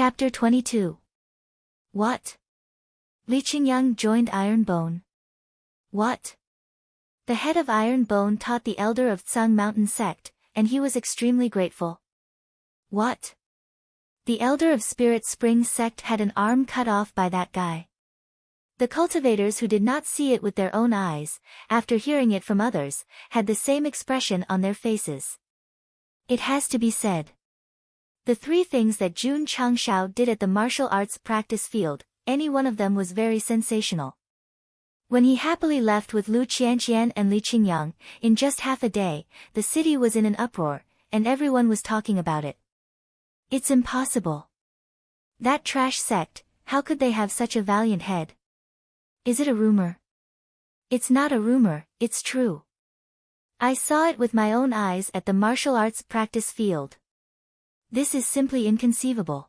Chapter 22. What? Li Qingyang joined Iron Bone. What? The head of Iron Bone taught the elder of Tsang Mountain Sect, and he was extremely grateful. What? The elder of Spirit Spring Sect had an arm cut off by that guy. The cultivators who did not see it with their own eyes, after hearing it from others, had the same expression on their faces. It has to be said. The three things that Jun Changshao did at the martial arts practice field, any one of them was very sensational. When he happily left with Lu Qianqian and Li Qingyang, in just half a day, the city was in an uproar, and everyone was talking about it. It's impossible. That trash sect, how could they have such a valiant head? Is it a rumor? It's not a rumor, it's true. I saw it with my own eyes at the martial arts practice field. This is simply inconceivable.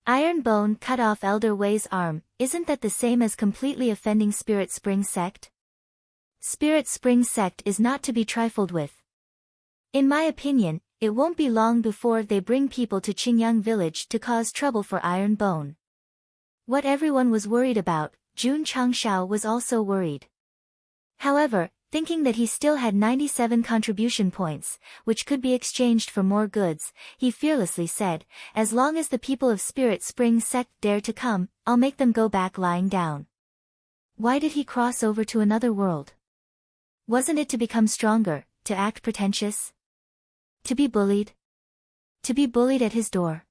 Iron Bone cut off Elder Wei's arm, isn't that the same as completely offending Spirit Spring Sect? Spirit Spring Sect is not to be trifled with. In my opinion, it won't be long before they bring people to Qingyang village to cause trouble for Iron Bone. What everyone was worried about, Jun Changshao was also worried. However, thinking that he still had 97 contribution points, which could be exchanged for more goods, he fearlessly said, as long as the people of Spirit Spring Sect dare to come, I'll make them go back lying down. Why did he cross over to another world? Wasn't it to become stronger, to act pretentious? To be bullied? To be bullied at his door?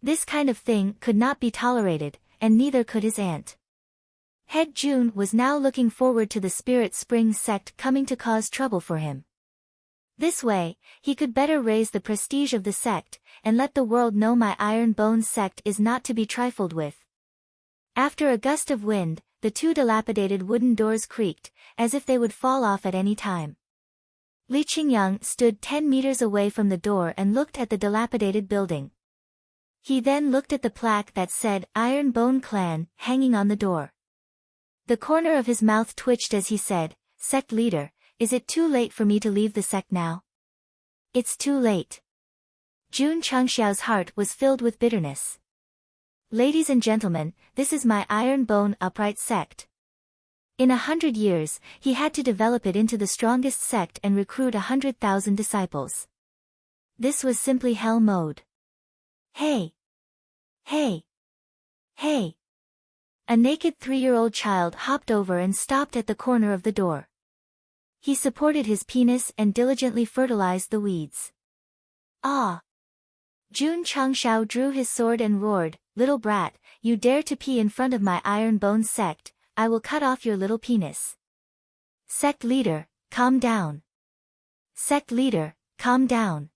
This kind of thing could not be tolerated, and neither could his aunt. Head Jun was now looking forward to the Spirit Spring Sect coming to cause trouble for him. This way, he could better raise the prestige of the sect, and let the world know my Iron Bone Sect is not to be trifled with. After a gust of wind, the two dilapidated wooden doors creaked, as if they would fall off at any time. Li Qingyang stood 10 meters away from the door and looked at the dilapidated building. He then looked at the plaque that said Iron Bone Clan hanging on the door. The corner of his mouth twitched as he said, "Sect leader, is it too late for me to leave the sect now?" It's too late. Jun Changxiao's heart was filled with bitterness. Ladies and gentlemen, this is my Iron Bone Upright Sect. In 100 years, he had to develop it into the strongest sect and recruit 100,000 disciples. This was simply hell mode. Hey! Hey! Hey! A naked 3-year-old child hopped over and stopped at the corner of the door. He supported his penis and diligently fertilized the weeds. Ah! Jun Changshao drew his sword and roared, "Little brat, you dare to pee in front of my Iron Bone Sect, I will cut off your little penis." Sect leader, calm down. Sect leader, calm down.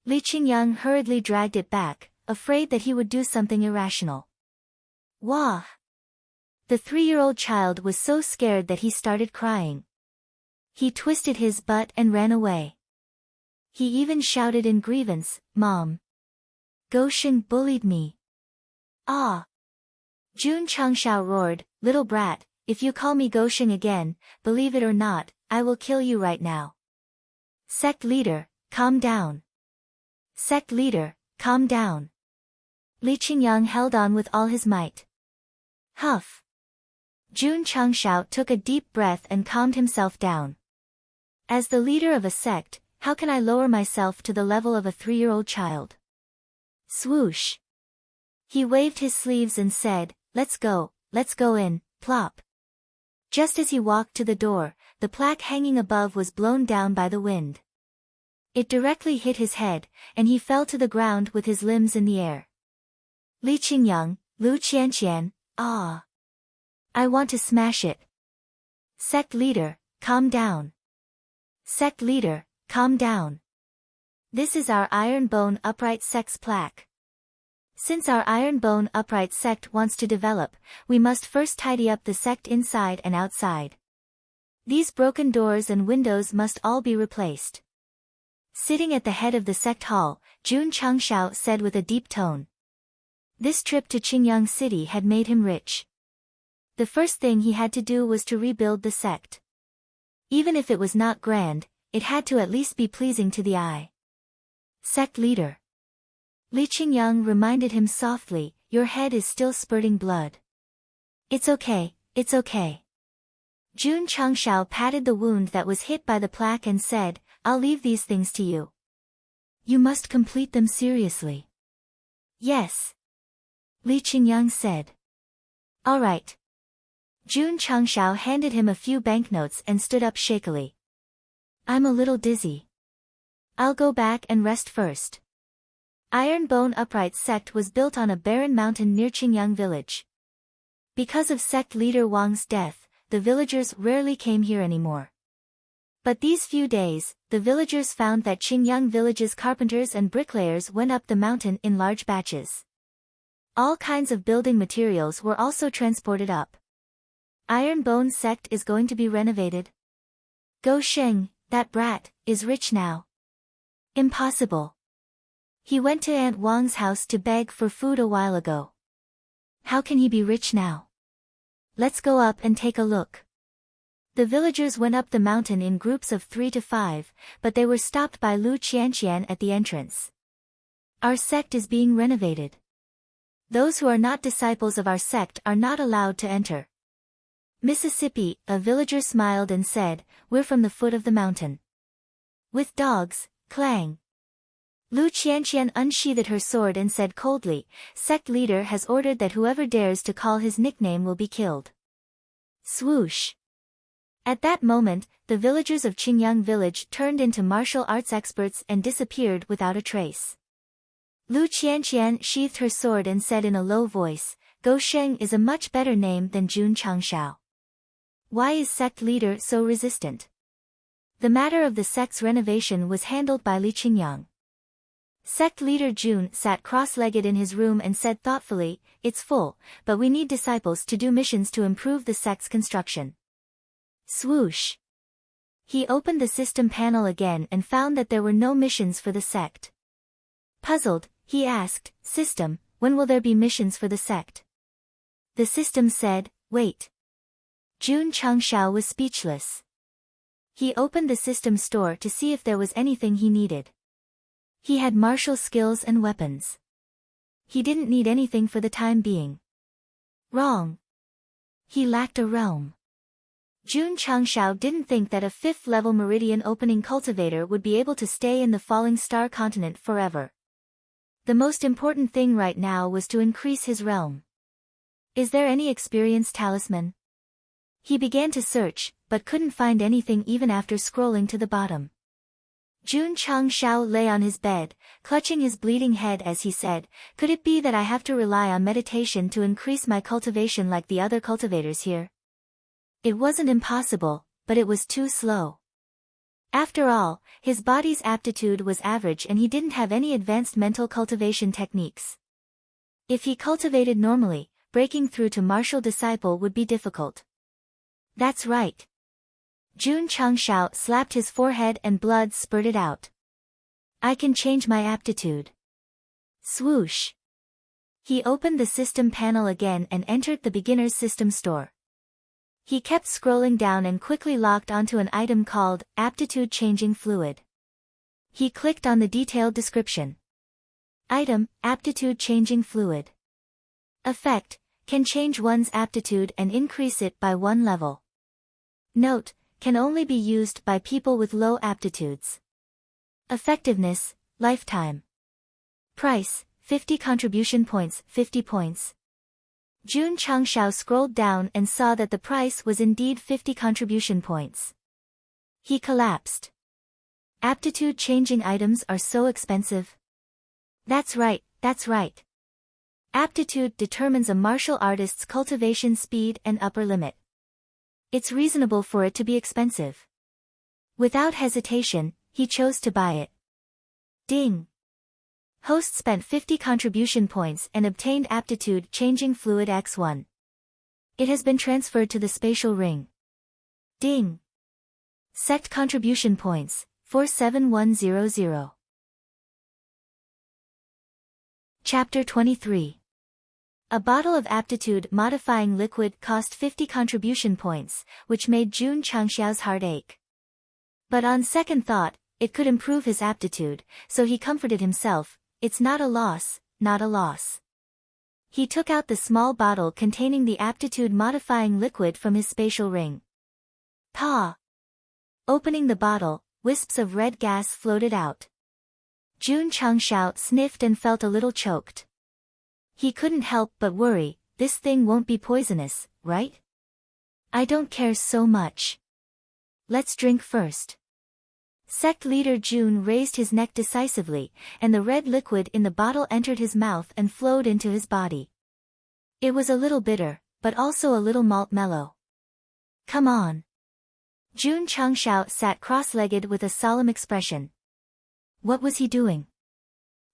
Li Qingyang hurriedly dragged it back, afraid that he would do something irrational. Wah! The 3-year-old child was so scared that he started crying. He twisted his butt and ran away. He even shouted in grievance, "Mom! Goshen bullied me." Ah! Jun Changshao roared, "Little brat, if you call me Goshen again, believe it or not, I will kill you right now." Sect leader, calm down. Sect leader, calm down. Li Qingyang held on with all his might. Huff! Jun Changshao took a deep breath and calmed himself down. As the leader of a sect, how can I lower myself to the level of a 3-year-old child? Swoosh! He waved his sleeves and said, let's go in, plop. Just as he walked to the door, the plaque hanging above was blown down by the wind. It directly hit his head, and he fell to the ground with his limbs in the air. Li Qingyang, Lu Qianqian, ah! I want to smash it. Sect leader, calm down. Sect leader, calm down. This is our Iron Bone Upright Sect's plaque. Since our Iron Bone Upright Sect wants to develop, we must first tidy up the sect inside and outside. These broken doors and windows must all be replaced. Sitting at the head of the sect hall, Jun Changshao said with a deep tone. This trip to Qingyang City had made him rich. The first thing he had to do was to rebuild the sect. Even if it was not grand, it had to at least be pleasing to the eye. Sect leader. Li Qingyang reminded him softly, your head is still spurting blood. It's okay, it's okay. Jun Changshao patted the wound that was hit by the plaque and said, I'll leave these things to you. You must complete them seriously. Yes. Li Qingyang said. All right. Jun Changshao handed him a few banknotes and stood up shakily. I'm a little dizzy. I'll go back and rest first. Ironbone Upright Sect was built on a barren mountain near Qingyang village. Because of sect leader Wang's death, the villagers rarely came here anymore. But these few days, the villagers found that Qingyang village's carpenters and bricklayers went up the mountain in large batches. All kinds of building materials were also transported up. Ironbone Sect is going to be renovated. Go Sheng, that brat, is rich now. Impossible. He went to Aunt Wang's house to beg for food a while ago. How can he be rich now? Let's go up and take a look. The villagers went up the mountain in groups of 3 to 5, but they were stopped by Lu Qianqian at the entrance. Our sect is being renovated. Those who are not disciples of our sect are not allowed to enter. Mississippi, a villager smiled and said, we're from the foot of the mountain. With dogs, clang. Lu Qianqian unsheathed her sword and said coldly, sect leader has ordered that whoever dares to call his nickname will be killed. Swoosh. At that moment, the villagers of Qingyang village turned into martial arts experts and disappeared without a trace. Lu Qianqian sheathed her sword and said in a low voice, Go Sheng is a much better name than Jun Changshao. Why is sect leader so resistant? The matter of the sect's renovation was handled by Li Qingyang. Sect leader Jun sat cross-legged in his room and said thoughtfully, it's full, but we need disciples to do missions to improve the sect's construction. Swoosh. He opened the system panel again and found that there were no missions for the sect. Puzzled, he asked, System, when will there be missions for the sect? The system said, wait. Jun Changshao was speechless. He opened the system store to see if there was anything he needed. He had martial skills and weapons. He didn't need anything for the time being. Wrong. He lacked a realm. Jun Changshao didn't think that a 5th-level meridian opening cultivator would be able to stay in the falling star continent forever. The most important thing right now was to increase his realm. Is there any experience talisman? He began to search, but couldn't find anything even after scrolling to the bottom. Jun Changshao lay on his bed, clutching his bleeding head as he said, could it be that I have to rely on meditation to increase my cultivation like the other cultivators here? It wasn't impossible, but it was too slow. After all, his body's aptitude was average and he didn't have any advanced mental cultivation techniques. If he cultivated normally, breaking through to martial disciple would be difficult. That's right. Jun Changshao slapped his forehead and blood spurted out. I can change my aptitude. Swoosh. He opened the system panel again and entered the beginner's system store. He kept scrolling down and quickly locked onto an item called Aptitude Changing Fluid. He clicked on the detailed description. Item, Aptitude Changing Fluid. Effect, can change one's aptitude and increase it by 1 level. Note, can only be used by people with low aptitudes. Effectiveness, lifetime. Price, 50 contribution points, 50 points. Jun Changshao scrolled down and saw that the price was indeed 50 contribution points. He collapsed. Aptitude-changing items are so expensive. That's right, that's right. Aptitude determines a martial artist's cultivation speed and upper limit. It's reasonable for it to be expensive. Without hesitation, he chose to buy it. Ding! Host spent 50 contribution points and obtained Aptitude Changing Fluid X1. It has been transferred to the spatial ring. Ding! Sect contribution points, 47100. Chapter 23. A bottle of aptitude-modifying liquid cost 50 contribution points, which made Jun Changshao's heart ache. But on second thought, it could improve his aptitude, so he comforted himself, it's not a loss, not a loss. He took out the small bottle containing the aptitude-modifying liquid from his spatial ring. Pa! Opening the bottle, wisps of red gas floated out. Jun Changshao sniffed and felt a little choked. He couldn't help but worry, this thing won't be poisonous, right? I don't care so much. Let's drink first. Sect leader Jun raised his neck decisively, and the red liquid in the bottle entered his mouth and flowed into his body. It was a little bitter, but also a little malt mellow. Come on. Jun Changshao sat cross-legged with a solemn expression. What was he doing?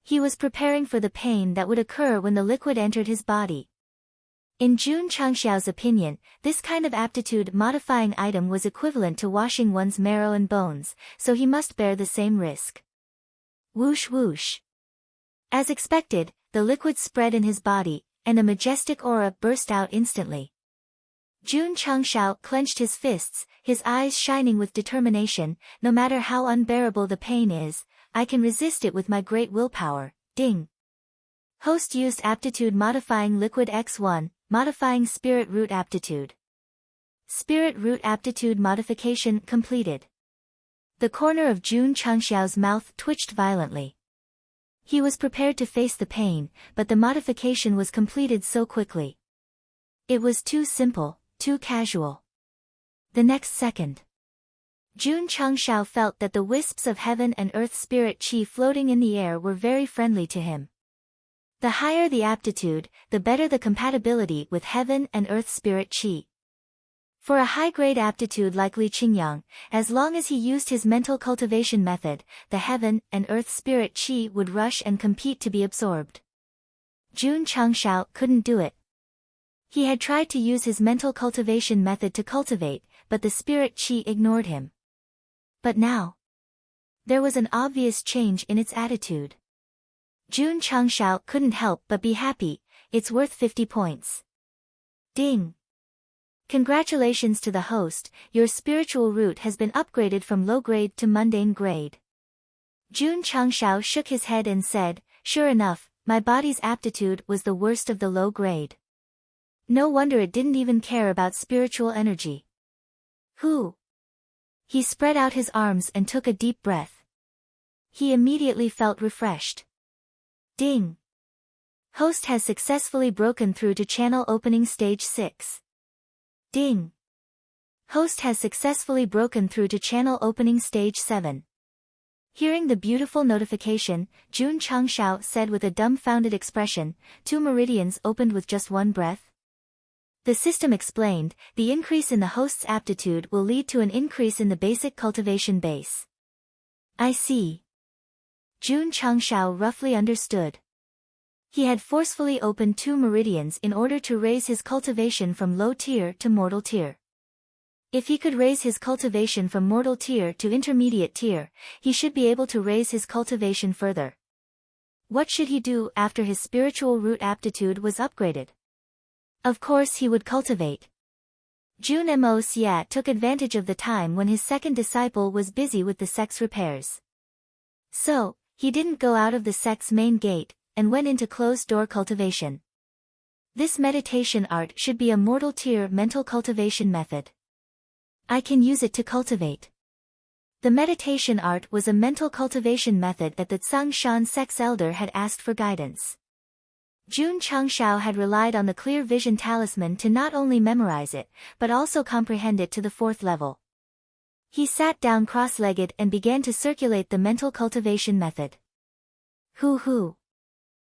He was preparing for the pain that would occur when the liquid entered his body. In Jun Changshao's opinion, this kind of aptitude-modifying item was equivalent to washing one's marrow and bones, so he must bear the same risk. Whoosh whoosh. As expected, the liquid spread in his body, and a majestic aura burst out instantly. Jun Changshao clenched his fists, his eyes shining with determination. No matter how unbearable the pain is, I can resist it with my great willpower. Ding. Host used aptitude-modifying liquid X1, modifying spirit root aptitude. Spirit root aptitude modification completed. The corner of Jun Changshao's mouth twitched violently. He was prepared to face the pain, but the modification was completed so quickly. It was too simple, too casual. The next second, Jun Changshao felt that the wisps of heaven and earth spirit chi floating in the air were very friendly to him. The higher the aptitude, the better the compatibility with heaven and earth spirit chi. For a high-grade aptitude like Li Qingyang, as long as he used his mental cultivation method, the heaven and earth spirit chi would rush and compete to be absorbed. Jun Changshao couldn't do it. He had tried to use his mental cultivation method to cultivate, but the spirit chi ignored him. But now, there was an obvious change in its attitude. Jun Changshao couldn't help but be happy. It's worth 50 points. Ding! Congratulations to the host, your spiritual root has been upgraded from low grade to mundane grade. Jun Changshao shook his head and said, sure enough, my body's aptitude was the worst of the low grade. No wonder it didn't even care about spiritual energy. Who? He spread out his arms and took a deep breath. He immediately felt refreshed. Ding! Host has successfully broken through to channel opening stage 6. Ding! Host has successfully broken through to channel opening stage 7. Hearing the beautiful notification, Jun Changshao said with a dumbfounded expression, 2 meridians opened with just one breath. The system explained, the increase in the host's aptitude will lead to an increase in the basic cultivation base. I see. Jun Changshao roughly understood. He had forcefully opened 2 meridians in order to raise his cultivation from low tier to mortal tier. If he could raise his cultivation from mortal tier to intermediate tier, he should be able to raise his cultivation further. What should he do after his spiritual root aptitude was upgraded? Of course he would cultivate. Jun Mo Xia took advantage of the time when his second disciple was busy with the sect's repairs. So, he didn't go out of the sect's main gate, and went into closed-door cultivation. This meditation art should be a mortal tier mental cultivation method. I can use it to cultivate. The meditation art was a mental cultivation method that the Tsangshan sect's elder had asked for guidance. Jun Changshao had relied on the clear vision talisman to not only memorize it, but also comprehend it to the 4th level. He sat down cross-legged and began to circulate the mental cultivation method. Hoo.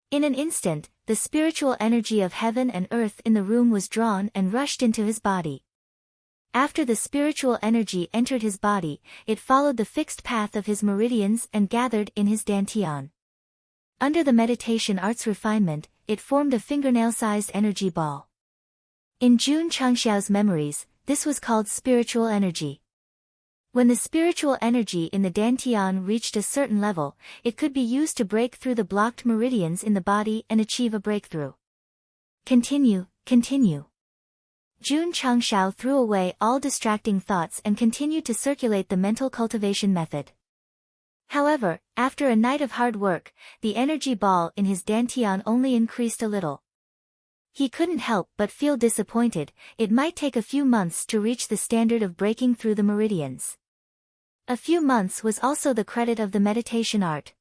In an instant, the spiritual energy of heaven and earth in the room was drawn and rushed into his body. After the spiritual energy entered his body, it followed the fixed path of his meridians and gathered in his dantian. Under the meditation art's refinement, it formed a fingernail-sized energy ball. In Jun Changshao's memories, this was called spiritual energy. When the spiritual energy in the dantian reached a certain level, it could be used to break through the blocked meridians in the body and achieve a breakthrough. Continue. Jun Changshao threw away all distracting thoughts and continued to circulate the mental cultivation method. However, after a night of hard work, the energy ball in his dantian only increased a little. He couldn't help but feel disappointed. It might take a few months to reach the standard of breaking through the meridians. A few months was also the credit of the meditation art.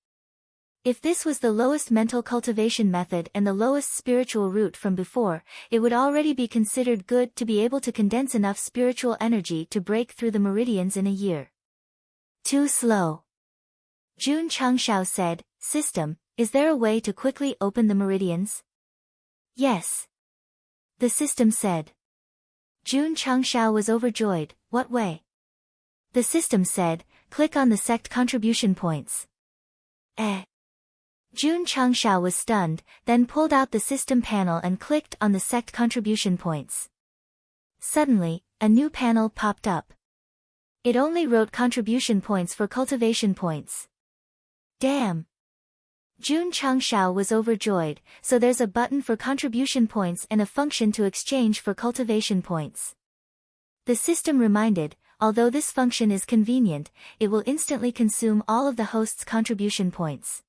If this was the lowest mental cultivation method and the lowest spiritual route from before, it would already be considered good to be able to condense enough spiritual energy to break through the meridians in a year. Too slow. Jun Changshao said, "System, is there a way to quickly open the meridians?" "Yes." The system said. Jun Changshao was overjoyed. "What way?" The system said, "Click on the sect contribution points." Jun Changshao was stunned, then pulled out the system panel and clicked on the sect contribution points. Suddenly, a new panel popped up. It only wrote contribution points for cultivation points. Damn! Jun Changshao was overjoyed, so there's a button for contribution points and a function to exchange for cultivation points. The system reminded, although this function is convenient, it will instantly consume all of the host's contribution points.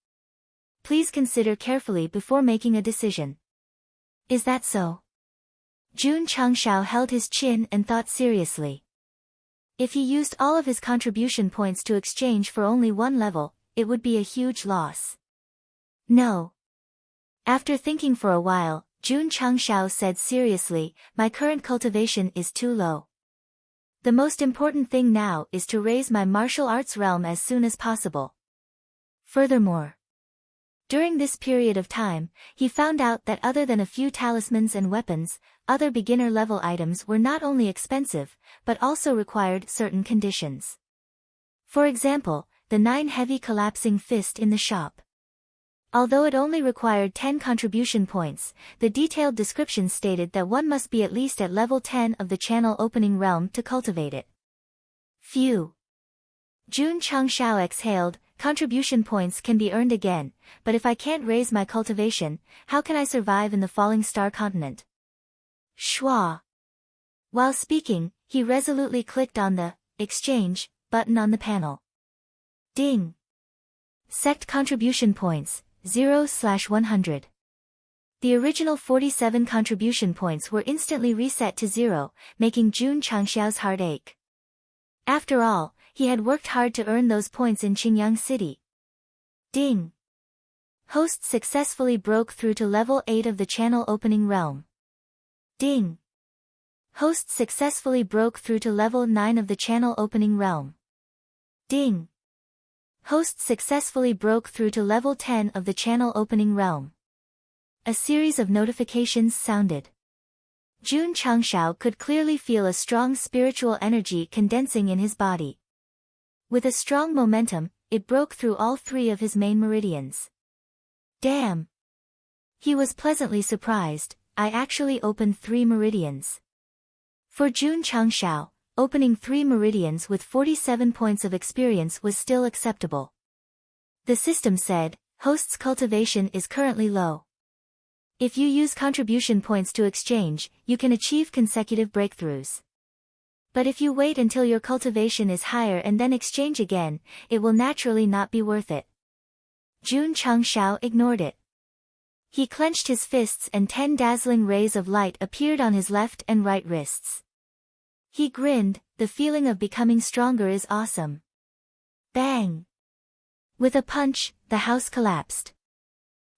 Please consider carefully before making a decision. Is that so? Jun Changshao held his chin and thought seriously. If he used all of his contribution points to exchange for only one level, it would be a huge loss. No. After thinking for a while, Jun Changshao said seriously, "My current cultivation is too low. The most important thing now is to raise my martial arts realm as soon as possible." Furthermore, during this period of time, he found out that other than a few talismans and weapons, other beginner-level items were not only expensive, but also required certain conditions. For example, the 9 heavy collapsing fist in the shop. Although it only required 10 contribution points, the detailed description stated that one must be at least at level 10 of the channel opening realm to cultivate it. Phew! Jun Changshao exhaled. Contribution points can be earned again, but if I can't raise my cultivation, how can I survive in the falling star continent? Schwa! While speaking, he resolutely clicked on the exchange button on the panel. Ding! Sect contribution points, 0/100. The original 47 contribution points were instantly reset to 0, making Jun Changshao's heart ache. After all, he had worked hard to earn those points in Qingyang City. Ding! Host successfully broke through to level 8 of the channel opening realm. Ding! Host successfully broke through to level 9 of the channel opening realm. Ding! Host successfully broke through to level 10 of the channel opening realm. A series of notifications sounded. Jun Changshao could clearly feel a strong spiritual energy condensing in his body. With a strong momentum, it broke through all 3 of his main meridians. Damn! He was pleasantly surprised. I actually opened 3 meridians. For Jun Changshao, opening 3 meridians with 47 points of experience was still acceptable. The system said, host's cultivation is currently low. If you use contribution points to exchange, you can achieve consecutive breakthroughs. But if you wait until your cultivation is higher and then exchange again, it will naturally not be worth it. Jun Changshao ignored it. He clenched his fists and 10 dazzling rays of light appeared on his left and right wrists. He grinned, the feeling of becoming stronger is awesome. Bang! With a punch, the house collapsed.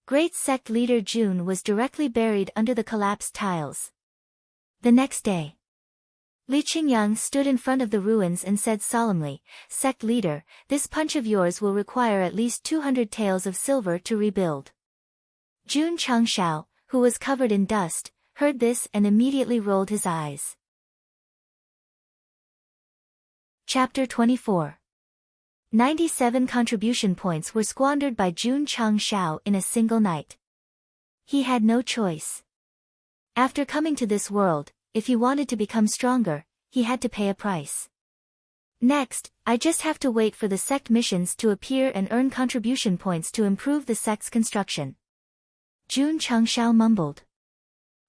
Great Sect leader Jun was directly buried under the collapsed tiles. The next day, Li Qingyang stood in front of the ruins and said solemnly, Sect leader, this punch of yours will require at least 200 taels of silver to rebuild. Jun Changshao, who was covered in dust, heard this and immediately rolled his eyes. Chapter 24. 97 contribution points were squandered by Jun Changshao in a single night. He had no choice. After coming to this world, if he wanted to become stronger, he had to pay a price. Next, I just have to wait for the sect missions to appear and earn contribution points to improve the sect's construction. Jun Changshao mumbled.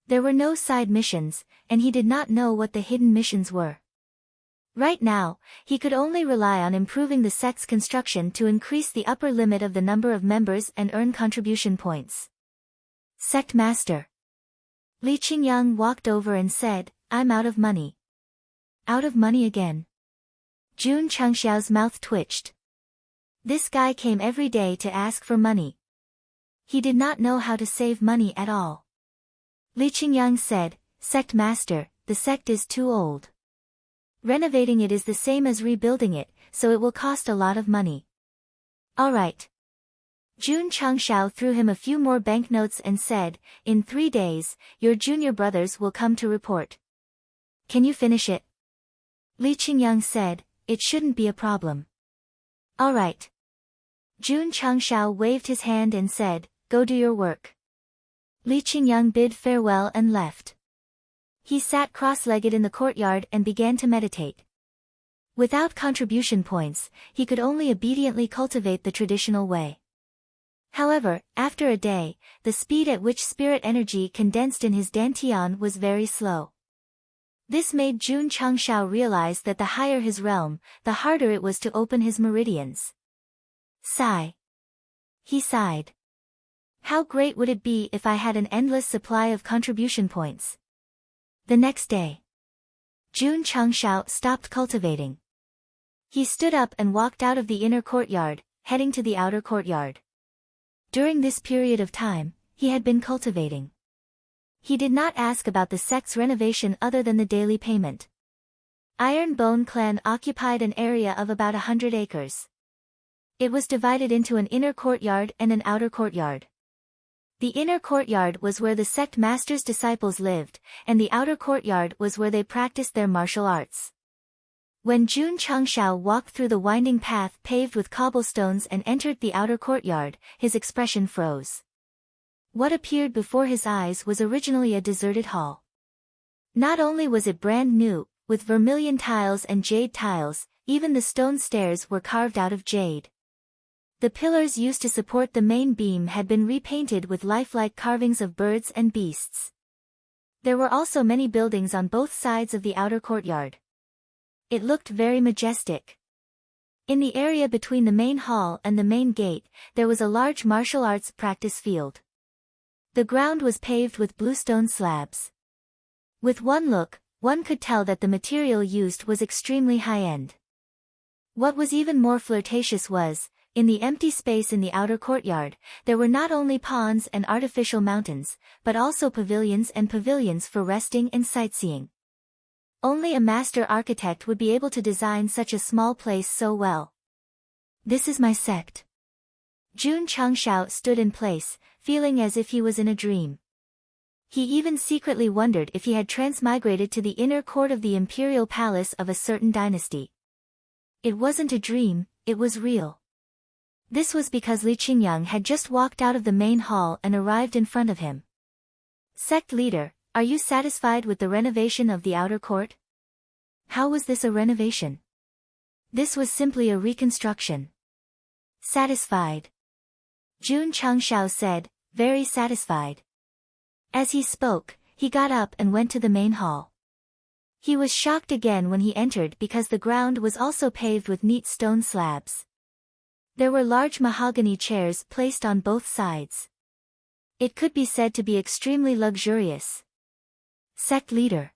There were no side missions, and he did not know what the hidden missions were. Right now, he could only rely on improving the sect's construction to increase the upper limit of the number of members and earn contribution points. Sect Master. Li Qingyang walked over and said, "I'm out of money." Out of money again? Jun Chengxiao's mouth twitched. This guy came every day to ask for money. He did not know how to save money at all. Li Qingyang said, "Sect Master, the sect is too old. Renovating it is the same as rebuilding it, so it will cost a lot of money." All right. Jun Chengxiao threw him a few more banknotes and said, "In 3 days, your junior brothers will come to report. Can you finish it?" Li Qingyang said, "It shouldn't be a problem." All right. Jun Chengxiao waved his hand and said, "Go do your work." Li Qingyang bid farewell and left. He sat cross-legged in the courtyard and began to meditate. Without contribution points, he could only obediently cultivate the traditional way. However, after a day, the speed at which spirit energy condensed in his dantian was very slow. This made Jun Chengxiao realize that the higher his realm, the harder it was to open his meridians. Sigh. He sighed. How great would it be if I had an endless supply of contribution points? The next day, Jun Chengxiao stopped cultivating. He stood up and walked out of the inner courtyard, heading to the outer courtyard. During this period of time, he had been cultivating. He did not ask about the sect's renovation other than the daily payment. Iron Bone clan occupied an area of about 100 acres. It was divided into an inner courtyard and an outer courtyard. The inner courtyard was where the sect master's disciples lived, and the outer courtyard was where they practiced their martial arts. When Jun Chengxiao walked through the winding path paved with cobblestones and entered the outer courtyard, his expression froze. What appeared before his eyes was originally a deserted hall. Not only was it brand new, with vermilion tiles and jade tiles, even the stone stairs were carved out of jade. The pillars used to support the main beam had been repainted with lifelike carvings of birds and beasts. There were also many buildings on both sides of the outer courtyard. It looked very majestic. In the area between the main hall and the main gate, there was a large martial arts practice field. The ground was paved with bluestone slabs. With one look, one could tell that the material used was extremely high-end. What was even more flirtatious was, in the empty space in the outer courtyard, there were not only ponds and artificial mountains, but also pavilions and pavilions for resting and sightseeing. Only a master architect would be able to design such a small place so well. This is my sect. Jun Chengxiao stood in place, feeling as if he was in a dream. He even secretly wondered if he had transmigrated to the inner court of the imperial palace of a certain dynasty. It wasn't a dream, it was real. This was because Li Qingyang had just walked out of the main hall and arrived in front of him. Sect leader, are you satisfied with the renovation of the outer court? How was this a renovation? This was simply a reconstruction. Satisfied. Jun Chengxiao said, very satisfied. As he spoke, he got up and went to the main hall. He was shocked again when he entered because the ground was also paved with neat stone slabs. There were large mahogany chairs placed on both sides. It could be said to be extremely luxurious. Sect leader.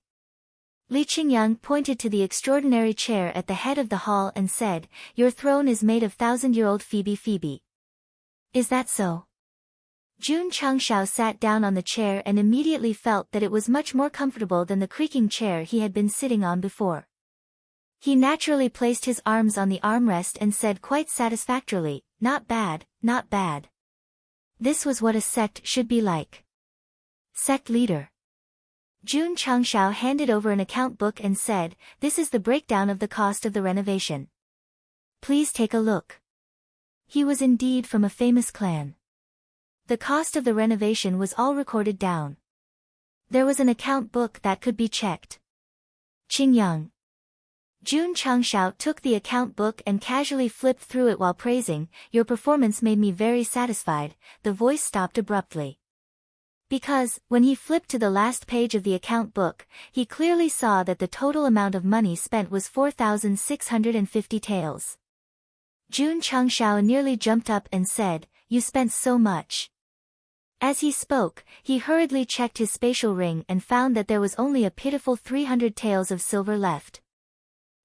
Li Qingyang pointed to the extraordinary chair at the head of the hall and said, your throne is made of 1,000-year-old Phoebe. Is that so? Jun Chengxiao sat down on the chair and immediately felt that it was much more comfortable than the creaking chair he had been sitting on before. He naturally placed his arms on the armrest and said quite satisfactorily, not bad, not bad. This was what a sect should be like. Sect leader. Jun Chengxiao handed over an account book and said, this is the breakdown of the cost of the renovation. Please take a look. He was indeed from a famous clan. The cost of the renovation was all recorded down. There was an account book that could be checked. Qingyang. Jun Chengxiao took the account book and casually flipped through it while praising, your performance made me very satisfied. The voice stopped abruptly. Because, when he flipped to the last page of the account book, he clearly saw that the total amount of money spent was 4,650 taels. Jun Changshao nearly jumped up and said, "You spent so much." As he spoke, he hurriedly checked his spatial ring and found that there was only a pitiful 300 taels of silver left.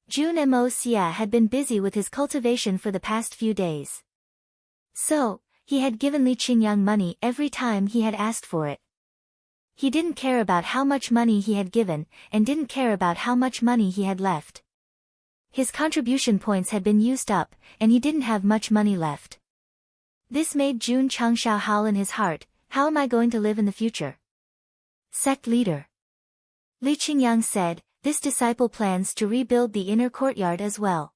Jun Mo Xia had been busy with his cultivation for the past few days. So, he had given Li Qingyang money every time he had asked for it. He didn't care about how much money he had given, and didn't care about how much money he had left. His contribution points had been used up, and he didn't have much money left. This made Jun Changshao howl in his heart. How am I going to live in the future? Sect leader. Li Qingyang said, this disciple plans to rebuild the inner courtyard as well.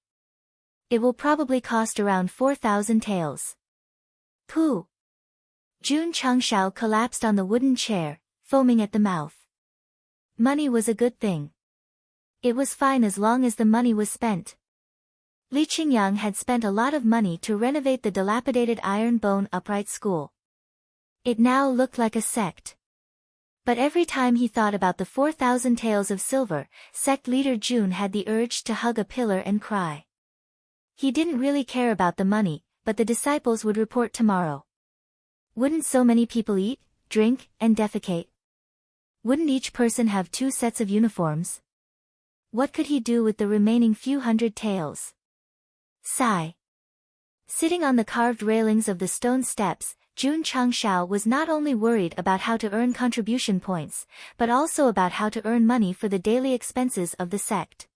It will probably cost around 4,000 taels. Pooh! Jun Changshao collapsed on the wooden chair, foaming at the mouth. Money was a good thing. It was fine as long as the money was spent. Li Qingyang had spent a lot of money to renovate the dilapidated iron bone upright school. It now looked like a sect. But every time he thought about the 4,000 taels of silver, sect leader Jun had the urge to hug a pillar and cry. He didn't really care about the money, but the disciples would report tomorrow. Wouldn't so many people eat, drink, and defecate? Wouldn't each person have 2 sets of uniforms? What could he do with the remaining few hundred taels? Sigh. Sitting on the carved railings of the stone steps, Jun Changshao was not only worried about how to earn contribution points, but also about how to earn money for the daily expenses of the sect.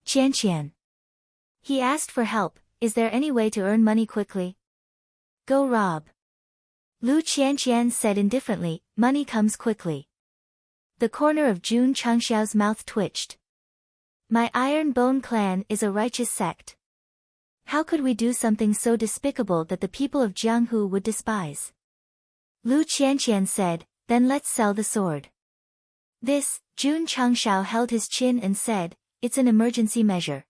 Qianqian. He asked for help. Is there any way to earn money quickly? Go rob. Lu Qianqian said indifferently, money comes quickly. The corner of Jun Changshao's mouth twitched. My Iron Bone clan is a righteous sect. How could we do something so despicable that the people of Jianghu would despise? Lu Qianqian said, then let's sell the sword. This, Jun Changshao held his chin and said, it's an emergency measure.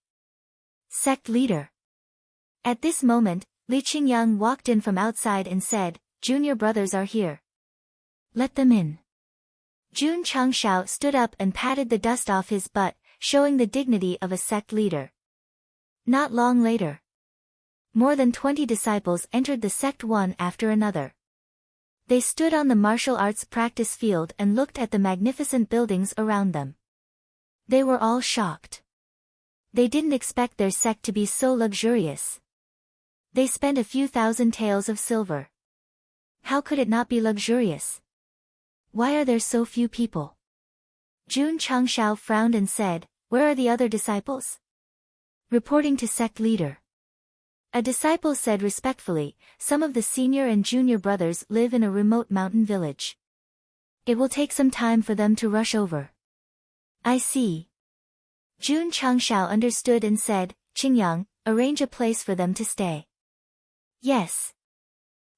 Sect leader. At this moment, Li Qingyang walked in from outside and said, junior brothers are here. Let them in. Jun Changshao stood up and patted the dust off his butt, showing the dignity of a sect leader. Not long later, more than 20 disciples entered the sect one after another. They stood on the martial arts practice field and looked at the magnificent buildings around them. They were all shocked. They didn't expect their sect to be so luxurious. They spent a few thousand taels of silver. How could it not be luxurious? Why are there so few people? Jun Changshao frowned and said, where are the other disciples? Reporting to sect leader. A disciple said respectfully, some of the senior and junior brothers live in a remote mountain village. It will take some time for them to rush over. I see. Jun Changshao understood and said, Qingyang, arrange a place for them to stay. Yes.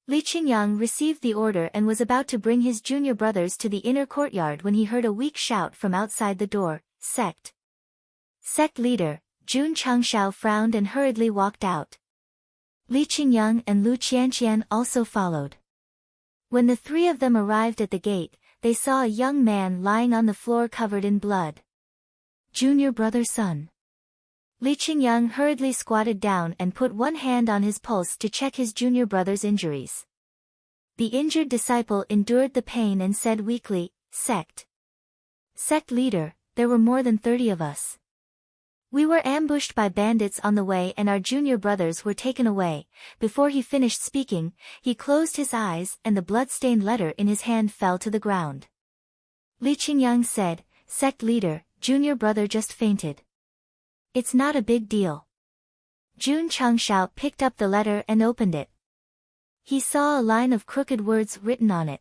Li Qingyang received the order and was about to bring his junior brothers to the inner courtyard when he heard a weak shout from outside the door, Sect. Sect leader, Jun Changshao frowned and hurriedly walked out. Li Qingyang and Lu Qianqian also followed. When the 3 of them arrived at the gate, they saw a young man lying on the floor covered in blood. Junior brother's son. Li Qingyang hurriedly squatted down and put one hand on his pulse to check his junior brother's injuries. The injured disciple endured the pain and said weakly, Sect. Sect leader, there were more than 30 of us. We were ambushed by bandits on the way and our junior brothers were taken away. Before he finished speaking, he closed his eyes and the blood-stained letter in his hand fell to the ground. Li Qingyang said, Sect leader, junior brother just fainted. It's not a big deal. Jun Changshao picked up the letter and opened it. He saw a line of crooked words written on it.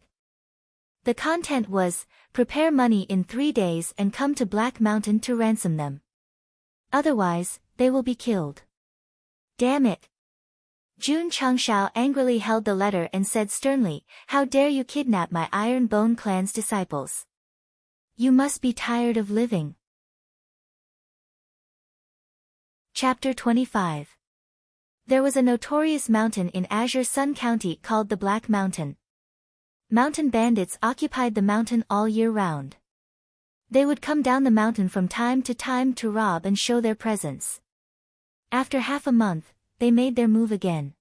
The content was, prepare money in 3 days and come to Black Mountain to ransom them. Otherwise, they will be killed. Damn it. Jun Changshao angrily held the letter and said sternly, how dare you kidnap my Iron Bone clan's disciples? You must be tired of living. Chapter 25. There was a notorious mountain in Azure Sun County called the Black Mountain. Mountain bandits occupied the mountain all year round. They would come down the mountain from time to rob and show their presence. After half a month, they made their move again.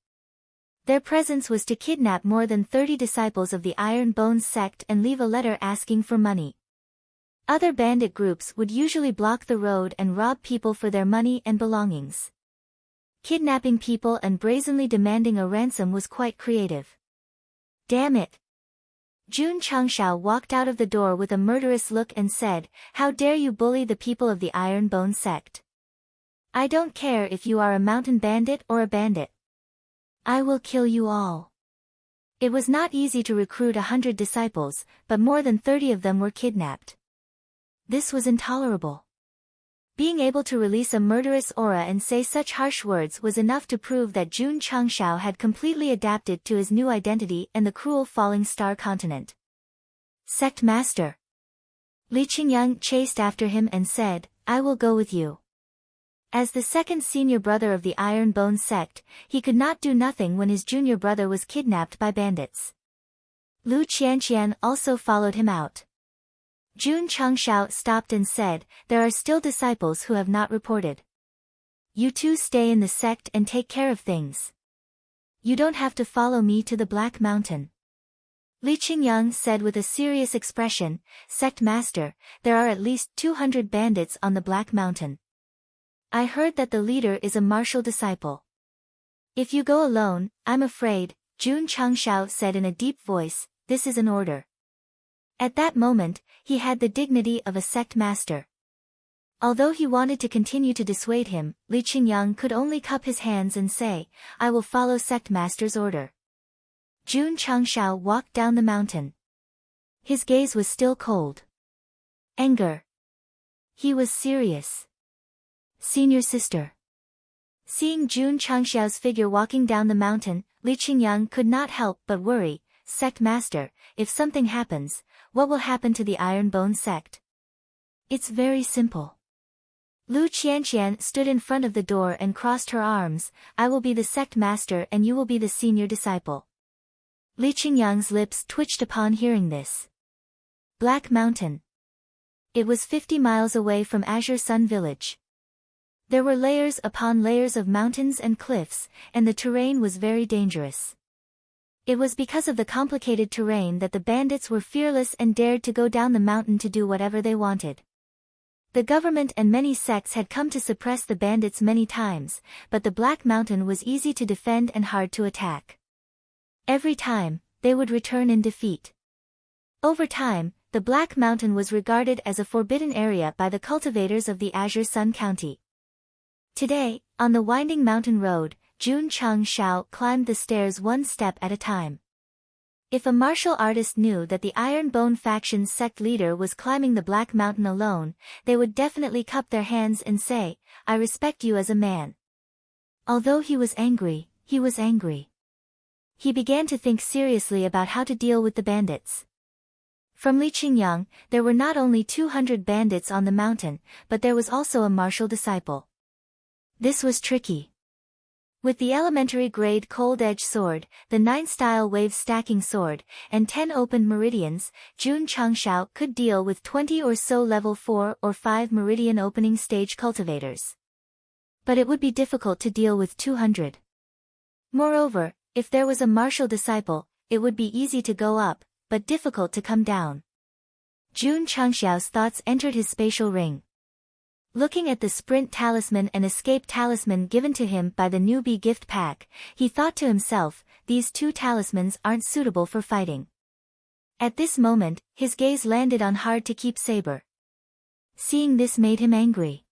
Their presence was to kidnap more than 30 disciples of the Iron Bones sect and leave a letter asking for money. Other bandit groups would usually block the road and rob people for their money and belongings. Kidnapping people and brazenly demanding a ransom was quite creative. Damn it! Jun Changshao walked out of the door with a murderous look and said, "How dare you bully the people of the Iron Bone sect? I don't care if you are a mountain bandit or a bandit. I will kill you all." It was not easy to recruit 100 disciples, but more than 30 of them were kidnapped. This was intolerable. Being able to release a murderous aura and say such harsh words was enough to prove that Jun Changshao had completely adapted to his new identity and the cruel falling star continent. "Sect Master." Li Qingyang chased after him and said, "I will go with you." As the second senior brother of the Iron Bone sect, he could not do nothing when his junior brother was kidnapped by bandits. Lu Qianqian also followed him out. Jun Changshao stopped and said, "There are still disciples who have not reported. You two stay in the sect and take care of things. You don't have to follow me to the Black Mountain." Li Qingyang said with a serious expression, "Sect Master, there are at least 200 bandits on the Black Mountain. I heard that the leader is a martial disciple. If you go alone, I'm afraid," Jun Changshao said in a deep voice, "This is an order." At that moment, he had the dignity of a sect master. Although he wanted to continue to dissuade him, Li Qingyang could only cup his hands and say, "I will follow sect master's order." Jun Changshao walked down the mountain. His gaze was still cold. Anger. He was serious. "Senior sister." Seeing Jun Changshao's figure walking down the mountain, Li Qingyang could not help but worry. "Sect Master, if something happens, what will happen to the Iron Bone sect?" "It's very simple." Lu Qianqian stood in front of the door and crossed her arms. "I will be the sect master and you will be the senior disciple." Li Qingyang's lips twitched upon hearing this. Black Mountain. It was 50 miles away from Azure Sun Village. There were layers upon layers of mountains and cliffs, and the terrain was very dangerous. It was because of the complicated terrain that the bandits were fearless and dared to go down the mountain to do whatever they wanted. The government and many sects had come to suppress the bandits many times, but the Black Mountain was easy to defend and hard to attack. Every time, they would return in defeat. Over time, the Black Mountain was regarded as a forbidden area by the cultivators of the Azure Sun County. Today, on the winding mountain road, Jun Changshao climbed the stairs one step at a time. If a martial artist knew that the Iron Bone faction's sect leader was climbing the Black Mountain alone, they would definitely cup their hands and say, "I respect you as a man." Although he was angry, he was angry. He began to think seriously about how to deal with the bandits. From Li Qingyang, there were not only 200 bandits on the mountain, but there was also a martial disciple. This was tricky. With the elementary grade cold edge sword, the 9-style wave stacking sword, and 10 open meridians, Jun Changshao could deal with 20 or so level 4 or 5 meridian opening stage cultivators. But it would be difficult to deal with 200. Moreover, if there was a martial disciple, it would be easy to go up, but difficult to come down. Jun Changshao's thoughts entered his spatial ring. Looking at the sprint talisman and escape talisman given to him by the newbie gift pack, he thought to himself, these two talismans aren't suitable for fighting. At this moment, his gaze landed on Hard to Keep Saber. Seeing this made him angry.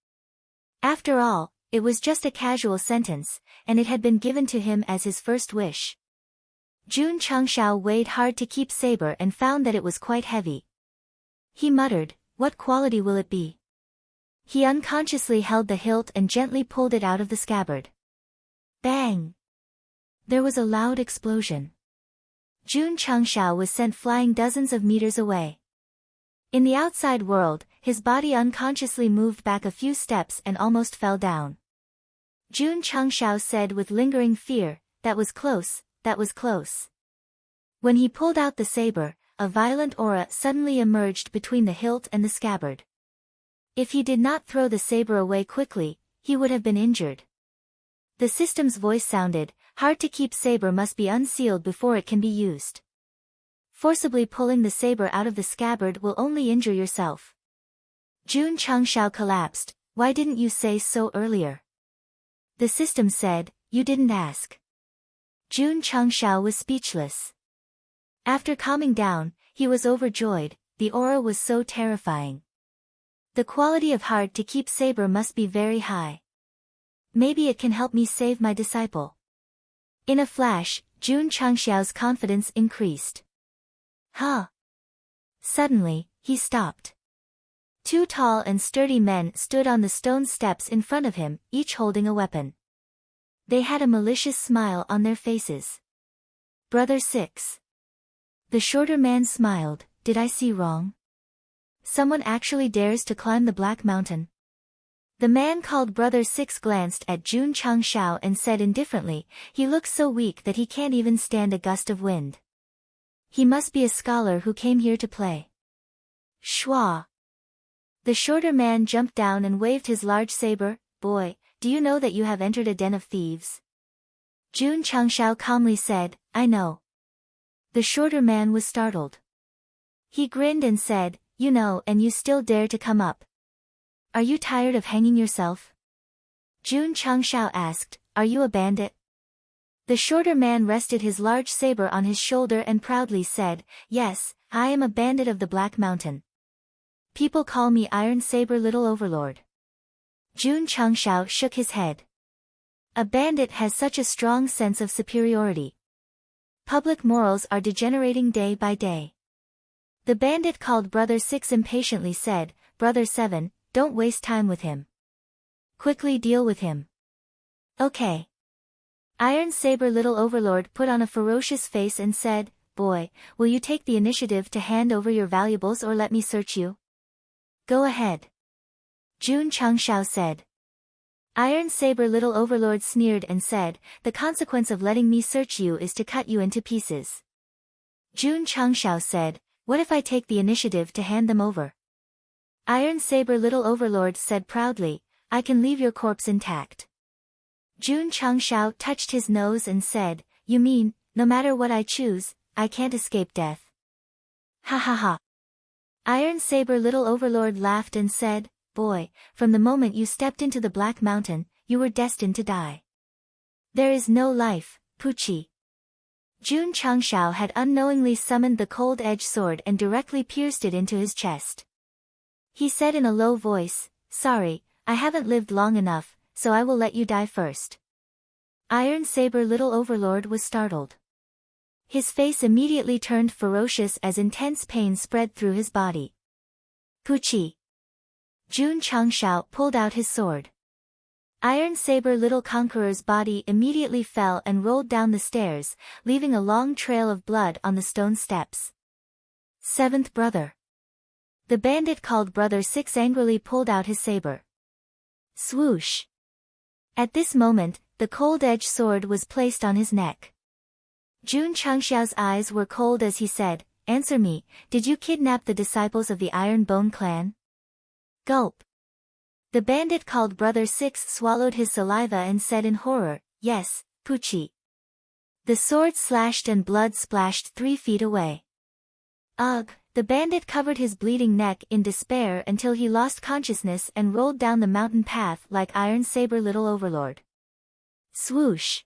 After all, it was just a casual sentence, and it had been given to him as his first wish. Jun Changshao weighed Hard to Keep Saber and found that it was quite heavy. He muttered, "What quality will it be?" He unconsciously held the hilt and gently pulled it out of the scabbard. Bang! There was a loud explosion. Jun Changshao was sent flying dozens of meters away. In the outside world, his body unconsciously moved back a few steps and almost fell down. Jun Changshao said with lingering fear, "That was close, that was close." When he pulled out the saber, a violent aura suddenly emerged between the hilt and the scabbard. If he did not throw the saber away quickly, he would have been injured. The system's voice sounded, "Hard to keep saber must be unsealed before it can be used. Forcibly pulling the saber out of the scabbard will only injure yourself." Jun Changshao collapsed. "Why didn't you say so earlier?" The system said, "You didn't ask." Jun Changshao was speechless. After calming down, he was overjoyed. The aura was so terrifying. The quality of hard to keep saber must be very high. Maybe it can help me save my disciple. In a flash, Jun Changxiao's confidence increased. Huh. Suddenly, he stopped. Two tall and sturdy men stood on the stone steps in front of him, each holding a weapon. They had a malicious smile on their faces. "Brother Six." The shorter man smiled. "Did I see wrong? Someone actually dares to climb the Black Mountain?" The man called Brother Six glanced at Jun Changshao and said indifferently, "He looks so weak that he can't even stand a gust of wind. He must be a scholar who came here to play." Shua. The shorter man jumped down and waved his large saber. "Boy, do you know that you have entered a den of thieves?" Jun Changshao calmly said, "I know." The shorter man was startled. He grinned and said, "You know and you still dare to come up. Are you tired of hanging yourself?" Jun Changshao asked, "Are you a bandit?" The shorter man rested his large saber on his shoulder and proudly said, "Yes, I am a bandit of the Black Mountain. People call me Iron Saber Little Overlord." Jun Changshao shook his head. A bandit has such a strong sense of superiority. Public morals are degenerating day by day. The bandit called Brother Six impatiently said, "Brother Seven, don't waste time with him. Quickly deal with him." "Okay." Iron Saber Little Overlord put on a ferocious face and said, "Boy, will you take the initiative to hand over your valuables or let me search you?" "Go ahead." Jun Changshao said. Iron Saber Little Overlord sneered and said, "The consequence of letting me search you is to cut you into pieces." Jun Changshao said, "What if I take the initiative to hand them over?" Iron Saber Little Overlord said proudly, "I can leave your corpse intact." Jun Changshao touched his nose and said, "You mean, no matter what I choose, I can't escape death?" "Ha ha ha." Iron Saber Little Overlord laughed and said, "Boy, from the moment you stepped into the Black Mountain, you were destined to die. There is no life, Puchi." Jun Changshao had unknowingly summoned the cold-edged sword and directly pierced it into his chest. He said in a low voice, "Sorry, I haven't lived long enough, so I will let you die first." Iron Saber Little Overlord was startled. His face immediately turned ferocious as intense pain spread through his body. "Puchi." Jun Changshao pulled out his sword. Iron Saber Little Conqueror's body immediately fell and rolled down the stairs, leaving a long trail of blood on the stone steps. "Seventh brother." The bandit called Brother Six angrily pulled out his saber. Swoosh. At this moment, the cold-edged sword was placed on his neck. Jun Changxiao's eyes were cold as he said, "Answer me, did you kidnap the disciples of the Iron Bone clan?" Gulp. The bandit called Brother Six swallowed his saliva and said in horror, "Yes, Puchi." The sword slashed and blood splashed 3 feet away. Ugh! The bandit covered his bleeding neck in despair until he lost consciousness and rolled down the mountain path like Iron Saber Little Overlord. Swoosh!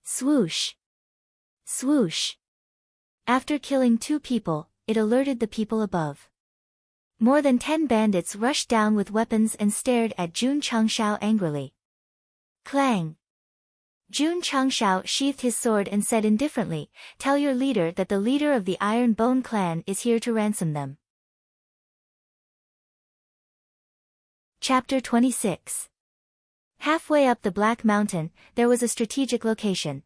Swoosh! Swoosh! After killing 2 people, it alerted the people above. More than 10 bandits rushed down with weapons and stared at Jun Changshao angrily. Clang! Jun Changshao sheathed his sword and said indifferently, "Tell your leader that the leader of the Iron Bone clan is here to ransom them." Chapter 26. Halfway up the Black Mountain, there was a strategic location.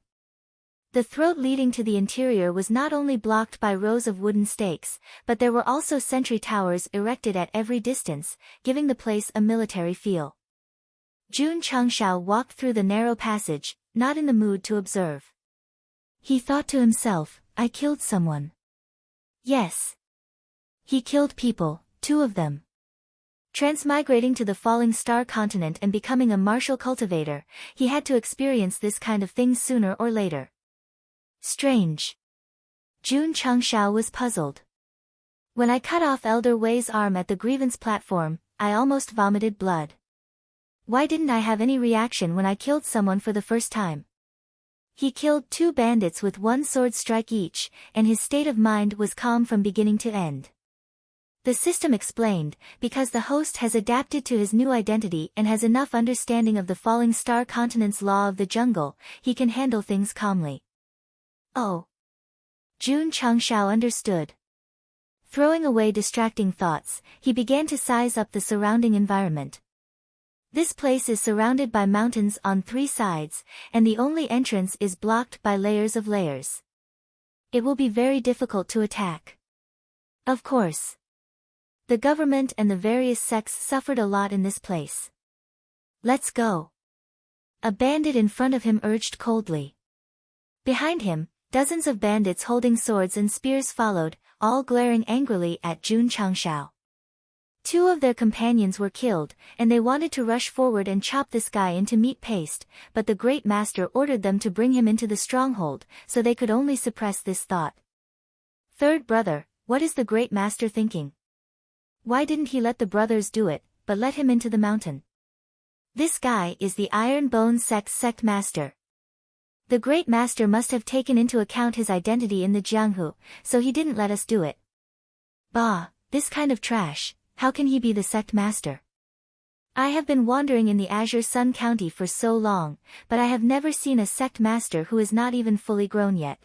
The throat leading to the interior was not only blocked by rows of wooden stakes, but there were also sentry towers erected at every distance, giving the place a military feel. Jun Changshao walked through the narrow passage, not in the mood to observe. He thought to himself, I killed someone. Yes. He killed people, 2 of them. Transmigrating to the falling star continent and becoming a martial cultivator, he had to experience this kind of thing sooner or later. Strange. Jun Changshao was puzzled. When I cut off Elder Wei's arm at the grievance platform, I almost vomited blood. Why didn't I have any reaction when I killed someone for the first time? He killed 2 bandits with 1 sword strike each, and his state of mind was calm from beginning to end. The system explained, because the host has adapted to his new identity and has enough understanding of the falling star continent's law of the jungle, he can handle things calmly. Oh. Jun Changshao understood. Throwing away distracting thoughts, he began to size up the surrounding environment. This place is surrounded by mountains on 3 sides, and the only entrance is blocked by layers of layers. It will be very difficult to attack. Of course. The government and the various sects suffered a lot in this place. Let's go. A bandit in front of him urged coldly. Behind him, dozens of bandits holding swords and spears followed, all glaring angrily at Jun Changshao. 2 of their companions were killed, and they wanted to rush forward and chop this guy into meat paste, but the Great Master ordered them to bring him into the stronghold, so they could only suppress this thought. Third brother, what is the Great Master thinking? Why didn't he let the brothers do it, but let him into the mountain? This guy is the Iron Bone Sect's Sect Master. The Great Master must have taken into account his identity in the Jianghu, so he didn't let us do it. Bah, this kind of trash, how can he be the Sect Master? I have been wandering in the Azure Sun County for so long, but I have never seen a Sect Master who is not even fully grown yet.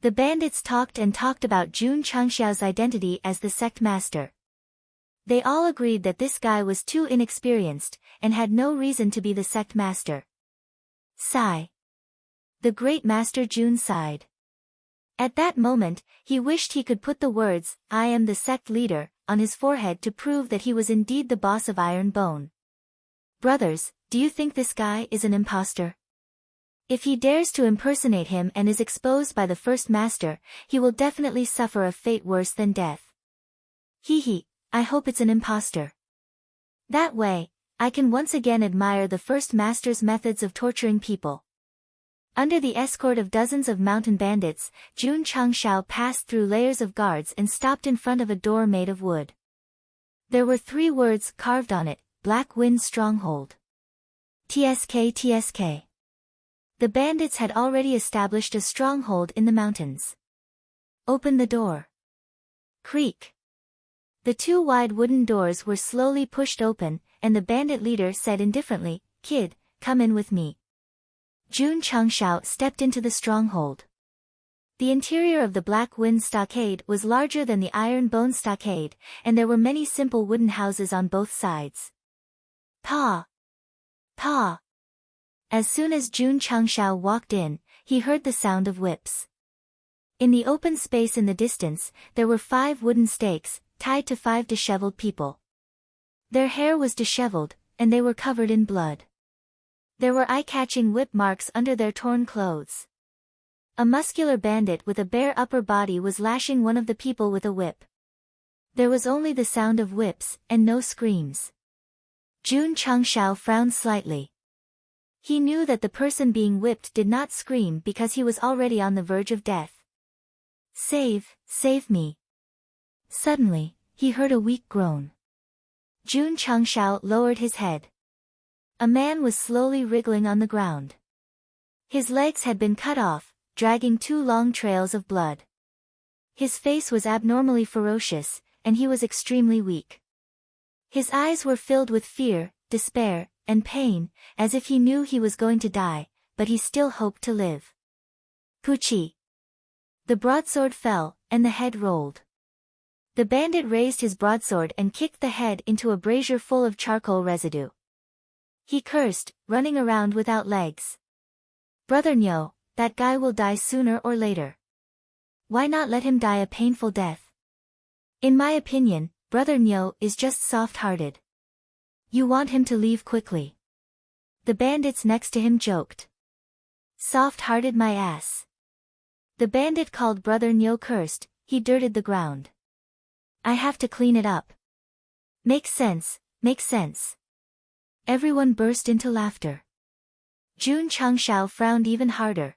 The bandits talked and talked about Jun Changshao's identity as the Sect Master. They all agreed that this guy was too inexperienced, and had no reason to be the Sect Master. Sigh. The Great Master Jun sighed. At that moment, he wished he could put the words, "I am the sect leader," on his forehead to prove that he was indeed the boss of Iron Bone. Brothers, do you think this guy is an impostor? If he dares to impersonate him and is exposed by the first master, he will definitely suffer a fate worse than death. Hee, I hope it's an impostor. That way, I can once again admire the first master's methods of torturing people. Under the escort of dozens of mountain bandits, Jun Changshao passed through layers of guards and stopped in front of a door made of wood. There were 3 words carved on it, Black Wind Stronghold. TSK TSK. The bandits had already established a stronghold in the mountains. Open the door. Creak. The 2 wide wooden doors were slowly pushed open, and the bandit leader said indifferently, "Kid, come in with me." Jun Changshao stepped into the stronghold. The interior of the Black Wind Stockade was larger than the Iron Bone Stockade, and there were many simple wooden houses on both sides. Pa! Pa! As soon as Jun Changshao walked in, he heard the sound of whips. In the open space in the distance, there were 5 wooden stakes, tied to 5 disheveled people. Their hair was disheveled, and they were covered in blood. There were eye-catching whip marks under their torn clothes. A muscular bandit with a bare upper body was lashing one of the people with a whip. There was only the sound of whips, and no screams. Jun Changshao frowned slightly. He knew that the person being whipped did not scream because he was already on the verge of death. Save me. Suddenly, he heard a weak groan. Jun Changshao lowered his head. A man was slowly wriggling on the ground. His legs had been cut off, dragging 2 long trails of blood. His face was abnormally ferocious, and he was extremely weak. His eyes were filled with fear, despair, and pain, as if he knew he was going to die, but he still hoped to live. Puchi! The broadsword fell, and the head rolled. The bandit raised his broadsword and kicked the head into a brazier full of charcoal residue. He cursed, running around without legs. Brother Nyo, that guy will die sooner or later. Why not let him die a painful death? In my opinion, Brother Nyo is just soft-hearted. You want him to leave quickly. The bandits next to him joked. Soft-hearted my ass. The bandit called Brother Nyo cursed, he dirted the ground. I have to clean it up. Makes sense, makes sense. Everyone burst into laughter. Jun Changshao frowned even harder.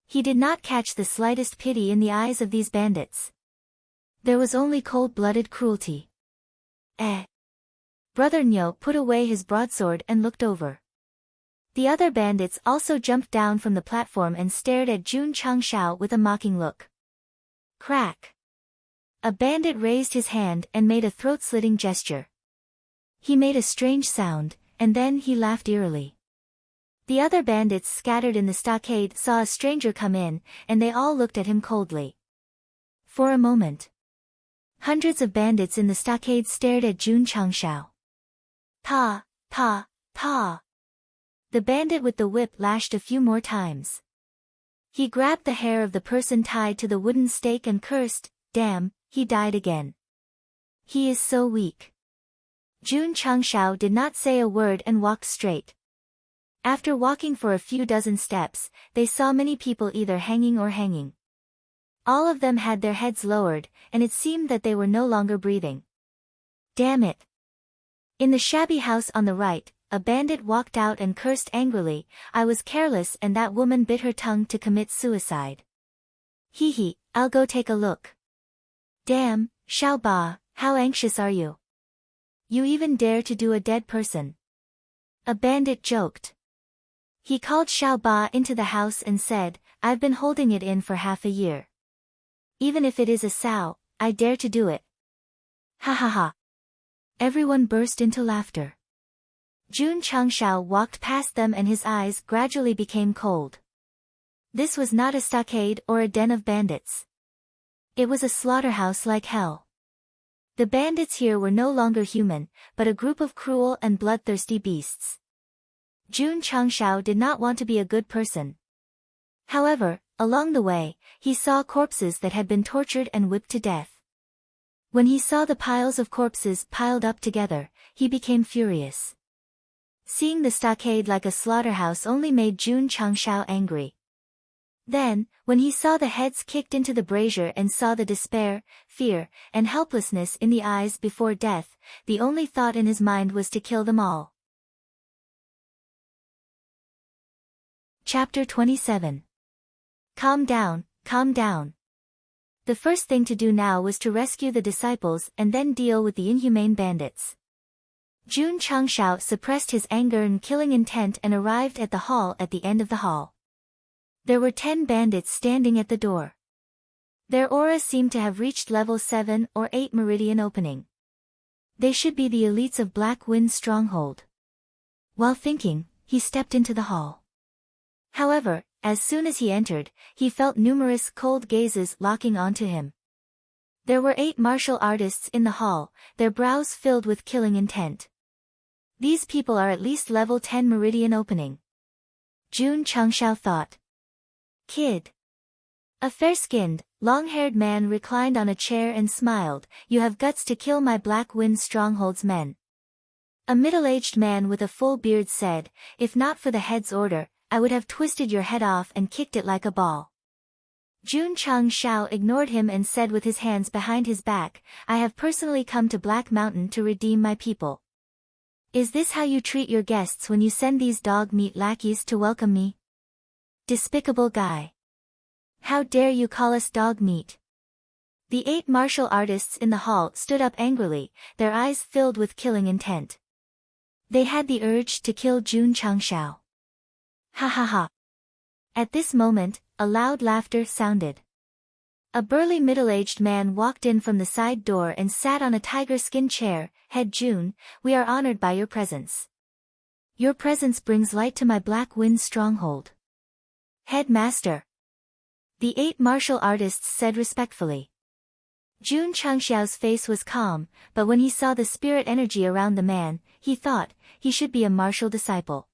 He did not catch the slightest pity in the eyes of these bandits. There was only cold-blooded cruelty. Brother Nyo put away his broadsword and looked over. The other bandits also jumped down from the platform and stared at Jun Changshao with a mocking look. Crack! A bandit raised his hand and made a throat-slitting gesture. He made a strange sound, and then he laughed eerily. The other bandits scattered in the stockade saw a stranger come in, and they all looked at him coldly. For a moment, hundreds of bandits in the stockade stared at Jun Changshao. Ta, ta, ta. The bandit with the whip lashed a few more times. He grabbed the hair of the person tied to the wooden stake and cursed, damn, he died again. He is so weak. Jun Changshao did not say a word and walked straight. After walking for a few dozen steps, they saw many people either hanging or hanging. All of them had their heads lowered, and it seemed that they were no longer breathing. Damn it! In the shabby house on the right, a bandit walked out and cursed angrily, I was careless and that woman bit her tongue to commit suicide. Hee hee, I'll go take a look. Damn, Xiao Ba, how anxious are you? You even dare to do a dead person. A bandit joked. He called Xiao Ba into the house and said, I've been holding it in for half a year. Even if it is a sow, I dare to do it. Ha ha ha. Everyone burst into laughter. Jun Changshao walked past them and his eyes gradually became cold. This was not a stockade or a den of bandits. It was a slaughterhouse like hell. The bandits here were no longer human, but a group of cruel and bloodthirsty beasts. Jun Changshao did not want to be a good person. However, along the way, he saw corpses that had been tortured and whipped to death. When he saw the piles of corpses piled up together, he became furious. Seeing the stockade like a slaughterhouse only made Jun Changshao angry. Then, when he saw the heads kicked into the brazier and saw the despair, fear, and helplessness in the eyes before death, the only thought in his mind was to kill them all. Chapter 27. Calm down, calm down. The first thing to do now was to rescue the disciples and then deal with the inhumane bandits. Jun Changshao suppressed his anger and killing intent and arrived at the hall at the end of the hall. There were 10 bandits standing at the door. Their aura seemed to have reached level 7 or 8 meridian opening. They should be the elites of Black Wind's stronghold. While thinking, he stepped into the hall. However, as soon as he entered, he felt numerous cold gazes locking onto him. There were 8 martial artists in the hall, their brows filled with killing intent. These people are at least level 10 meridian opening. Jun Changshao thought. Kid. A fair-skinned, long-haired man reclined on a chair and smiled, you have guts to kill my Black Wind Stronghold's men. A middle-aged man with a full beard said, if not for the head's order, I would have twisted your head off and kicked it like a ball. Jun Changshao ignored him and said with his hands behind his back, I have personally come to Black Mountain to redeem my people. Is this how you treat your guests when you send these dog-meat lackeys to welcome me? Despicable guy. How dare you call us dog meat? The 8 martial artists in the hall stood up angrily, their eyes filled with killing intent. They had the urge to kill Jun Changshao. Ha ha ha. At this moment, a loud laughter sounded. A burly middle-aged man walked in from the side door and sat on a tiger-skin chair. Head Jun, we are honored by your presence. Your presence brings light to my Black Wind stronghold. Headmaster. The 8 martial artists said respectfully. Jun Changshao's face was calm, but when he saw the spirit energy around the man, he thought, he should be a martial disciple.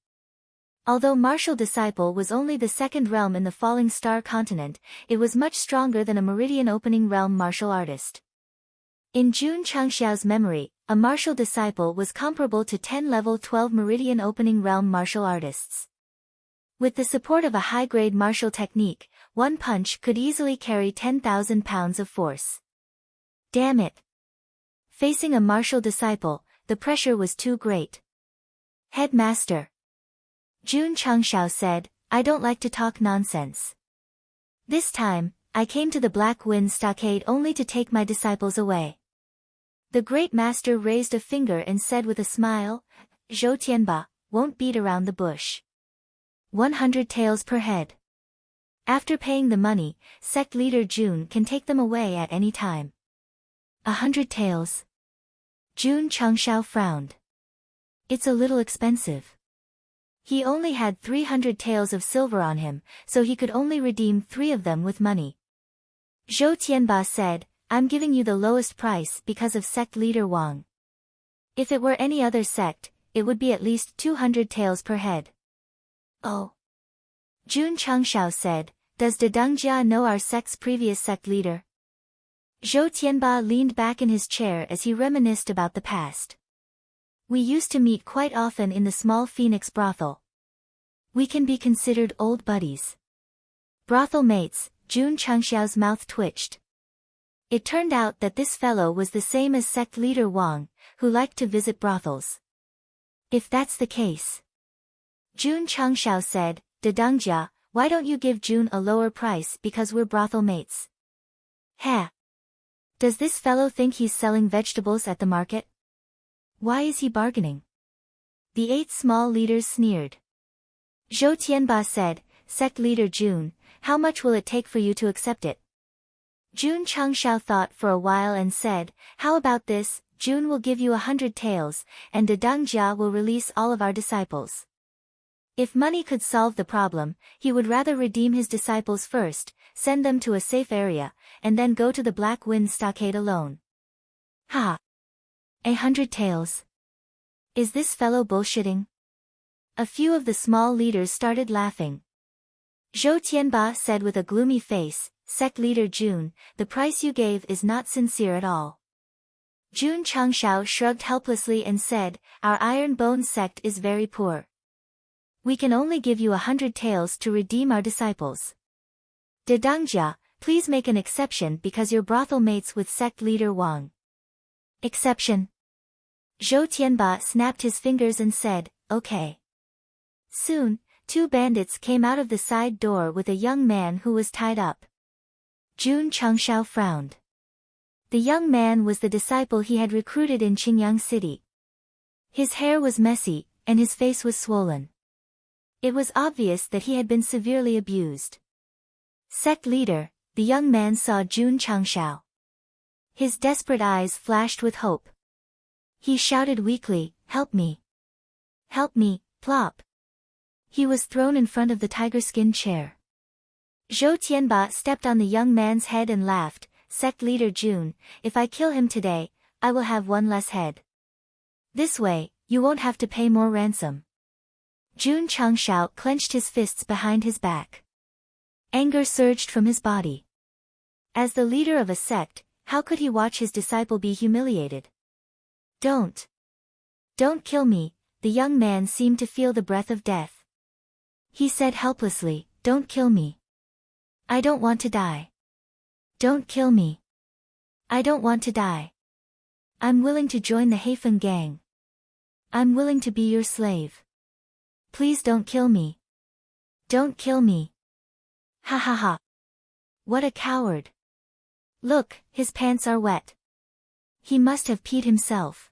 Although martial disciple was only the 2nd realm in the Falling Star continent, it was much stronger than a meridian opening realm martial artist. In Jun Changshao's memory, a martial disciple was comparable to 10 level 12 meridian opening realm martial artists. With the support of a high-grade martial technique, one punch could easily carry 10,000 pounds of force. Damn it! Facing a martial disciple, the pressure was too great. Headmaster Jun Changshao said, I don't like to talk nonsense. This time, I came to the Black Wind Stockade only to take my disciples away. The great master raised a finger and said with a smile, Zhou Tianba, won't beat around the bush. 100 taels per head. After paying the money, sect leader Jun can take them away at any time. 100 taels. Jun Changshao frowned. It's a little expensive. He only had 300 taels of silver on him, so he could only redeem 3 of them with money. Zhou Tianba said, I'm giving you the lowest price because of sect leader Wang. If it were any other sect, it would be at least 200 taels per head. Oh. Jun Changshao said, does Dedangjia know our sect's previous sect leader? Zhou Tianba leaned back in his chair as he reminisced about the past. We used to meet quite often in the small Phoenix brothel. We can be considered old buddies. Brothel mates, Jun Changxiao's mouth twitched. It turned out that this fellow was the same as sect leader Wang, who liked to visit brothels. If that's the case. Jun Changxiao said, Dedangjia, why don't you give Jun a lower price because we're brothel mates? Heh. Does this fellow think he's selling vegetables at the market? Why is he bargaining? The 8 small leaders sneered. Zhou Tianba said, Sect leader Jun, how much will it take for you to accept it? Jun Changshao thought for a while and said, how about this, Jun will give you 100 taels, and Dedangjia will release all of our disciples. If money could solve the problem, he would rather redeem his disciples first, send them to a safe area, and then go to the Black Wind Stockade alone. Ha! 100 taels. Is this fellow bullshitting? A few of the small leaders started laughing. Zhou Tianba said with a gloomy face, Sect leader Jun, the price you gave is not sincere at all. Jun Changshao shrugged helplessly and said, our Iron Bone sect is very poor. We can only give you 100 taels to redeem our disciples. Dedangjia, please make an exception because you're brothel mates with sect leader Wang. Exception. Zhou Tianba snapped his fingers and said, okay. Soon, 2 bandits came out of the side door with a young man who was tied up. Jun Changshao frowned. The young man was the disciple he had recruited in Qingyang City. His hair was messy, and his face was swollen. It was obvious that he had been severely abused. Sect leader, the young man saw Jun Changshao. His desperate eyes flashed with hope. He shouted weakly, help me. Help me, plop. He was thrown in front of the tiger-skin chair. Zhou Tianba stepped on the young man's head and laughed, Sect leader Jun, if I kill him today, I will have 1 less head. This way, you won't have to pay more ransom. Jun Changshao clenched his fists behind his back. Anger surged from his body. As the leader of a sect, how could he watch his disciple be humiliated? Don't kill me, the young man seemed to feel the breath of death. He said helplessly, don't kill me. I don't want to die. Don't kill me. I don't want to die. I'm willing to join the Heifeng gang. I'm willing to be your slave. Please don't kill me. Don't kill me. Ha ha ha. What a coward. Look, his pants are wet. He must have peed himself.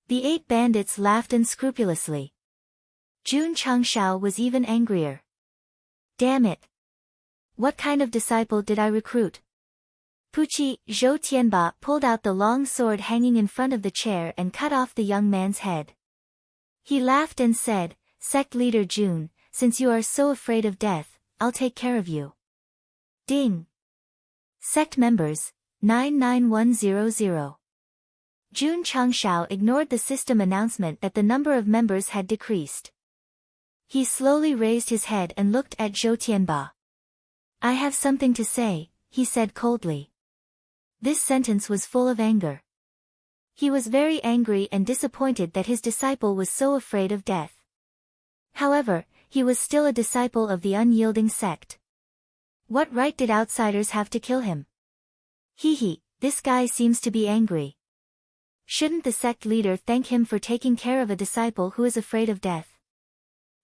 The 8 bandits laughed unscrupulously. Jun Changshao was even angrier. Damn it. What kind of disciple did I recruit? Puchi, Zhou Tianba pulled out the long sword hanging in front of the chair and cut off the young man's head. He laughed and said, Sect leader Jun, since you are so afraid of death, I'll take care of you. Ding. Sect members, 99100. Jun Changshao ignored the system announcement that the number of members had decreased. He slowly raised his head and looked at Zhou Tianba. I have something to say, he said coldly. This sentence was full of anger. He was very angry and disappointed that his disciple was so afraid of death. However, he was still a disciple of the unyielding sect. What right did outsiders have to kill him? This guy seems to be angry. Shouldn't the sect leader thank him for taking care of a disciple who is afraid of death?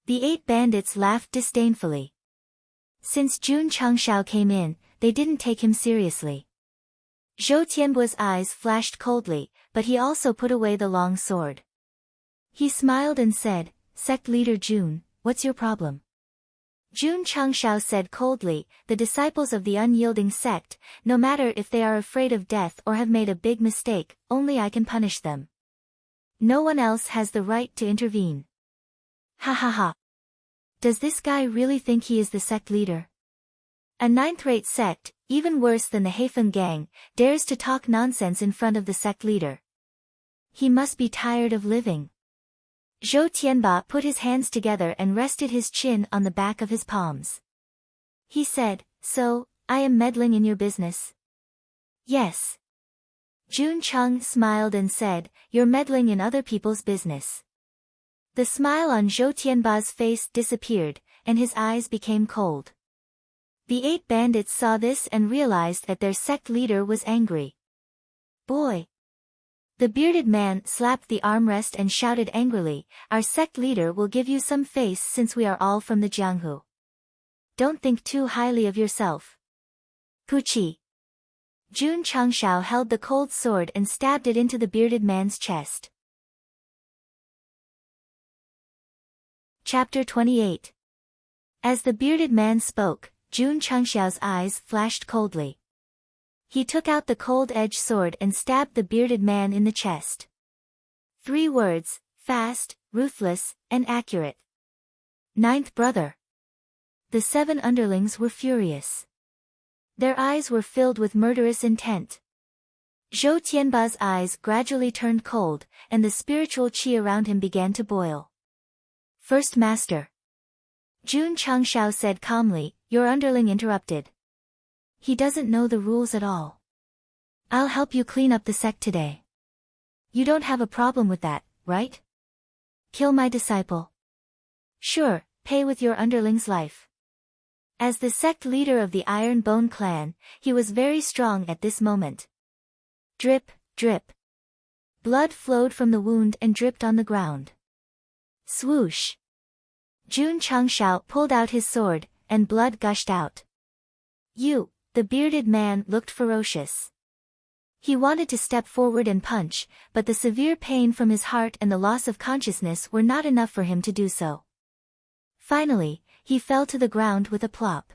The 8 bandits laughed disdainfully. Since Jun Changshao came in, they didn't take him seriously. Zhou Tianbu's eyes flashed coldly, but he also put away the long sword. He smiled and said, "Sect leader Jun, what's your problem?" Jun Changshao said coldly, "The disciples of the unyielding sect, no matter if they are afraid of death or have made a big mistake, only I can punish them. No one else has the right to intervene." Ha ha ha. Does this guy really think he is the sect leader? A 9th-rate sect, even worse than the Heifeng gang, dares to talk nonsense in front of the sect leader. He must be tired of living. Zhou Tianba put his hands together and rested his chin on the back of his palms. He said, "So, I am meddling in your business?" "Yes." Jun Cheng smiled and said, "You're meddling in other people's business." The smile on Zhou Tianba's face disappeared, and his eyes became cold. The 8 bandits saw this and realized that their sect leader was angry. "Boy!" The bearded man slapped the armrest and shouted angrily, "Our sect leader will give you some face since we are all from the Jianghu. Don't think too highly of yourself." Puchi. Jun Changshao held the cold sword and stabbed it into the bearded man's chest. Chapter 28. As the bearded man spoke, Jun Changshao's eyes flashed coldly. He took out the cold-edged sword and stabbed the bearded man in the chest. 3 words, fast, ruthless, and accurate. 9th brother. The 7 underlings were furious. Their eyes were filled with murderous intent. Zhou Tianba's eyes gradually turned cold, and the spiritual qi around him began to boil. "First master." Jun Changshao said calmly, "Your underling interrupted. He doesn't know the rules at all. I'll help you clean up the sect today. You don't have a problem with that, right? Kill my disciple. Sure, pay with your underling's life." As the sect leader of the Iron Bone clan, he was very strong at this moment. Drip, drip. Blood flowed from the wound and dripped on the ground. Swoosh. Jun Changshao pulled out his sword, and blood gushed out. The bearded man looked ferocious. He wanted to step forward and punch, but the severe pain from his heart and the loss of consciousness were not enough for him to do so. Finally, he fell to the ground with a plop.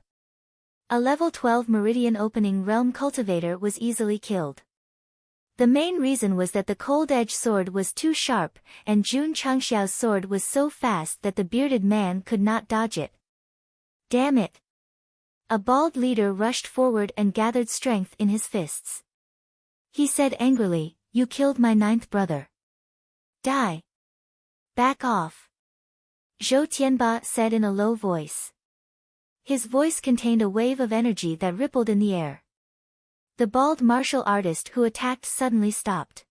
A level 12 Meridian Opening Realm cultivator was easily killed. The main reason was that the cold-edged sword was too sharp, and Jun Changxiao's sword was so fast that the bearded man could not dodge it. Damn it! A bald leader rushed forward and gathered strength in his fists. He said angrily, "You killed my 9th brother. Die! Back off!" Zhou Tianba said in a low voice. His voice contained a wave of energy that rippled in the air. The bald martial artist who attacked suddenly stopped.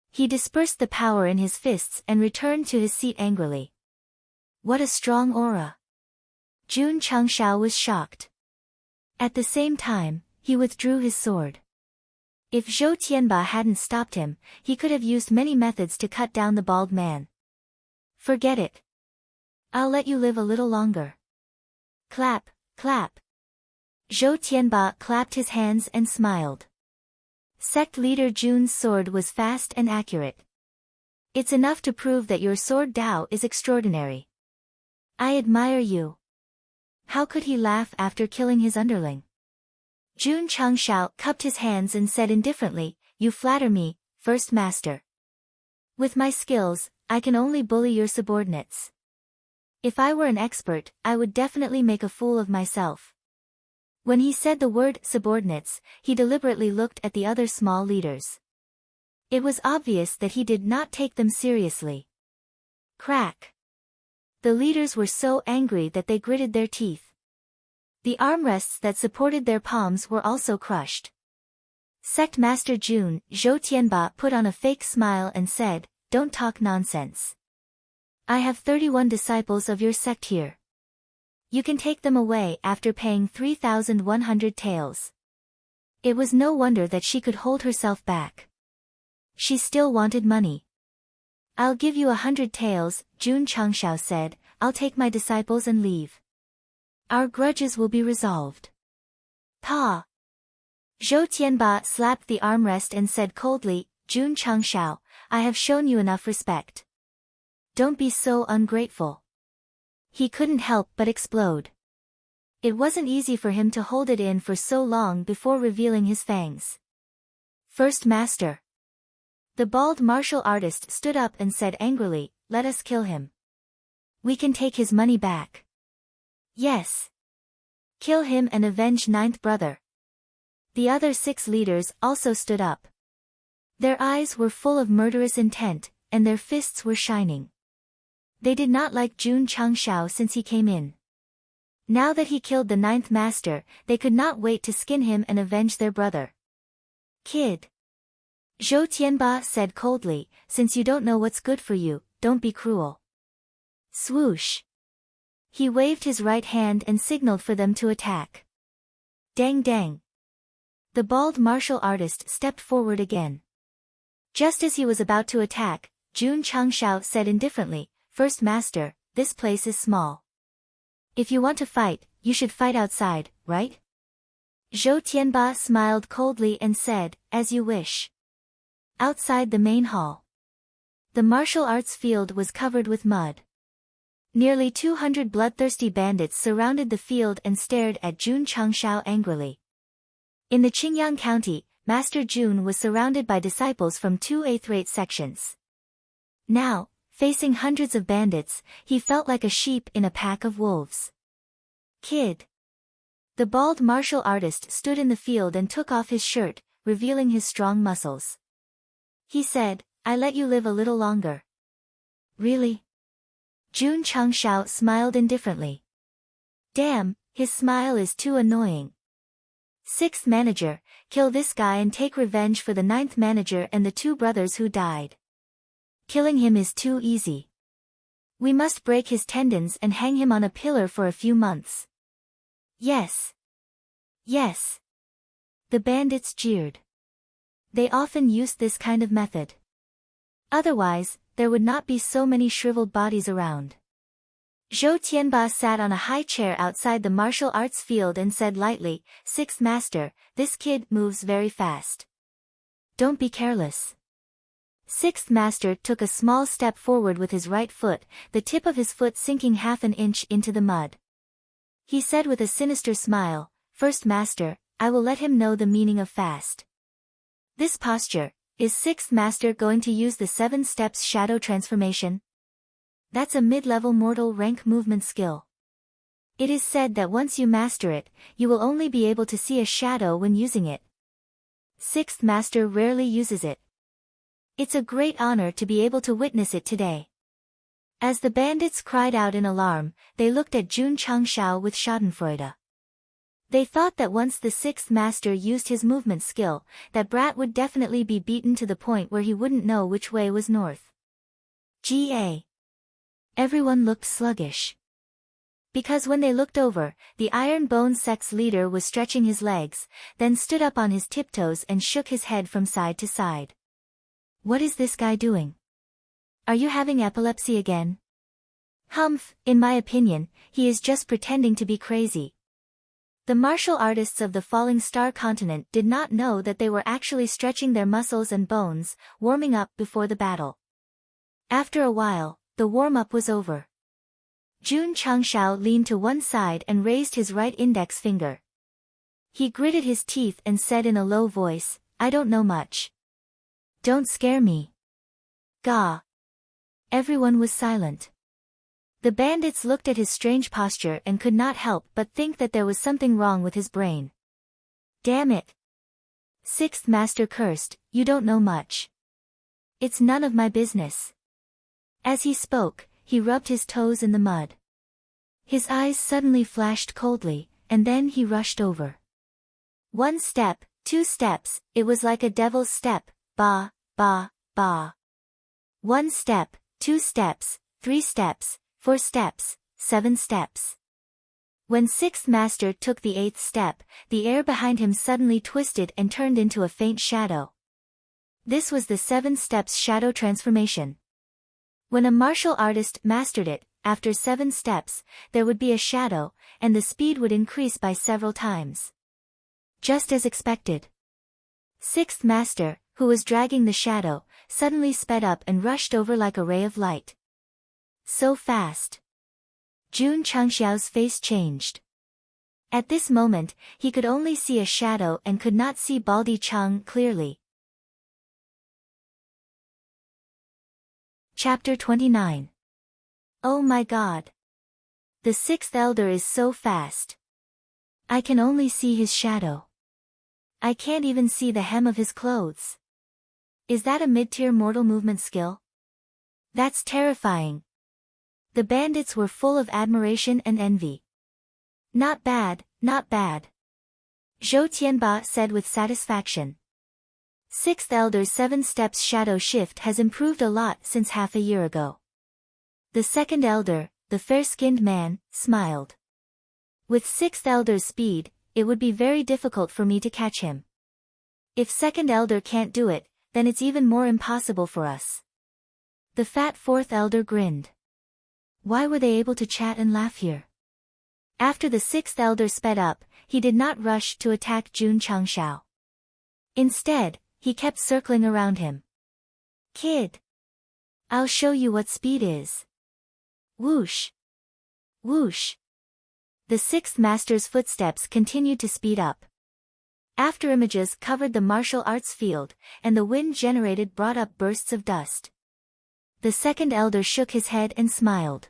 He dispersed the power in his fists and returned to his seat angrily. What a strong aura! Jun Changshao was shocked. At the same time, he withdrew his sword. If Zhou Tianba hadn't stopped him, he could have used many methods to cut down the bald man. Forget it. I'll let you live a little longer. Clap, clap. Zhou Tianba clapped his hands and smiled. Sect leader Jun's sword was fast and accurate. It's enough to prove that your sword Dao is extraordinary. I admire you. How could he laugh after killing his underling? Jun Changshao cupped his hands and said indifferently, "You flatter me, first master. With my skills, I can only bully your subordinates. If I were an expert, I would definitely make a fool of myself." When he said the word subordinates, he deliberately looked at the other small leaders. It was obvious that he did not take them seriously. Crack. The leaders were so angry that they gritted their teeth. The armrests that supported their palms were also crushed. Sect Master Jun, Zhou Tianba put on a fake smile and said, "Don't talk nonsense. I have 31 disciples of your sect here. You can take them away after paying 3,100 taels. It was no wonder that she could hold herself back. She still wanted money. I'll give you 100 taels, Jun Changshao said. I'll take my disciples and leave. Our grudges will be resolved. Pa. Zhou Tianba slapped the armrest and said coldly, Jun Changshao, I have shown you enough respect. Don't be so ungrateful. He couldn't help but explode. It wasn't easy for him to hold it in for so long before revealing his fangs. First Master. The bald martial artist stood up and said angrily, let us kill him. We can take his money back. Yes. Kill him and avenge ninth brother. The other 6 leaders also stood up. Their eyes were full of murderous intent, and their fists were shining. They did not like Jun Changshao since he came in. Now that he killed the 9th master, they could not wait to skin him and avenge their brother. Kid. Zhou Tianba said coldly, since you don't know what's good for you, don't be cruel. Swoosh. He waved his right hand and signaled for them to attack. Dang dang. The bald martial artist stepped forward again. Just as he was about to attack, Jun Changshao said indifferently, First Master, this place is small. If you want to fight, you should fight outside, right? Zhou Tianba smiled coldly and said, as you wish. Outside the main hall. The martial arts field was covered with mud. Nearly 200 bloodthirsty bandits surrounded the field and stared at Jun Changshao angrily. In the Qingyang County, Master Jun was surrounded by disciples from 2 8th-rate sections. Now, facing hundreds of bandits, he felt like a sheep in a pack of wolves. Kid. The bald martial artist stood in the field and took off his shirt, revealing his strong muscles. He said, I let you live a little longer. Really? Jun Changshao smiled indifferently. Damn, his smile is too annoying. 6th manager, kill this guy and take revenge for the 9th manager and the 2 brothers who died. Killing him is too easy. We must break his tendons and hang him on a pillar for a few months. Yes. Yes. The bandits jeered. They often used this kind of method. Otherwise, there would not be so many shriveled bodies around. Zhou Tianba sat on a high chair outside the martial arts field and said lightly, 6th Master, this kid moves very fast. Don't be careless. 6th Master took a small step forward with his right foot, the tip of his foot sinking half an inch into the mud. He said with a sinister smile, First Master, I will let him know the meaning of fast. This posture, is 6th Master going to use the 7 steps shadow transformation? That's a mid-level mortal rank movement skill. It is said that once you master it, you will only be able to see a shadow when using it. 6th Master rarely uses it. It's a great honor to be able to witness it today. As the bandits cried out in alarm, they looked at Jun Changshao with schadenfreude. They thought that once the 6th Master used his movement skill, that brat would definitely be beaten to the point where he wouldn't know which way was north. Ga. Everyone looked sluggish. Because when they looked over, the Iron Bone Sect's leader was stretching his legs, then stood up on his tiptoes and shook his head from side to side. What is this guy doing? Are you having epilepsy again? Humph, in my opinion, he is just pretending to be crazy. The martial artists of the Falling Star continent did not know that they were actually stretching their muscles and bones, warming up before the battle. After a while, the warm-up was over. Jun Changshao leaned to one side and raised his right index finger. He gritted his teeth and said in a low voice, I don't know much. Don't scare me. Gah. Everyone was silent. The bandits looked at his strange posture and could not help but think that there was something wrong with his brain. Damn it. 6th Master cursed, you don't know much. It's none of my business. As he spoke, he rubbed his toes in the mud. His eyes suddenly flashed coldly, and then he rushed over. 1 step, 2 steps, it was like a devil's step, ba, ba, ba. 1 step, 2 steps, 3 steps, 4 steps, 7 steps. When sixth master took the eighth step, the air behind him suddenly twisted and turned into a faint shadow. This was the 7 steps shadow transformation. When a martial artist mastered it, after 7 steps, there would be a shadow, and the speed would increase by several times. Just as expected. Sixth master, who was dragging the shadow, suddenly sped up and rushed over like a ray of light. So fast. Jun Changxiao's face changed. At this moment, he could only see a shadow and could not see Baldi Chang clearly. Chapter 29. Oh my God! The 6th elder is so fast. I can only see his shadow. I can't even see the hem of his clothes. Is that a mid-tier mortal movement skill? That's terrifying. The bandits were full of admiration and envy. Not bad, not bad. Zhou Tianba said with satisfaction. 6th elder's 7 steps shadow shift has improved a lot since half a year ago. The 2nd elder, the fair-skinned man, smiled. With 6th elder's speed, it would be very difficult for me to catch him. If 2nd elder can't do it, then it's even more impossible for us. The fat 4th elder grinned. Why were they able to chat and laugh here? After the 6th elder sped up, he did not rush to attack Jun Changxiao. Instead, he kept circling around him. Kid! I'll show you what speed is. Whoosh! Whoosh! The 6th master's footsteps continued to speed up. Afterimages covered the martial arts field, and the wind generated brought up bursts of dust. The 2nd elder shook his head and smiled.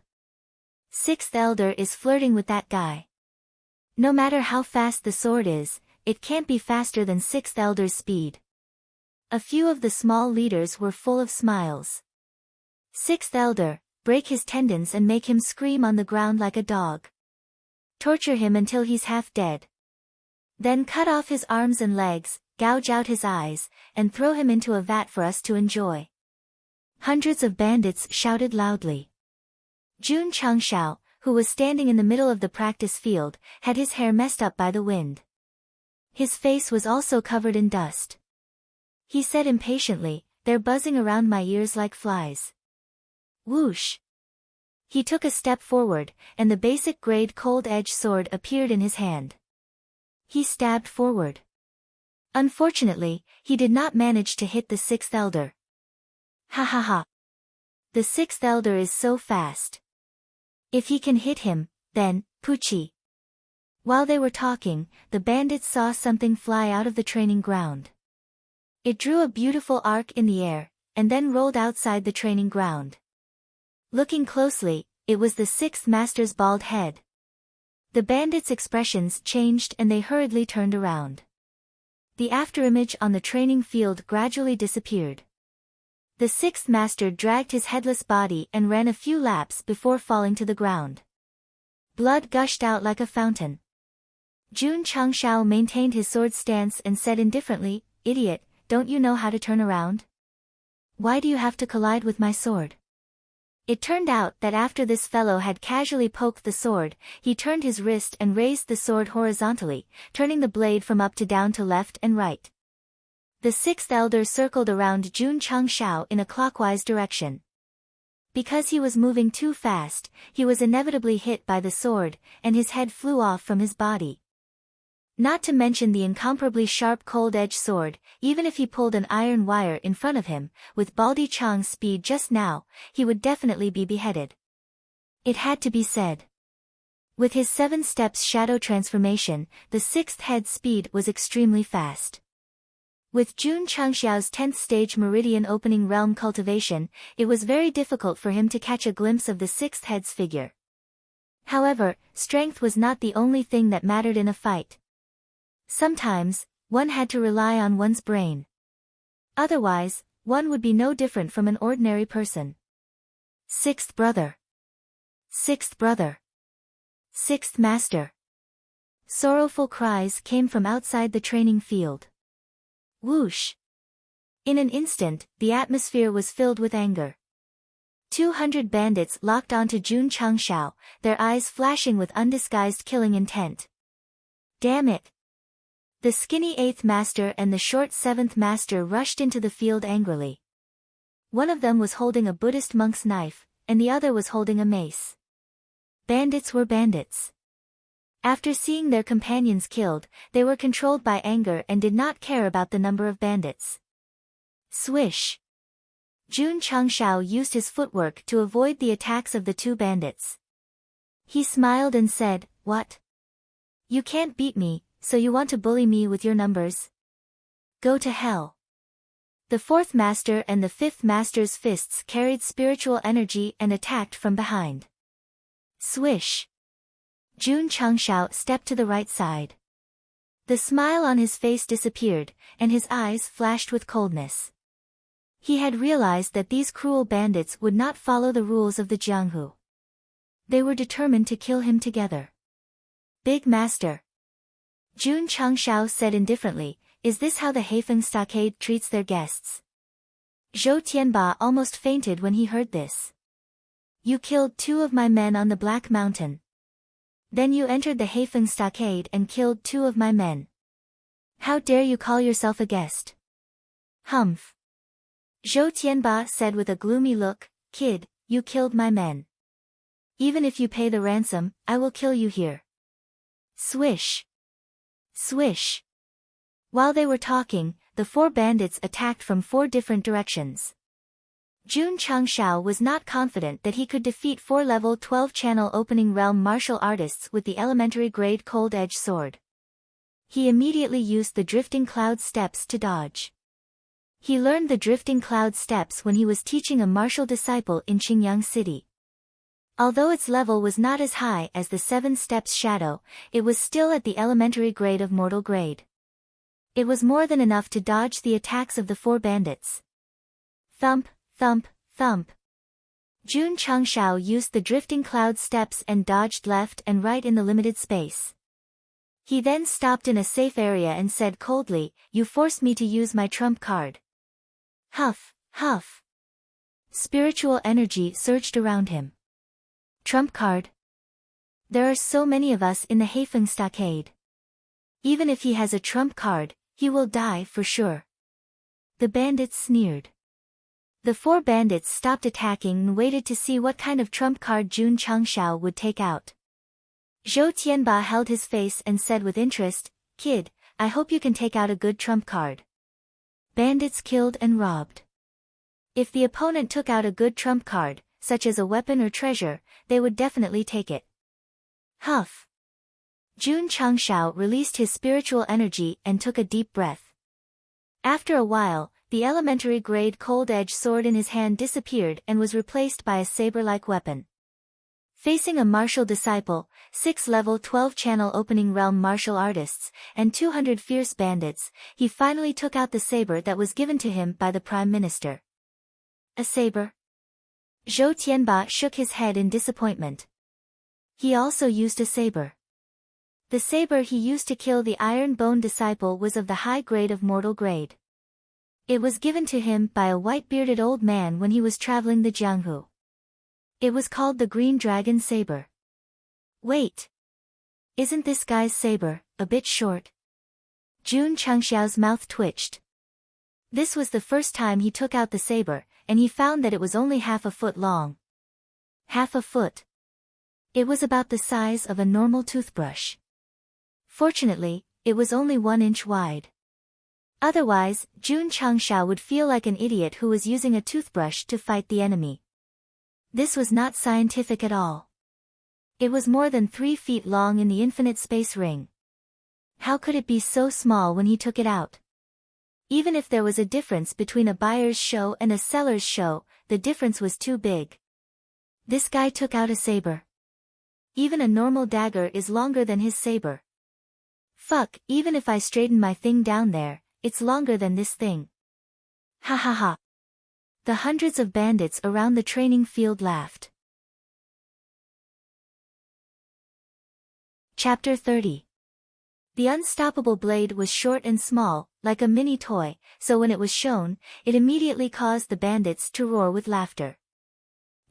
6th elder is flirting with that guy. No matter how fast the sword is, it can't be faster than 6th elder's speed. A few of the small leaders were full of smiles. 6th elder, break his tendons and make him scream on the ground like a dog. Torture him until he's half dead. Then cut off his arms and legs, gouge out his eyes, and throw him into a vat for us to enjoy. Hundreds of bandits shouted loudly. Jun Changxiao, who was standing in the middle of the practice field, had his hair messed up by the wind. His face was also covered in dust. He said impatiently, "They're buzzing around my ears like flies." Whoosh! He took a step forward, and the basic grade cold-edge sword appeared in his hand. He stabbed forward. Unfortunately, he did not manage to hit the 6th elder. Ha ha ha! The 6th elder is so fast. If he can hit him, then, Poochie. While they were talking, the bandits saw something fly out of the training ground. It drew a beautiful arc in the air, and then rolled outside the training ground. Looking closely, it was the 6th master's bald head. The bandits' expressions changed and they hurriedly turned around. The afterimage on the training field gradually disappeared. The 6th master dragged his headless body and ran a few laps before falling to the ground. Blood gushed out like a fountain. Jun Changxiao maintained his sword stance and said indifferently, "Idiot, don't you know how to turn around? Why do you have to collide with my sword?" It turned out that after this fellow had casually poked the sword, he turned his wrist and raised the sword horizontally, turning the blade from up to down to left and right. The 6th elder circled around Jun Changxiao in a clockwise direction. Because he was moving too fast, he was inevitably hit by the sword, and his head flew off from his body. Not to mention the incomparably sharp cold-edged sword, even if he pulled an iron wire in front of him, with Baldi Chang's speed just now, he would definitely be beheaded. It had to be said. With his 7 steps shadow transformation, the 6th head's speed was extremely fast. With Jun Changxiao's 10th stage meridian opening realm cultivation, it was very difficult for him to catch a glimpse of the 6th head's figure. However, strength was not the only thing that mattered in a fight. Sometimes, one had to rely on one's brain. Otherwise, one would be no different from an ordinary person. 6th brother. 6th brother. 6th master. Sorrowful cries came from outside the training field. Whoosh! In an instant, the atmosphere was filled with anger. 200 bandits locked onto Jun Changshao, their eyes flashing with undisguised killing intent. Damn it! The skinny 8th master and the short 7th master rushed into the field angrily. One of them was holding a Buddhist monk's knife, and the other was holding a mace. Bandits were bandits. After seeing their companions killed, they were controlled by anger and did not care about the number of bandits. Swish! Jun Changshao used his footwork to avoid the attacks of the two bandits. He smiled and said, "What? You can't beat me, so you want to bully me with your numbers? Go to hell." The 4th master and the 5th master's fists carried spiritual energy and attacked from behind. Swish! Jun Changshao stepped to the right side. The smile on his face disappeared, and his eyes flashed with coldness. He had realized that these cruel bandits would not follow the rules of the Jianghu. They were determined to kill him together. "Big Master," Jun Changshao said indifferently, "is this how the Heifeng Stockade treats their guests?" Zhou Tianba almost fainted when he heard this. "You killed 2 of my men on the Black Mountain. Then you entered the Heifeng Stockade and killed 2 of my men. How dare you call yourself a guest?" "Humph," Zhou Tianba said with a gloomy look, "Kid, you killed my men. Even if you pay the ransom, I will kill you here." Swish! Swish! While they were talking, the 4 bandits attacked from 4 different directions. Jun Changshao was not confident that he could defeat 4 level 12 channel opening realm martial artists with the elementary grade cold edge sword. He immediately used the drifting cloud steps to dodge. He learned the drifting cloud steps when he was teaching a martial disciple in Qingyang City. Although its level was not as high as the 7 steps shadow, it was still at the elementary grade of mortal grade. It was more than enough to dodge the attacks of the 4 bandits. Thump, thump, thump. Jun Changshao used the drifting cloud steps and dodged left and right in the limited space. He then stopped in a safe area and said coldly, "You forced me to use my trump card." Huff, huff. Spiritual energy surged around him. Trump card? There are so many of us in the Heifeng Stockade. Even if he has a trump card, he will die for sure. The bandits sneered. The 4 bandits stopped attacking and waited to see what kind of trump card Jun Changshao would take out. Zhou Tianba held his face and said with interest, "Kid, I hope you can take out a good trump card." Bandits killed and robbed. If the opponent took out a good trump card, such as a weapon or treasure, they would definitely take it. Huff! Jun Changshao released his spiritual energy and took a deep breath. After a while, the elementary grade cold edge sword in his hand disappeared and was replaced by a saber-like weapon. Facing a martial disciple, 6 level 12 channel opening realm martial artists, and 200 fierce bandits, he finally took out the saber that was given to him by the Prime Minister. A saber? Zhou Tianba shook his head in disappointment. He also used a saber. The saber he used to kill the Iron Bone disciple was of the high grade of mortal grade. It was given to him by a white-bearded old man when he was traveling the Jianghu. It was called the Green Dragon Saber. Wait! Isn't this guy's saber a bit short? Jun Changxiao's mouth twitched. This was the first time he took out the saber, and he found that it was only half a foot long. Half a foot. It was about the size of a normal toothbrush. Fortunately, it was only 1 inch wide. Otherwise, Jun Changxiao would feel like an idiot who was using a toothbrush to fight the enemy. This was not scientific at all. It was more than 3 feet long in the infinite space ring. How could it be so small when he took it out? Even if there was a difference between a buyer's show and a seller's show, the difference was too big. This guy took out a saber. Even a normal dagger is longer than his saber. Fuck, even if I straighten my thing down there, it's longer than this thing. Ha ha ha. The hundreds of bandits around the training field laughed. Chapter 30. The unstoppable blade was short and small, like a mini toy, so when it was shown, it immediately caused the bandits to roar with laughter.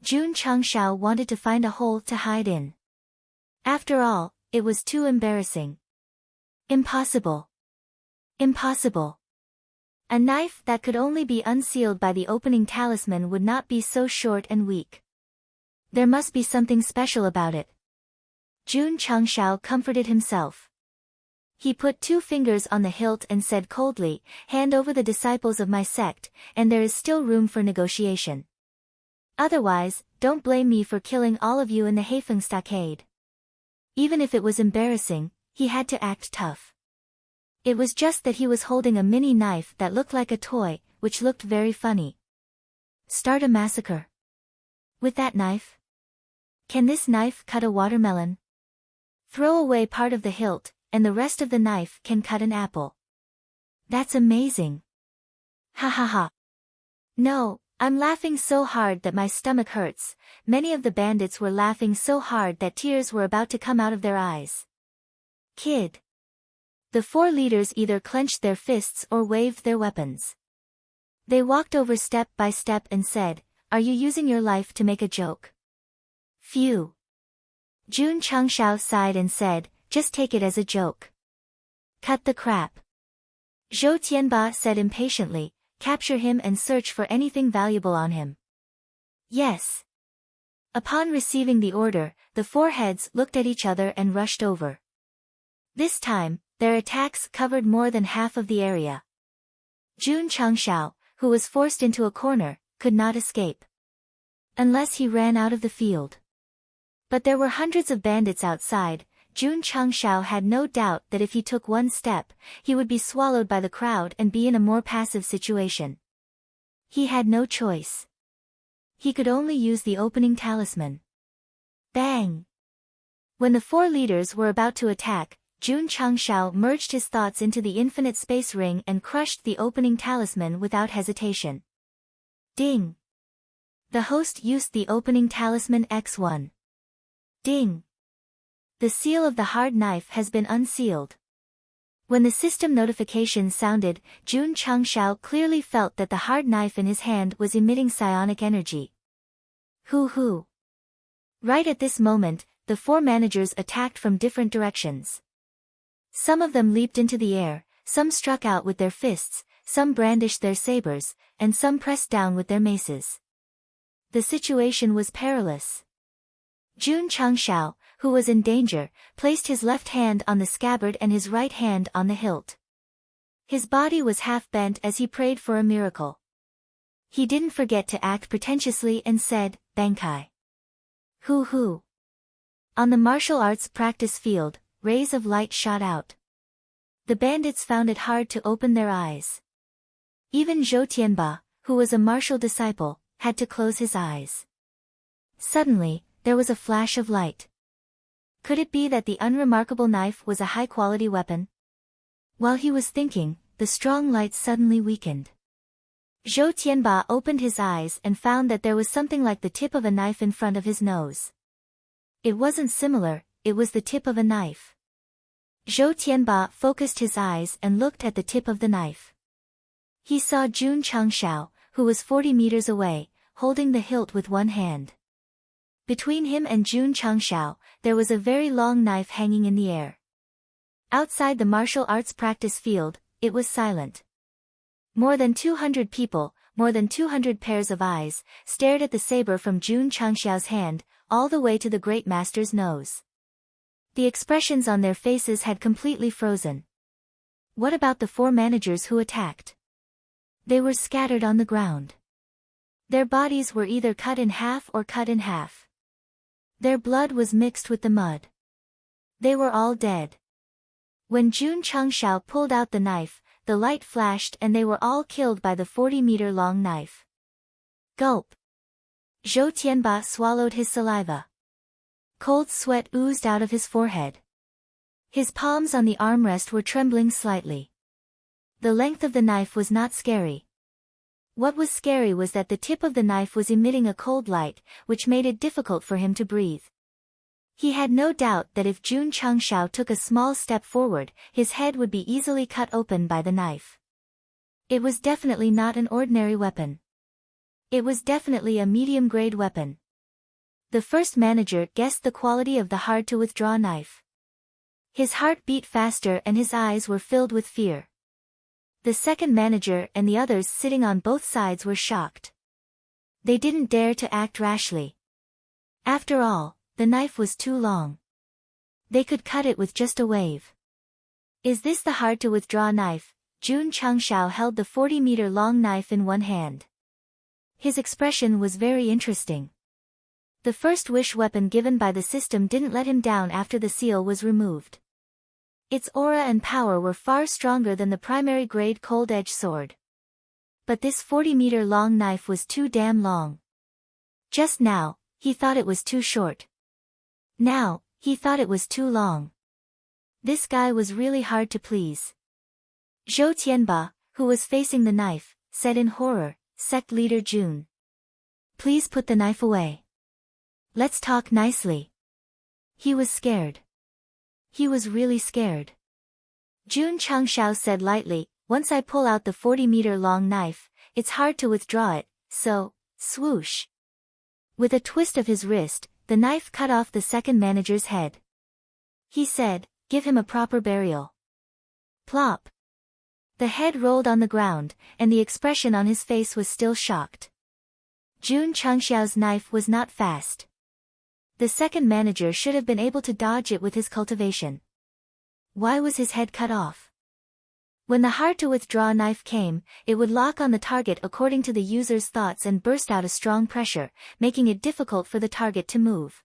Jun Changshao wanted to find a hole to hide in. After all, it was too embarrassing. Impossible. Impossible. A knife that could only be unsealed by the opening talisman would not be so short and weak. There must be something special about it. Jun Changshao comforted himself. He put 2 fingers on the hilt and said coldly, "Hand over the disciples of my sect, and there is still room for negotiation. Otherwise, don't blame me for killing all of you in the Haifeng stockade." Even if it was embarrassing, he had to act tough. It was just that he was holding a mini knife that looked like a toy, which looked very funny. Start a massacre. With that knife? Can this knife cut a watermelon? Throw away part of the hilt, and the rest of the knife can cut an apple. That's amazing. Ha ha ha. No, I'm laughing so hard that my stomach hurts. Many of the bandits were laughing so hard that tears were about to come out of their eyes. Kid. The 4 leaders either clenched their fists or waved their weapons. They walked over step by step and said, "Are you using your life to make a joke?" Phew. Jun Changshao sighed and said, "Just take it as a joke. Cut the crap." Zhou Tianba said impatiently, "Capture him and search for anything valuable on him." Yes. Upon receiving the order, the 4 heads looked at each other and rushed over. This time, their attacks covered more than half of the area. Jun Changshao, who was forced into a corner, could not escape. Unless he ran out of the field. But there were hundreds of bandits outside. Jun Changshao had no doubt that if he took one step, he would be swallowed by the crowd and be in a more passive situation. He had no choice. He could only use the opening talisman. Bang! When the 4 leaders were about to attack, Jun Changshao merged his thoughts into the infinite space ring and crushed the opening talisman without hesitation. Ding! The host used the opening talisman X1. Ding! The seal of the hard knife has been unsealed. When the system notification sounded, Jun Changshao clearly felt that the hard knife in his hand was emitting psionic energy. Hoo. Right at this moment, the 4 managers attacked from different directions. Some of them leaped into the air, some struck out with their fists, some brandished their sabers, and some pressed down with their maces. The situation was perilous. Jun Changshao, who was in danger, placed his left hand on the scabbard and his right hand on the hilt. His body was half bent as he prayed for a miracle. He didn't forget to act pretentiously and said, "Bankai." Hoo. On the martial arts practice field, rays of light shot out. The bandits found it hard to open their eyes. Even Zhou Tianba, who was a martial disciple, had to close his eyes. Suddenly, there was a flash of light. Could it be that the unremarkable knife was a high-quality weapon? While he was thinking, the strong light suddenly weakened. Zhou Tianba opened his eyes and found that there was something like the tip of a knife in front of his nose. It wasn't similar, it was the tip of a knife. Zhou Tianba focused his eyes and looked at the tip of the knife. He saw Jun Changshao, who was 40 meters away, holding the hilt with one hand. Between him and Jun Changshao, there was a very long knife hanging in the air. Outside the martial arts practice field, it was silent. More than 200 people, more than 200 pairs of eyes, stared at the saber from Jun Changshao's hand, all the way to the great master's nose. The expressions on their faces had completely frozen. What about the 4 managers who attacked? They were scattered on the ground. Their bodies were either cut in half or cut in half. Their blood was mixed with the mud. They were all dead. When Jun Changshao pulled out the knife, the light flashed and they were all killed by the 40-meter-long knife. Gulp! Zhou Tianba swallowed his saliva. Cold sweat oozed out of his forehead. His palms on the armrest were trembling slightly. The length of the knife was not scary. What was scary was that the tip of the knife was emitting a cold light, which made it difficult for him to breathe. He had no doubt that if Jun Changshao took a small step forward, his head would be easily cut open by the knife. It was definitely not an ordinary weapon. It was definitely a medium-grade weapon. The first manager guessed the quality of the hard-to-withdraw knife. His heart beat faster and his eyes were filled with fear. The second manager and the others sitting on both sides were shocked. They didn't dare to act rashly. After all, the knife was too long. They could cut it with just a wave. Is this the hard-to-withdraw knife? Jun Changshao held the 40-meter-long knife in one hand. His expression was very interesting. The first wish weapon given by the system didn't let him down after the seal was removed. Its aura and power were far stronger than the primary grade cold-edge sword. But this 40-meter-long knife was too damn long. Just now, he thought it was too short. Now, he thought it was too long. This guy was really hard to please. Zhou Tianba, who was facing the knife, said in horror, "Sect leader Jun. Please put the knife away. Let's talk nicely." He was scared. He was really scared. Jun Changshao said lightly, "Once I pull out the 40-meter-long knife, it's hard to withdraw it, so, swoosh." With a twist of his wrist, the knife cut off the second manager's head. He said, "Give him a proper burial." Plop. The head rolled on the ground, and the expression on his face was still shocked. Jun Changxiao's knife was not fast. The second manager should have been able to dodge it with his cultivation. Why was his head cut off? When the hard-to-withdraw knife came, it would lock on the target according to the user's thoughts and burst out a strong pressure, making it difficult for the target to move.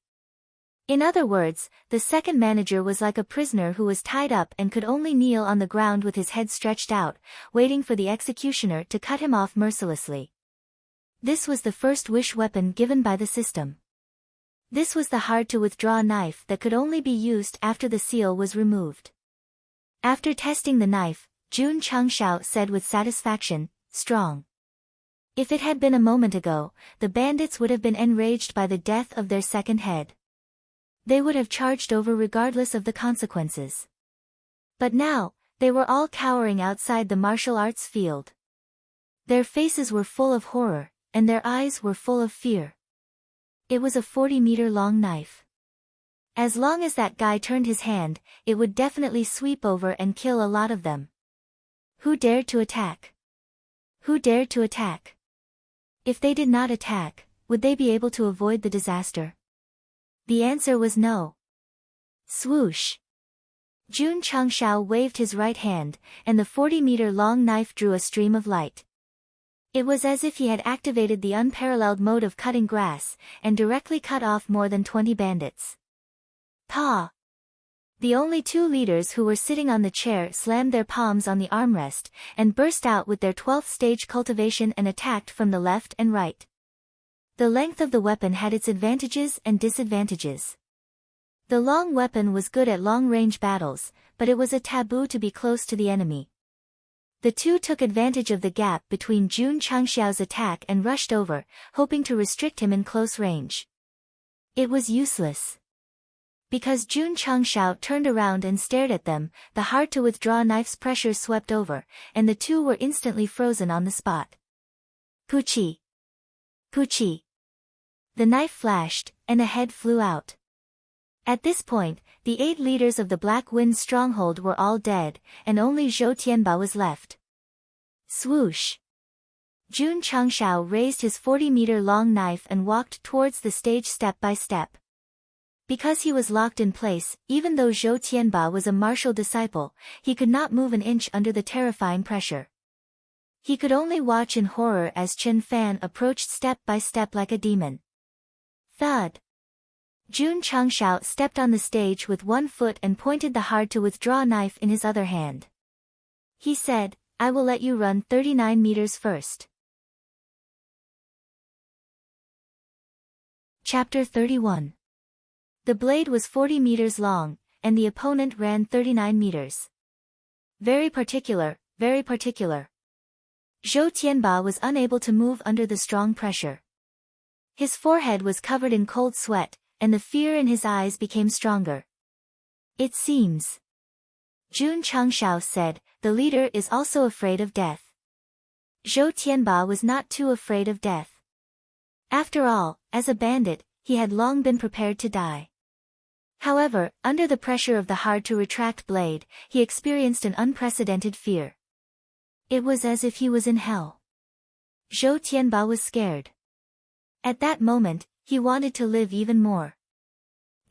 In other words, the second manager was like a prisoner who was tied up and could only kneel on the ground with his head stretched out, waiting for the executioner to cut him off mercilessly. This was the first wish weapon given by the system. This was the hard-to-withdraw knife that could only be used after the seal was removed. After testing the knife, Jun Changshao said with satisfaction, "Strong." If it had been a moment ago, the bandits would have been enraged by the death of their second head. They would have charged over regardless of the consequences. But now, they were all cowering outside the martial arts field. Their faces were full of horror, and their eyes were full of fear. It was a 40-meter-long knife. As long as that guy turned his hand, it would definitely sweep over and kill a lot of them. Who dared to attack? Who dared to attack? If they did not attack, would they be able to avoid the disaster? The answer was no. Swoosh! Jun Changshao waved his right hand, and the 40-meter-long knife drew a stream of light. It was as if he had activated the unparalleled mode of cutting grass, and directly cut off more than 20 bandits. Pa! The only two leaders who were sitting on the chair slammed their palms on the armrest, and burst out with their 12th stage cultivation and attacked from the left and right. The length of the weapon had its advantages and disadvantages. The long weapon was good at long-range battles, but it was a taboo to be close to the enemy. The two took advantage of the gap between Jun Changxiao's attack and rushed over, hoping to restrict him in close range. It was useless. Because Jun Changxiao turned around and stared at them, the hard-to-withdraw knife's pressure swept over, and the two were instantly frozen on the spot. Puchi! Puchi! The knife flashed, and a head flew out. At this point, the 8 leaders of the Black Wind stronghold were all dead, and only Zhou Tianba was left. Swoosh! Jun Changshao raised his 40-meter-long knife and walked towards the stage step by step. Because he was locked in place, even though Zhou Tianba was a martial disciple, he could not move an inch under the terrifying pressure. He could only watch in horror as Chen Fan approached step by step like a demon. Thud! Jun Changshao stepped on the stage with one foot and pointed the hard-to-withdraw knife in his other hand. He said, "I will let you run 39 meters first." Chapter 31. The blade was 40 meters long, and the opponent ran 39 meters. Very particular, very particular. Zhou Tianba was unable to move under the strong pressure. His forehead was covered in cold sweat, and the fear in his eyes became stronger. It seems. Jun Changshao said, "The leader is also afraid of death." Zhou Tianba was not too afraid of death. After all, as a bandit, he had long been prepared to die. However, under the pressure of the hard-to-retract blade, he experienced an unprecedented fear. It was as if he was in hell. Zhou Tianba was scared. At that moment, he wanted to live even more.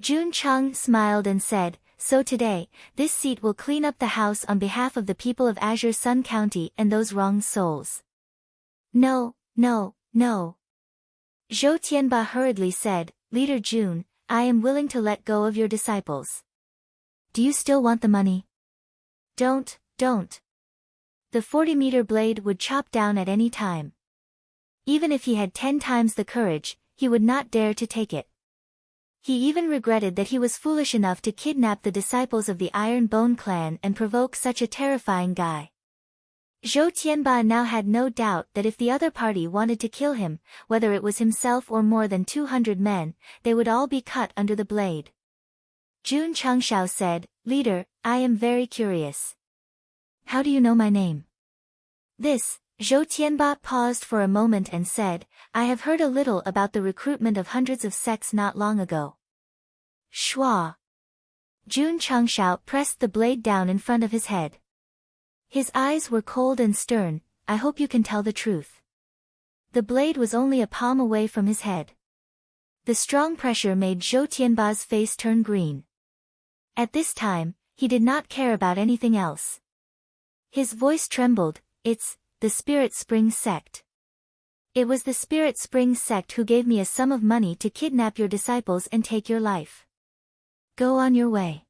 Jun Cheng smiled and said, "So today, this seat will clean up the house on behalf of the people of Azure Sun County and those wronged souls." "No, no, no." Zhou Tianba hurriedly said, "Leader Jun, I am willing to let go of your disciples. Do you still want the money?" Don't. The 40-meter blade would chop down at any time. Even if he had 10 times the courage, he would not dare to take it. He even regretted that he was foolish enough to kidnap the disciples of the Iron Bone clan and provoke such a terrifying guy. Zhou Tianba now had no doubt that if the other party wanted to kill him, whether it was himself or more than 200 men, they would all be cut under the blade. Jun Chengshao said, "Leader, I am very curious. How do you know my name?" This, Zhou Tianba paused for a moment and said, "I have heard a little about the recruitment of hundreds of sects not long ago." Shua. Jun Chengshao pressed the blade down in front of his head. His eyes were cold and stern. "I hope you can tell the truth." The blade was only a palm away from his head. The strong pressure made Zhou Tianba's face turn green. At this time, he did not care about anything else. His voice trembled. "It's the Spirit Spring Sect. It was the Spirit Spring Sect who gave me a sum of money to kidnap your disciples and take your life. Go on your way."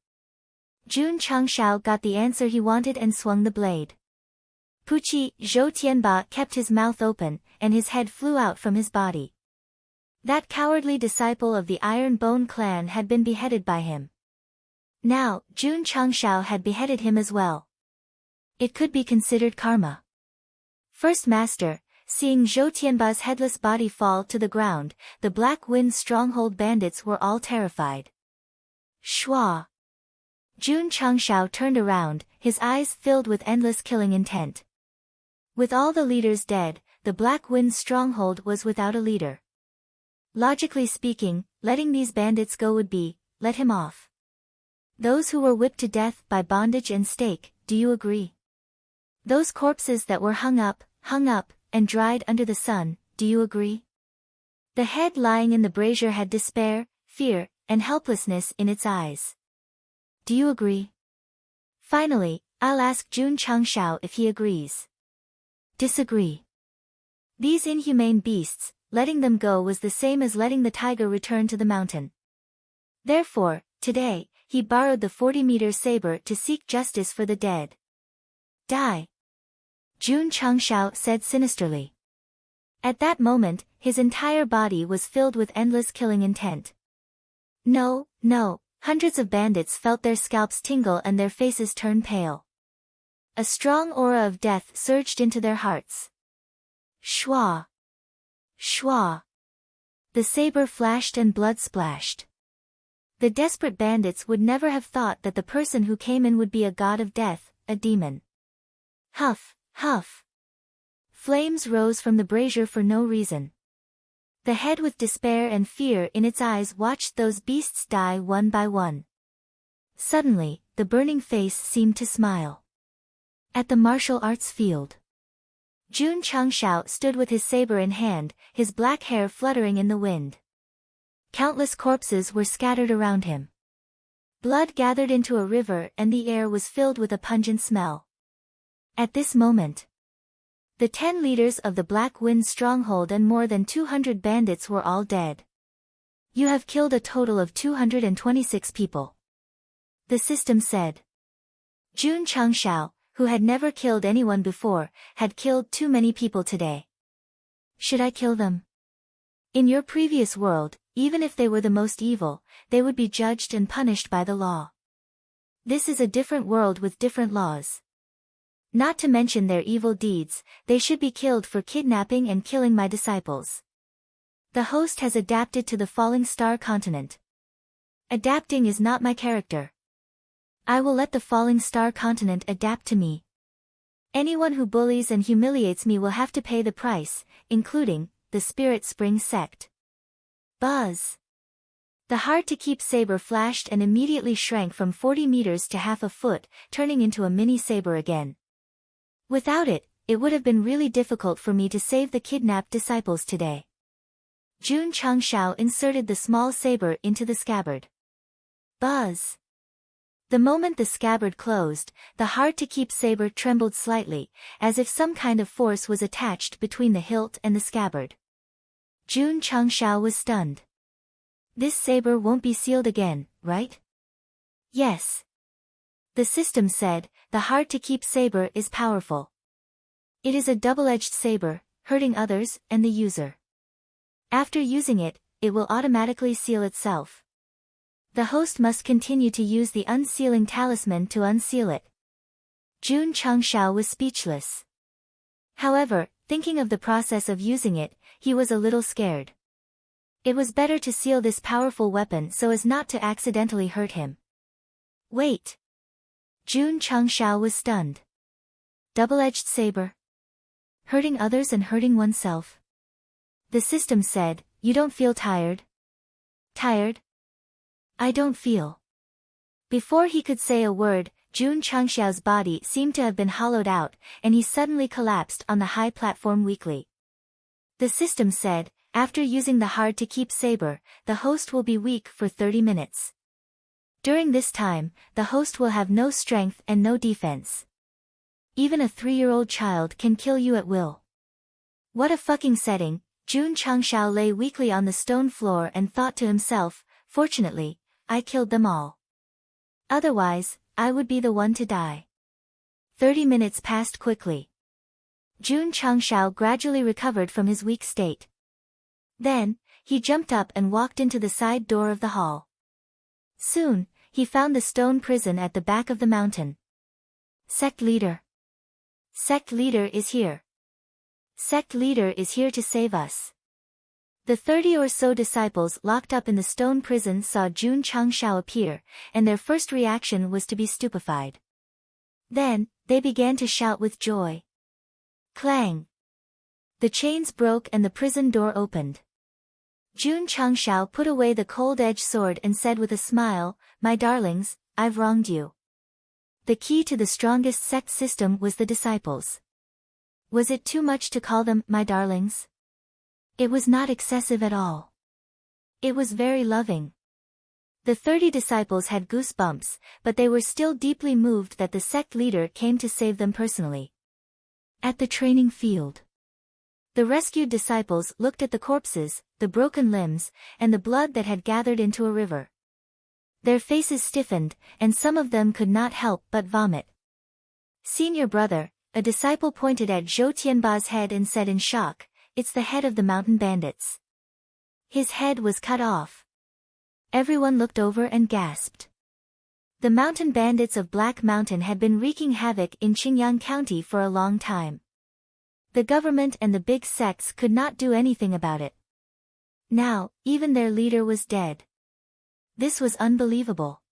Jun Chengshao got the answer he wanted and swung the blade. Puchi, Zhou Tianba kept his mouth open, and his head flew out from his body. That cowardly disciple of the Iron Bone clan had been beheaded by him. Now, Jun Chengshao had beheaded him as well. It could be considered karma. First Master, seeing Zhou Tianba's headless body fall to the ground, the Black Wind Stronghold bandits were all terrified. Shua. Jun Chengshao turned around, his eyes filled with endless killing intent. With all the leaders dead, the Black Wind Stronghold was without a leader. Logically speaking, letting these bandits go would be, let him off. Those who were whipped to death by bondage and stake, do you agree? Those corpses that were hung up, and dried under the sun, do you agree? The head lying in the brazier had despair, fear, and helplessness in its eyes. Do you agree? Finally, I'll ask Jun Chengshao if he agrees. Disagree. These inhumane beasts, letting them go was the same as letting the tiger return to the mountain. Therefore, today, he borrowed the 40-meter saber to seek justice for the dead. Die. Jun Chengshao said sinisterly. At that moment, his entire body was filled with endless killing intent. No. Hundreds of bandits felt their scalps tingle and their faces turn pale. A strong aura of death surged into their hearts. Shua. The saber flashed and blood splashed. The desperate bandits would never have thought that the person who came in would be a god of death, a demon. Huff. Flames rose from the brazier for no reason. The head with despair and fear in its eyes watched those beasts die one by one. Suddenly, the burning face seemed to smile. At the martial arts field, Jun Chengshao stood with his saber in hand, his black hair fluttering in the wind. Countless corpses were scattered around him. Blood gathered into a river and the air was filled with a pungent smell. At this moment, the 10 leaders of the Black Wind Stronghold and more than 200 bandits were all dead. You have killed a total of 226 people. The system said. Jun Chengshao, who had never killed anyone before, had killed too many people today. Should I kill them? In your previous world, even if they were the most evil, they would be judged and punished by the law. This is a different world with different laws. Not to mention their evil deeds, they should be killed for kidnapping and killing my disciples. The host has adapted to the falling star continent. Adapting is not my character. I will let the falling star continent adapt to me. Anyone who bullies and humiliates me will have to pay the price, including the Spirit Spring Sect. Buzz. The hard-to-keep saber flashed and immediately shrank from 40 meters to half a foot, turning into a mini saber again. Without it, it would have been really difficult for me to save the kidnapped disciples today. Jun Changshao inserted the small saber into the scabbard. Buzz! The moment the scabbard closed, the hard-to-keep saber trembled slightly, as if some kind of force was attached between the hilt and the scabbard. Jun Changshao was stunned. This saber won't be sealed again, right? Yes. The system said, the hard-to-keep saber is powerful. It is a double-edged saber, hurting others and the user. After using it, it will automatically seal itself. The host must continue to use the unsealing talisman to unseal it. Jun Changshao was speechless. However, thinking of the process of using it, he was a little scared. It was better to seal this powerful weapon so as not to accidentally hurt him. Wait! Jun Changshao was stunned. Double-edged saber. Hurting others and hurting oneself. The system said, you don't feel tired? Tired? I don't feel. Before he could say a word, Jun Changshao's body seemed to have been hollowed out, and he suddenly collapsed on the high platform weakly. The system said, after using the hard-to-keep saber, the host will be weak for 30 minutes. During this time, the host will have no strength and no defense. Even a 3-year-old child can kill you at will. What a fucking setting. Jun Changshao lay weakly on the stone floor and thought to himself, fortunately, I killed them all. Otherwise, I would be the one to die. 30 minutes passed quickly. Jun Changshao gradually recovered from his weak state. Then, he jumped up and walked into the side door of the hall. Soon, he found the stone prison at the back of the mountain. Sect leader. Sect leader is here. Sect leader is here to save us. The 30 or so disciples locked up in the stone prison saw Jun Changshao appear, and their first reaction was to be stupefied. Then, they began to shout with joy. Clang! The chains broke and the prison door opened. Jun Changshao put away the cold-edged sword and said with a smile, my darlings, I've wronged you. The key to the strongest sect system was the disciples. Was it too much to call them my darlings? It was not excessive at all. It was very loving. The 30 disciples had goosebumps, but they were still deeply moved that the sect leader came to save them personally. At the training field, the rescued disciples looked at the corpses, the broken limbs, and the blood that had gathered into a river. Their faces stiffened, and some of them could not help but vomit. Senior brother, a disciple pointed at Zhou Tianba's head and said in shock, it's the head of the mountain bandits. His head was cut off. Everyone looked over and gasped. The mountain bandits of Black Mountain had been wreaking havoc in Qingyang County for a long time. The government and the big sects could not do anything about it. Now, even their leader was dead. This was unbelievable.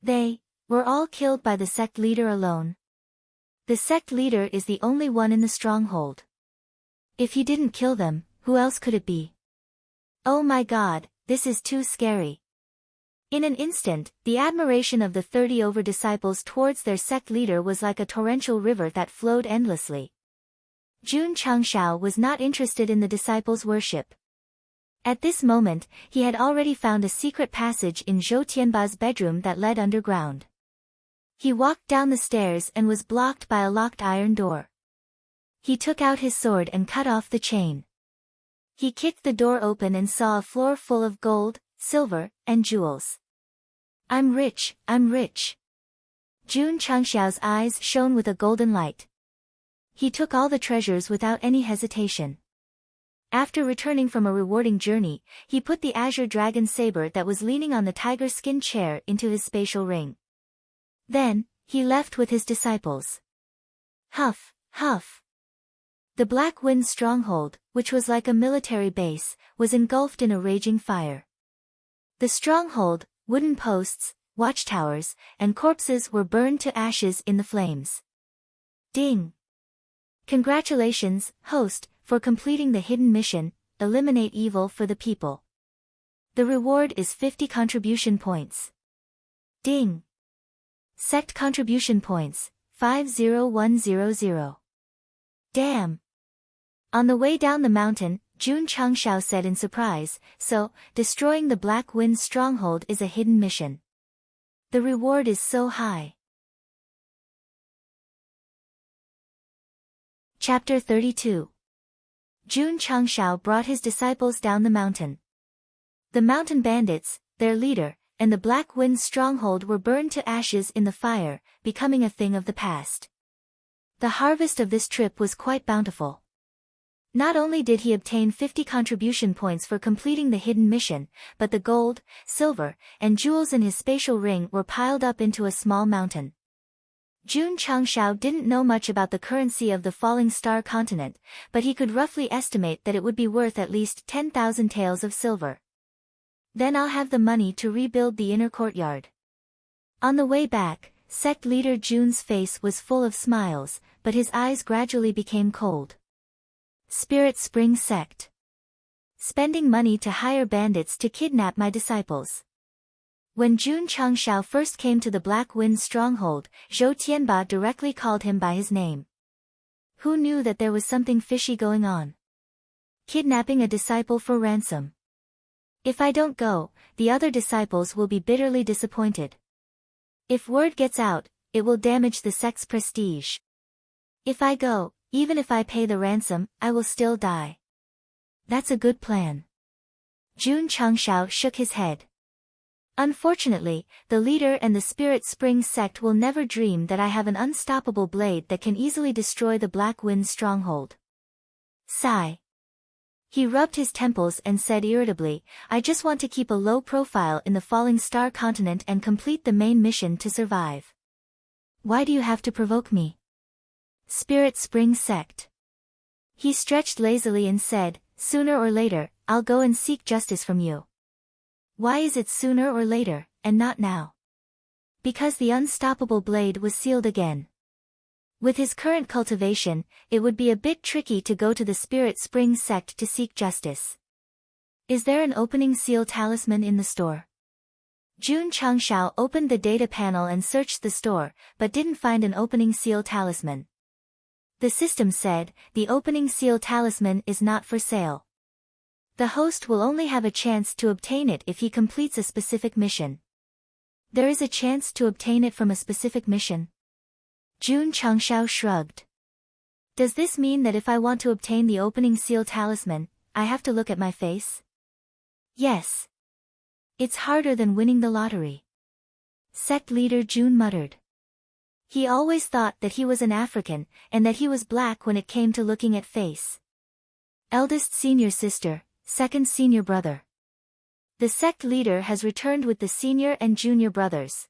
They were all killed by the sect leader alone. The sect leader is the only one in the stronghold. If he didn't kill them, who else could it be? Oh my God, this is too scary. In an instant, the admiration of the 30 over disciples towards their sect leader was like a torrential river that flowed endlessly. Jun Changshao was not interested in the disciples' worship. At this moment, he had already found a secret passage in Zhou Tianba's bedroom that led underground. He walked down the stairs and was blocked by a locked iron door. He took out his sword and cut off the chain. He kicked the door open and saw a floor full of gold, silver, and jewels. I'm rich, I'm rich. Jun Changshao's eyes shone with a golden light. He took all the treasures without any hesitation. After returning from a rewarding journey, he put the azure dragon saber that was leaning on the tiger skin chair into his spatial ring. Then, he left with his disciples. Huff, huff. The Black Wind stronghold, which was like a military base, was engulfed in a raging fire. The stronghold, wooden posts, watchtowers, and corpses were burned to ashes in the flames. Ding! Congratulations, host, for completing the hidden mission, eliminate evil for the people. The reward is 50 contribution points. Ding! Sect contribution points, 50100. Damn! On the way down the mountain, Jun Changshao said in surprise, so, destroying the Black Wind stronghold is a hidden mission. The reward is so high. Chapter 32. Jun Changshao brought his disciples down the mountain. The mountain bandits, their leader, and the Black Wind stronghold were burned to ashes in the fire, becoming a thing of the past. The harvest of this trip was quite bountiful. Not only did he obtain 50 contribution points for completing the hidden mission, but the gold, silver, and jewels in his spatial ring were piled up into a small mountain. Jun Changshao didn't know much about the currency of the Falling Star continent, but he could roughly estimate that it would be worth at least 10,000 taels of silver. Then I'll have the money to rebuild the inner courtyard. On the way back, Sect leader Jun's face was full of smiles, but his eyes gradually became cold. Spirit Spring Sect. Spending money to hire bandits to kidnap my disciples. When Jun Changshao first came to the Black Wind stronghold, Zhou Tianba directly called him by his name. Who knew that there was something fishy going on? Kidnapping a disciple for ransom. If I don't go, the other disciples will be bitterly disappointed. If word gets out, it will damage the sect's prestige. If I go, even if I pay the ransom, I will still die. That's a good plan. Jun Changshao shook his head. Unfortunately, the leader and the Spirit Spring sect will never dream that I have an unstoppable blade that can easily destroy the Black Wind stronghold. Sigh. He rubbed his temples and said irritably, I just want to keep a low profile in the Falling Star continent and complete the main mission to survive. Why do you have to provoke me? Spirit Spring Sect. He stretched lazily and said, sooner or later, I'll go and seek justice from you. Why is it sooner or later, and not now? Because the unstoppable blade was sealed again. With his current cultivation, it would be a bit tricky to go to the Spirit Spring Sect to seek justice. Is there an opening seal talisman in the store? Jun Changshao opened the data panel and searched the store, but didn't find an opening seal talisman. The system said, the opening seal talisman is not for sale. The host will only have a chance to obtain it if he completes a specific mission. There is a chance to obtain it from a specific mission? Jun Changshao shrugged. Does this mean that if I want to obtain the opening seal talisman, I have to look at my face? Yes. It's harder than winning the lottery. Sect leader Jun muttered. He always thought that he was an African, and that he was black when it came to looking at face. Eldest senior sister, second senior brother. The sect leader has returned with the senior and junior brothers.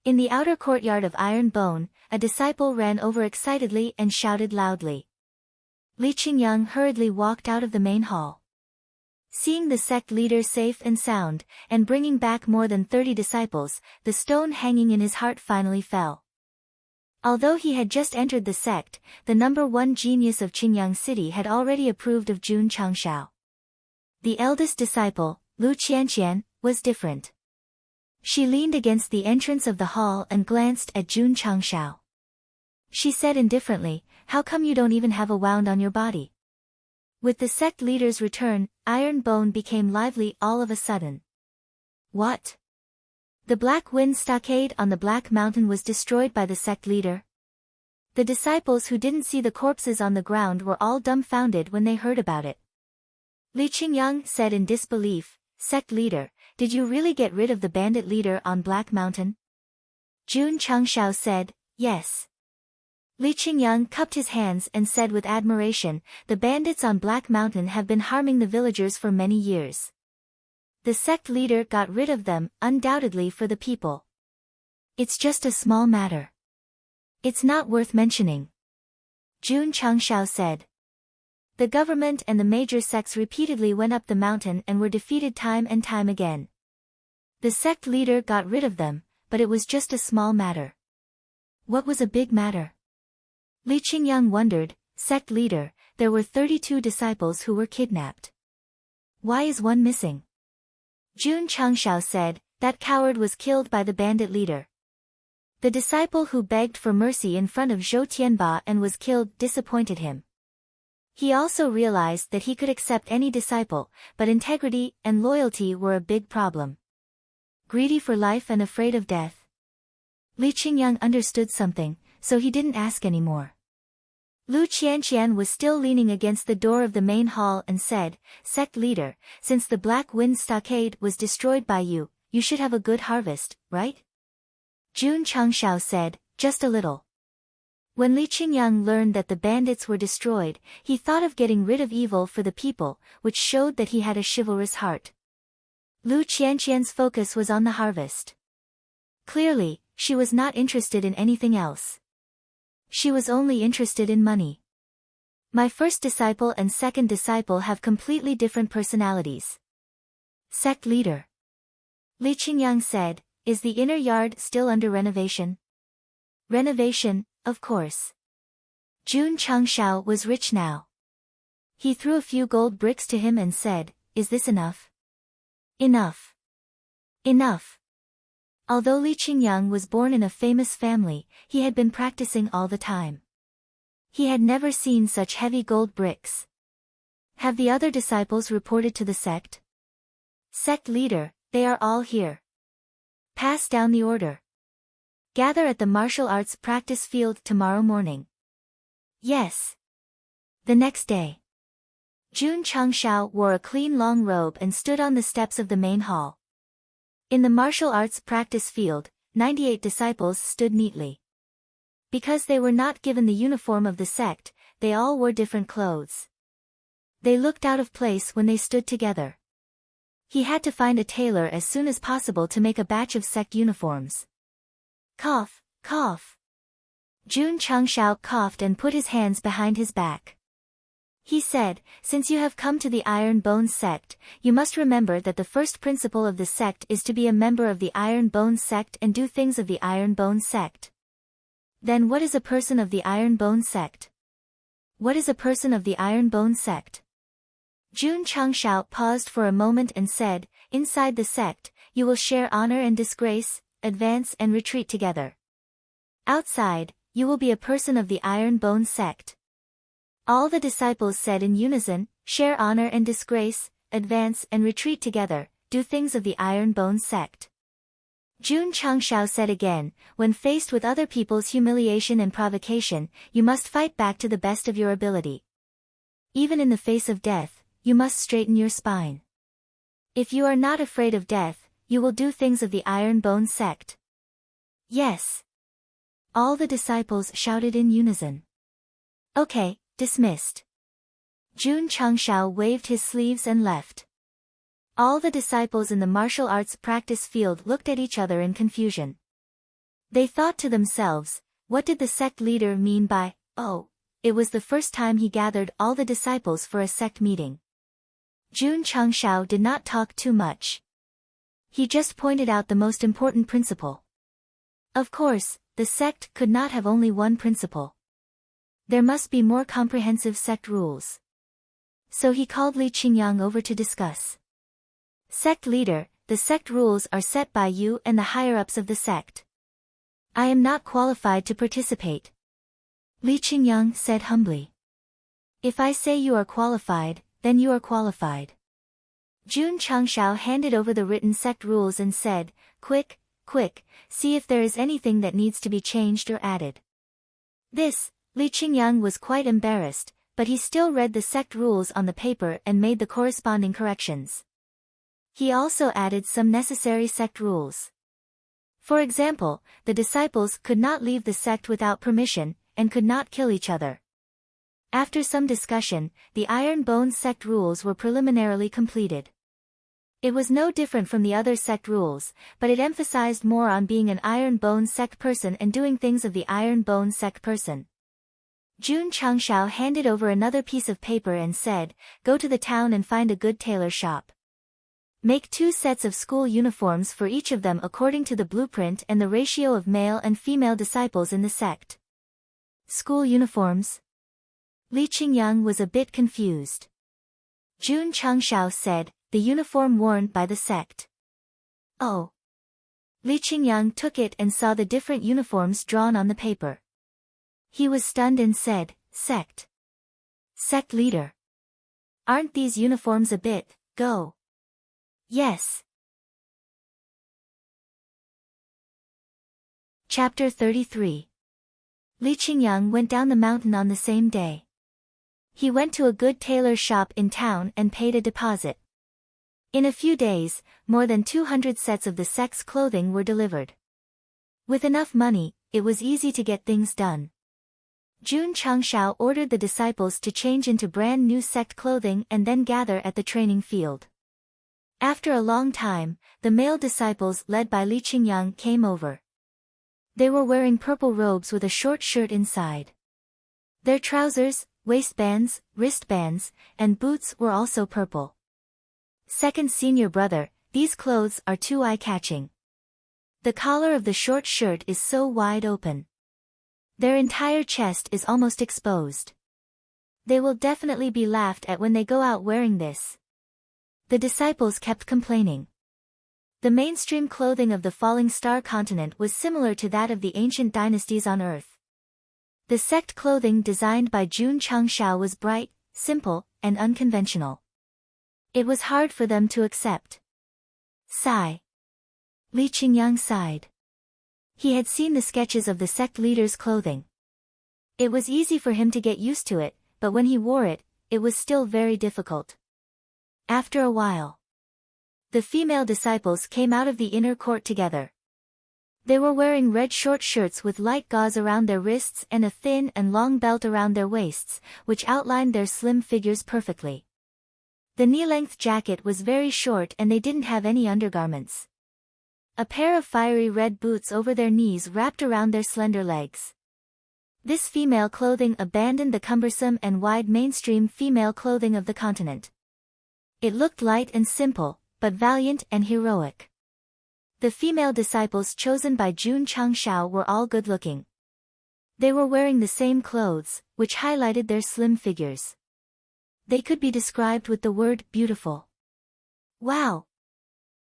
In the outer courtyard of Iron Bone, a disciple ran over excitedly and shouted loudly. Li Qingyang hurriedly walked out of the main hall. Seeing the sect leader safe and sound, and bringing back more than 30 disciples, the stone hanging in his heart finally fell. Although he had just entered the sect, the #1 genius of Qingyang City had already approved of Jun Changshao. The eldest disciple, Lu Qianqian, was different. She leaned against the entrance of the hall and glanced at Jun Changshao. She said indifferently, how come you don't even have a wound on your body? With the sect leader's return, Iron Bone became lively all of a sudden. What? The Black Wind stockade on the Black Mountain was destroyed by the sect leader? The disciples who didn't see the corpses on the ground were all dumbfounded when they heard about it. Li Qingyang said in disbelief, Sect leader, did you really get rid of the bandit leader on Black Mountain? Jun Changshao said, yes. Li Qingyang cupped his hands and said with admiration, the bandits on Black Mountain have been harming the villagers for many years. The sect leader got rid of them, undoubtedly for the people. It's just a small matter. It's not worth mentioning. Jun Changshao said. The government and the major sects repeatedly went up the mountain and were defeated time and time again. The sect leader got rid of them, but it was just a small matter. What was a big matter? Li Qingyang wondered, sect leader, there were 32 disciples who were kidnapped. Why is one missing? Jun Changshao said, that coward was killed by the bandit leader. The disciple who begged for mercy in front of Zhou Tianba and was killed disappointed him. He also realized that he could accept any disciple, but integrity and loyalty were a big problem. Greedy for life and afraid of death. Li Qingyang understood something, so he didn't ask anymore. Lu Qianqian was still leaning against the door of the main hall and said, Sect leader, since the Black Wind Stockade was destroyed by you, you should have a good harvest, right? Jun Changshao said, just a little. When Li Qingyang learned that the bandits were destroyed, he thought of getting rid of evil for the people, which showed that he had a chivalrous heart. Lu Qianqian's focus was on the harvest. Clearly, she was not interested in anything else. She was only interested in money. My first disciple and second disciple have completely different personalities. Sect leader. Li Qingyang said, is the inner yard still under renovation? Renovation, of course. Jun Changshao was rich now. He threw a few gold bricks to him and said, is this enough? Enough. Enough. Although Li Qingyang was born in a famous family, he had been practicing all the time. He had never seen such heavy gold bricks. Have the other disciples reported to the sect? Sect leader, they are all here. Pass down the order. Gather at the martial arts practice field tomorrow morning. Yes. The next day. Jun Changshao wore a clean long robe and stood on the steps of the main hall. In the martial arts practice field, 98 disciples stood neatly. Because they were not given the uniform of the sect, they all wore different clothes. They looked out of place when they stood together. He had to find a tailor as soon as possible to make a batch of sect uniforms. Cough, cough. Jun Changshao coughed and put his hands behind his back. He said, since you have come to the Iron Bone sect, you must remember that the first principle of the sect is to be a member of the Iron Bone sect and do things of the Iron Bone sect. Then what is a person of the Iron Bone sect? What is a person of the Iron Bone sect? Jun Changshao paused for a moment and said, inside the sect, you will share honor and disgrace, advance and retreat together. Outside, you will be a person of the Iron Bone sect. All the disciples said in unison, share honor and disgrace, advance and retreat together, do things of the Iron Bone sect. Jun Changshao said again, when faced with other people's humiliation and provocation, you must fight back to the best of your ability. Even in the face of death, you must straighten your spine. If you are not afraid of death, you will do things of the Iron Bone sect. Yes. All the disciples shouted in unison. Okay, dismissed. Jun Changshao waved his sleeves and left. All the disciples in the martial arts practice field looked at each other in confusion. They thought to themselves, what did the sect leader mean by, oh, it was the first time he gathered all the disciples for a sect meeting. Jun Changshao did not talk too much. He just pointed out the most important principle. Of course, the sect could not have only one principle. There must be more comprehensive sect rules. So he called Li Qingyang over to discuss. Sect leader, the sect rules are set by you and the higher-ups of the sect. I am not qualified to participate. Li Qingyang said humbly. If I say you are qualified, then you are qualified. Jun Changshao handed over the written sect rules and said, quick, quick, see if there is anything that needs to be changed or added. This, Li Qingyang was quite embarrassed, but he still read the sect rules on the paper and made the corresponding corrections. He also added some necessary sect rules. For example, the disciples could not leave the sect without permission, and could not kill each other. After some discussion, the Iron Bone sect rules were preliminarily completed. It was no different from the other sect rules, but it emphasized more on being an Iron Bone sect person and doing things of the Iron Bone sect person. Jun Changshao handed over another piece of paper and said, go to the town and find a good tailor shop. Make 2 sets of school uniforms for each of them according to the blueprint and the ratio of male and female disciples in the sect. School uniforms? Li Qingyang was a bit confused. Jun Changshao said, the uniform worn by the sect. Oh! Li Qingyang took it and saw the different uniforms drawn on the paper. He was stunned and said, Sect. Sect leader. Aren't these uniforms a bit, go? Yes. Chapter 33. Li Qingyang went down the mountain on the same day. He went to a good tailor shop in town and paid a deposit. In a few days, more than 200 sets of the sect's clothing were delivered. With enough money, it was easy to get things done. Jun Changshao ordered the disciples to change into brand new sect clothing and then gather at the training field. After a long time, the male disciples led by Li Qingyang came over. They were wearing purple robes with a short shirt inside. Their trousers, waistbands, wristbands, and boots were also purple. Second senior brother, these clothes are too eye-catching. The collar of the short shirt is so wide open. Their entire chest is almost exposed. They will definitely be laughed at when they go out wearing this. The disciples kept complaining. The mainstream clothing of the falling star continent was similar to that of the ancient dynasties on Earth. The sect clothing designed by Jun Changshao was bright, simple, and unconventional. It was hard for them to accept. Sigh. Li Qingyang sighed. He had seen the sketches of the sect leader's clothing. It was easy for him to get used to it, but when he wore it, it was still very difficult. After a while, the female disciples came out of the inner court together. They were wearing red short shirts with light gauze around their wrists and a thin and long belt around their waists, which outlined their slim figures perfectly. The knee-length jacket was very short and they didn't have any undergarments. A pair of fiery red boots over their knees wrapped around their slender legs. This female clothing abandoned the cumbersome and wide mainstream female clothing of the continent. It looked light and simple, but valiant and heroic. The female disciples chosen by Jun Changshao were all good-looking. They were wearing the same clothes, which highlighted their slim figures. They could be described with the word beautiful. Wow!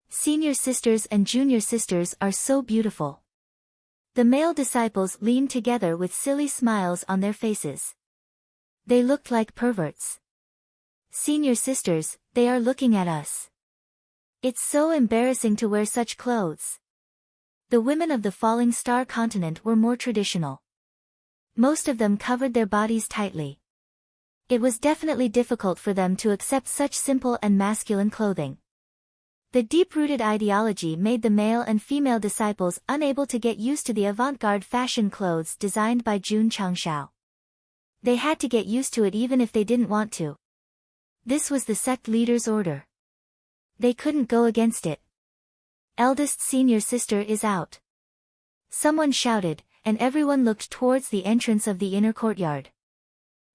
Senior sisters and junior sisters are so beautiful. The male disciples leaned together with silly smiles on their faces. They looked like perverts. Senior sisters, they are looking at us. It's so embarrassing to wear such clothes. The women of the falling star continent were more traditional. Most of them covered their bodies tightly. It was definitely difficult for them to accept such simple and masculine clothing. The deep-rooted ideology made the male and female disciples unable to get used to the avant-garde fashion clothes designed by Jun Changshao. They had to get used to it even if they didn't want to. This was the sect leader's order. They couldn't go against it. Eldest senior sister is out. Someone shouted, and everyone looked towards the entrance of the inner courtyard.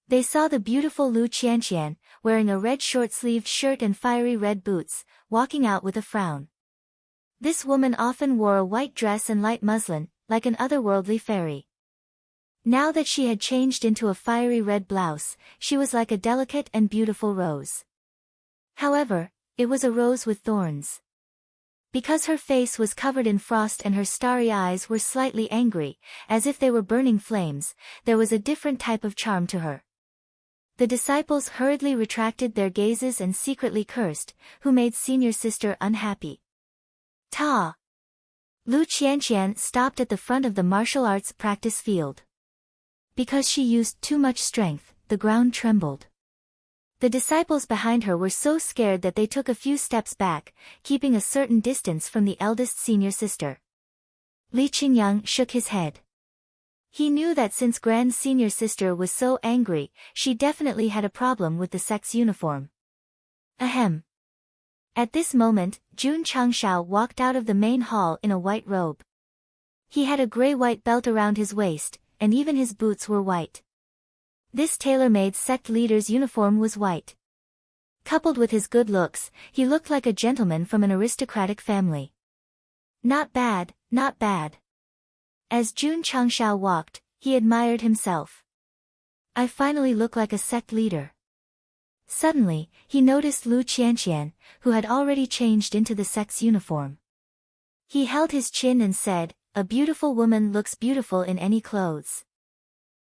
They saw the beautiful Lu Qianqian, wearing a red short-sleeved shirt and fiery red boots, walking out with a frown. This woman often wore a white dress and light muslin, like an otherworldly fairy. Now that she had changed into a fiery red blouse, she was like a delicate and beautiful rose. However, it was a rose with thorns. Because her face was covered in frost and her starry eyes were slightly angry, as if they were burning flames, there was a different type of charm to her. The disciples hurriedly retracted their gazes and secretly cursed, who made senior sister unhappy. Ta! Lu Qianqian stopped at the front of the martial arts practice field. Because she used too much strength, the ground trembled. The disciples behind her were so scared that they took a few steps back, keeping a certain distance from the eldest senior sister. Li Qingyang shook his head. He knew that since grand senior sister was so angry, she definitely had a problem with the sect's uniform. Ahem. At this moment, Jun Changshao walked out of the main hall in a white robe. He had a gray-white belt around his waist, and even his boots were white. This tailor-made sect leader's uniform was white. Coupled with his good looks, he looked like a gentleman from an aristocratic family. Not bad, not bad. As Jun Changshao walked, he admired himself. I finally look like a sect leader. Suddenly, he noticed Lu Qianqian, who had already changed into the sect's uniform. He held his chin and said, "A beautiful woman looks beautiful in any clothes."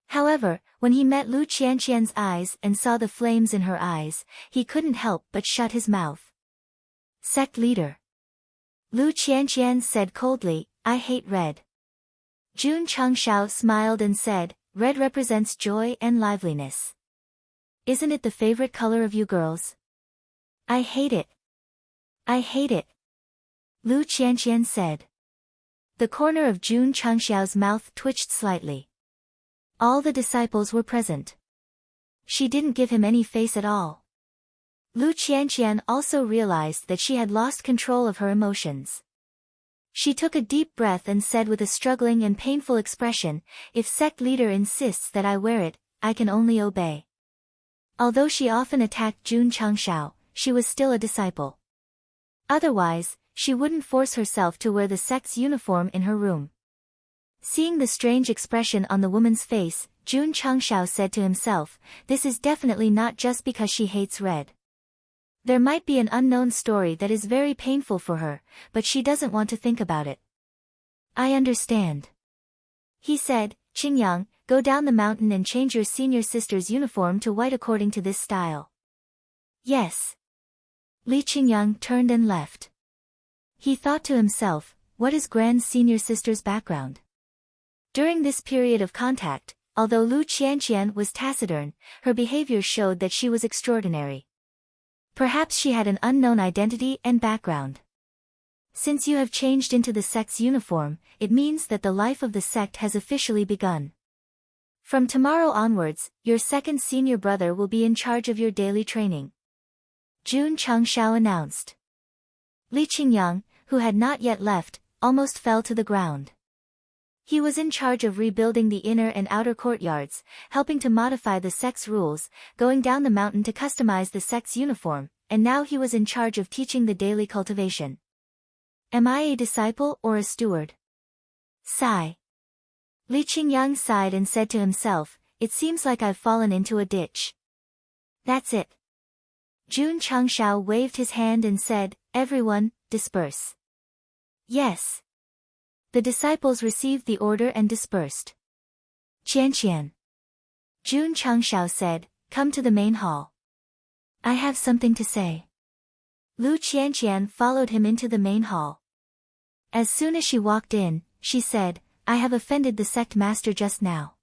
However, when he met Lu Qianqian's eyes and saw the flames in her eyes, he couldn't help but shut his mouth. Sect leader. Lu Qianqian said coldly, "I hate red." Jun Changshao smiled and said, "Red represents joy and liveliness. Isn't it the favorite color of you girls?" "I hate it. I hate it," Lu Qianqian said. The corner of Jun Changshao's mouth twitched slightly. All the disciples were present. She didn't give him any face at all. Lu Qianqian also realized that she had lost control of her emotions. She took a deep breath and said with a struggling and painful expression, "If sect leader insists that I wear it, I can only obey." Although she often attacked Jun Changshao, she was still a disciple. Otherwise, she wouldn't force herself to wear the sect's uniform in her room. Seeing the strange expression on the woman's face, Jun Changshao said to himself, "This is definitely not just because she hates red. There might be an unknown story that is very painful for her, but she doesn't want to think about it." "I understand," he said. "Qingyang, go down the mountain and change your senior sister's uniform to white according to this style." "Yes." Li Qingyang turned and left. He thought to himself, what is grand senior sister's background? During this period of contact, although Lu Qianqian was taciturn, her behavior showed that she was extraordinary. Perhaps she had an unknown identity and background. Since you have changed into the sect's uniform, it means that the life of the sect has officially begun. From tomorrow onwards, your second senior brother will be in charge of your daily training. Jun Changshao announced. Li Qingyang, who had not yet left, almost fell to the ground. He was in charge of rebuilding the inner and outer courtyards, helping to modify the sect's rules, going down the mountain to customize the sect's uniform, and now he was in charge of teaching the daily cultivation. Am I a disciple or a steward? Sigh. Li Qingyang sighed and said to himself, it seems like I've fallen into a ditch. That's it. Jun Changshao waved his hand and said, everyone, disperse. Yes. The disciples received the order and dispersed. Qianqian. Jun Changshao said, come to the main hall. I have something to say. Lu Qianqian followed him into the main hall. As soon as she walked in, she said, I have offended the sect master just now.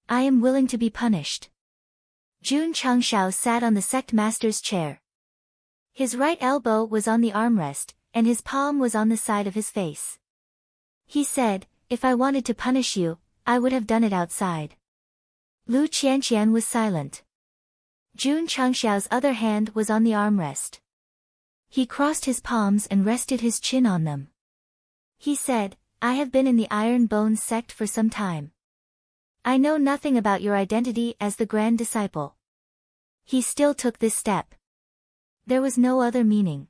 I am willing to be punished. Jun Changshao sat on the sect master's chair. His right elbow was on the armrest, and his palm was on the side of his face. He said, if I wanted to punish you, I would have done it outside. Lu Qianqian was silent. Jun Changshao's other hand was on the armrest. He crossed his palms and rested his chin on them. He said, I have been in the Iron Bone sect for some time. I know nothing about your identity as the grand disciple. He still took this step. There was no other meaning.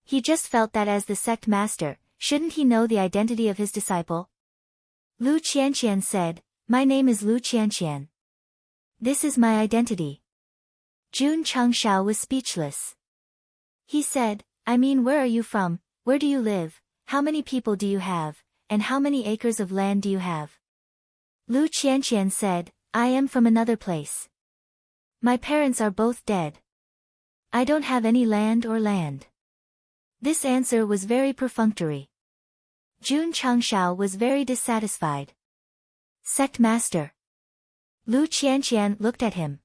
He just felt that as the sect master, shouldn't he know the identity of his disciple? Lu Qianqian said, my name is Lu Qianqian. This is my identity. Jun Changshao was speechless. He said, I mean, where are you from, where do you live, how many people do you have, and how many acres of land do you have? Lu Qianqian said, I am from another place. My parents are both dead. I don't have any land or land. This answer was very perfunctory. Jun Changshao was very dissatisfied. Sect master. Lu Qianqian looked at him.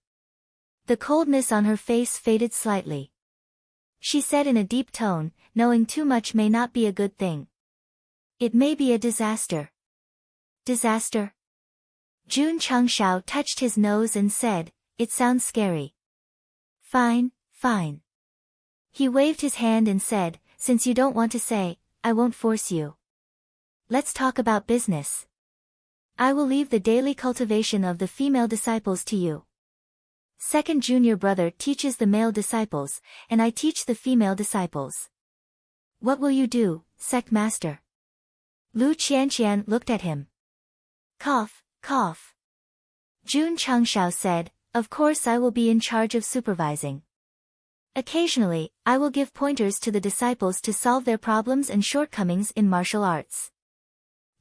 The coldness on her face faded slightly. She said in a deep tone, knowing too much may not be a good thing. It may be a disaster. Disaster? Jun Changshao touched his nose and said, it sounds scary. Fine, fine. He waved his hand and said, since you don't want to say, I won't force you. Let's talk about business. I will leave the daily cultivation of the female disciples to you. Second junior brother teaches the male disciples, and I teach the female disciples. What will you do, sect master? Lu Qianqian looked at him. Cough, cough. Jun Changshao said, of course I will be in charge of supervising. Occasionally, I will give pointers to the disciples to solve their problems and shortcomings in martial arts.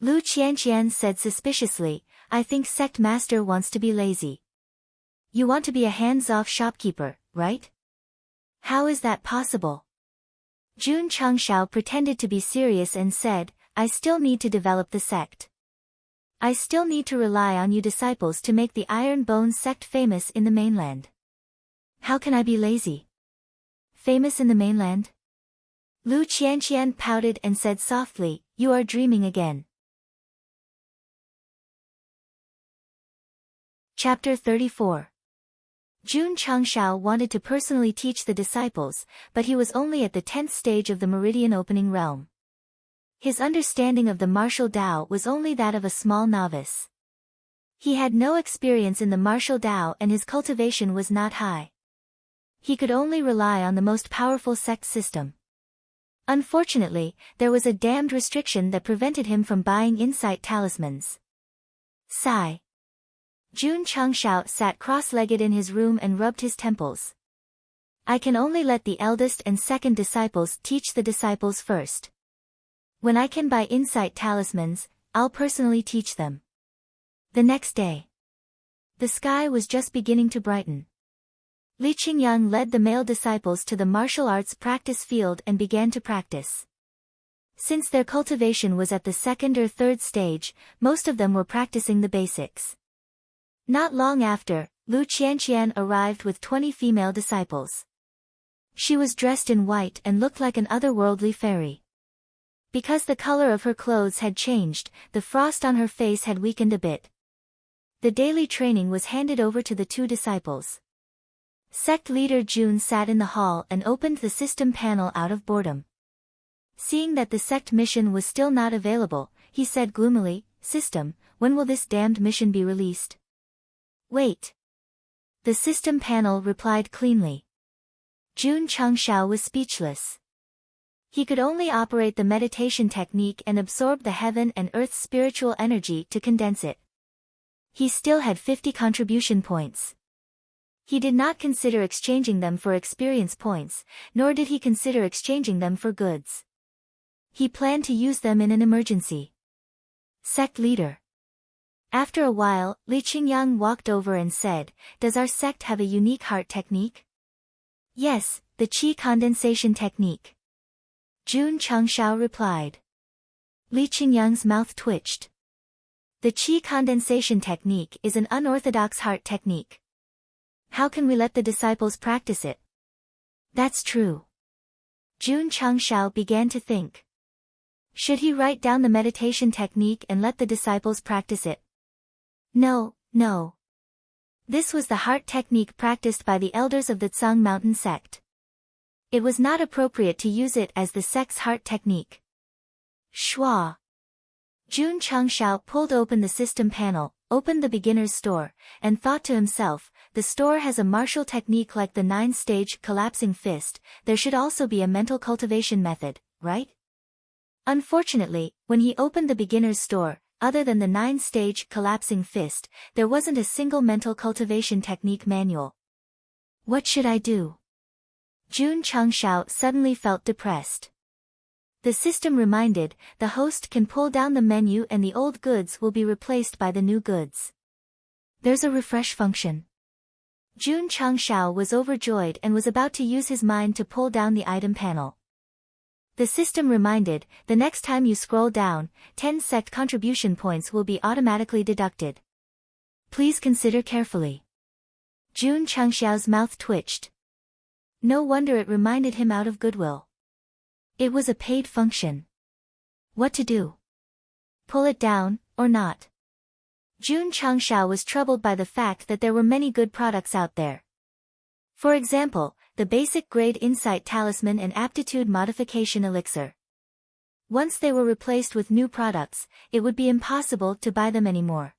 Lu Qianqian said suspiciously, I think Sect Master wants to be lazy. You want to be a hands-off shopkeeper, right? How is that possible? Jun Changshao pretended to be serious and said, I still need to develop the sect. I still need to rely on you disciples to make the Iron Bone sect famous in the mainland. How can I be lazy? Famous in the mainland? Lu Qianqian pouted and said softly, you are dreaming again. Chapter 34. Jun Changshao wanted to personally teach the disciples, but he was only at the 10th stage of the meridian opening realm. His understanding of the martial Tao was only that of a small novice. He had no experience in the martial Tao and his cultivation was not high. He could only rely on the most powerful sect system. Unfortunately, there was a damned restriction that prevented him from buying insight talismans. Sigh. Jun Changshao sat cross-legged in his room and rubbed his temples. I can only let the eldest and second disciples teach the disciples first. When I can buy insight talismans, I'll personally teach them. The next day. The sky was just beginning to brighten. Li Qingyang led the male disciples to the martial arts practice field and began to practice. Since their cultivation was at the 2nd or 3rd stage, most of them were practicing the basics. Not long after, Lu Qianqian arrived with 20 female disciples. She was dressed in white and looked like an otherworldly fairy. Because the color of her clothes had changed, the frost on her face had weakened a bit. The daily training was handed over to the 2 disciples. Sect leader Jun sat in the hall and opened the system panel out of boredom. Seeing that the sect mission was still not available, he said gloomily, System, when will this damned mission be released? Wait. The system panel replied cleanly. Jun Changshao was speechless. He could only operate the meditation technique and absorb the heaven and earth's spiritual energy to condense it. He still had 50 contribution points. He did not consider exchanging them for experience points, nor did he consider exchanging them for goods. He planned to use them in an emergency. Sect leader. After a while, Li Qingyang walked over and said, Does our sect have a unique heart technique? Yes, the qi condensation technique. Jun Changshao replied. Li Qingyang's mouth twitched. The qi condensation technique is an unorthodox heart technique. How can we let the disciples practice it? That's true. Jun Changshao began to think. Should he write down the meditation technique and let the disciples practice it? No. This was the heart technique practiced by the elders of the Tsang Mountain sect. It was not appropriate to use it as the sect's heart technique. Schwa. Jun Changshao pulled open the system panel, opened the beginner's store, and thought to himself, the store has a martial technique like the 9-stage collapsing fist, there should also be a mental cultivation method, right? Unfortunately, when he opened the beginner's store, other than the 9-stage collapsing fist, there wasn't a single mental cultivation technique manual. What should I do? Jun Changshao suddenly felt depressed. The system reminded, the host can pull down the menu and the old goods will be replaced by the new goods. There's a refresh function. Jun Changshao was overjoyed and was about to use his mind to pull down the item panel. The system reminded, the next time you scroll down, 10 sect contribution points will be automatically deducted. Please consider carefully. Jun Changshao's mouth twitched. No wonder it reminded him out of goodwill. It was a paid function. What to do? Pull it down, or not? Jun Changshao was troubled by the fact that there were many good products out there. For example, the basic grade Insight Talisman and Aptitude Modification Elixir. Once they were replaced with new products, it would be impossible to buy them anymore.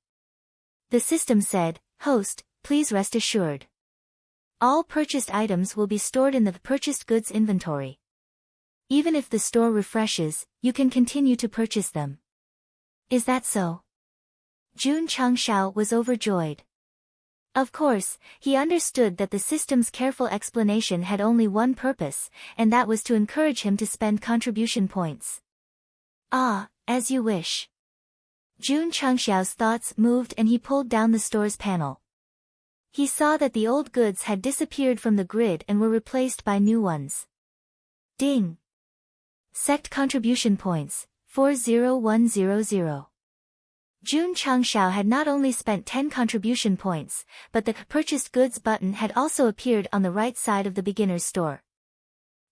The system said, Host, please rest assured. All purchased items will be stored in the purchased goods inventory. Even if the store refreshes, you can continue to purchase them. Is that so? Jun Changshao was overjoyed. Of course, he understood that the system's careful explanation had only one purpose, and that was to encourage him to spend contribution points. Ah, as you wish. Jun Changxiao's thoughts moved and he pulled down the store's panel. He saw that the old goods had disappeared from the grid and were replaced by new ones. Ding! Sect contribution points, 40100. Jun Changxiao had not only spent 10 contribution points, but the purchased goods button had also appeared on the right side of the beginner's store.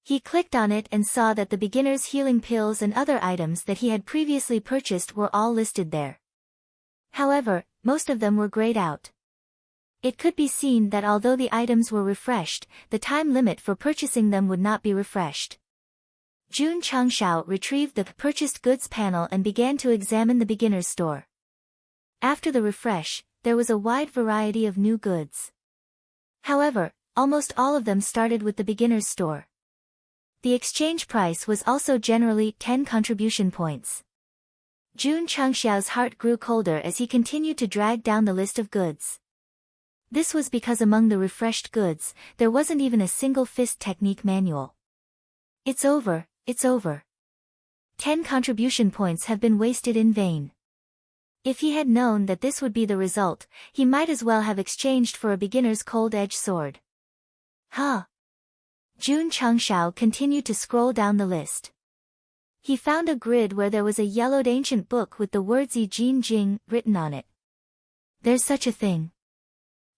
He clicked on it and saw that the beginner's healing pills and other items that he had previously purchased were all listed there. However, most of them were grayed out. It could be seen that although the items were refreshed, the time limit for purchasing them would not be refreshed. Jun Changxiao retrieved the purchased goods panel and began to examine the beginner's store. After the refresh, there was a wide variety of new goods. However, almost all of them started with the beginner's store. The exchange price was also generally 10 contribution points. Jun Changxiao's heart grew colder as he continued to drag down the list of goods. This was because among the refreshed goods, there wasn't even a single fist technique manual. It's over, it's over. 10 contribution points have been wasted in vain. If he had known that this would be the result, he might as well have exchanged for a beginner's cold-edged sword. Huh? Jun Changxiao continued to scroll down the list. He found a grid where there was a yellowed ancient book with the words Yi Jin Jing written on it. There's such a thing.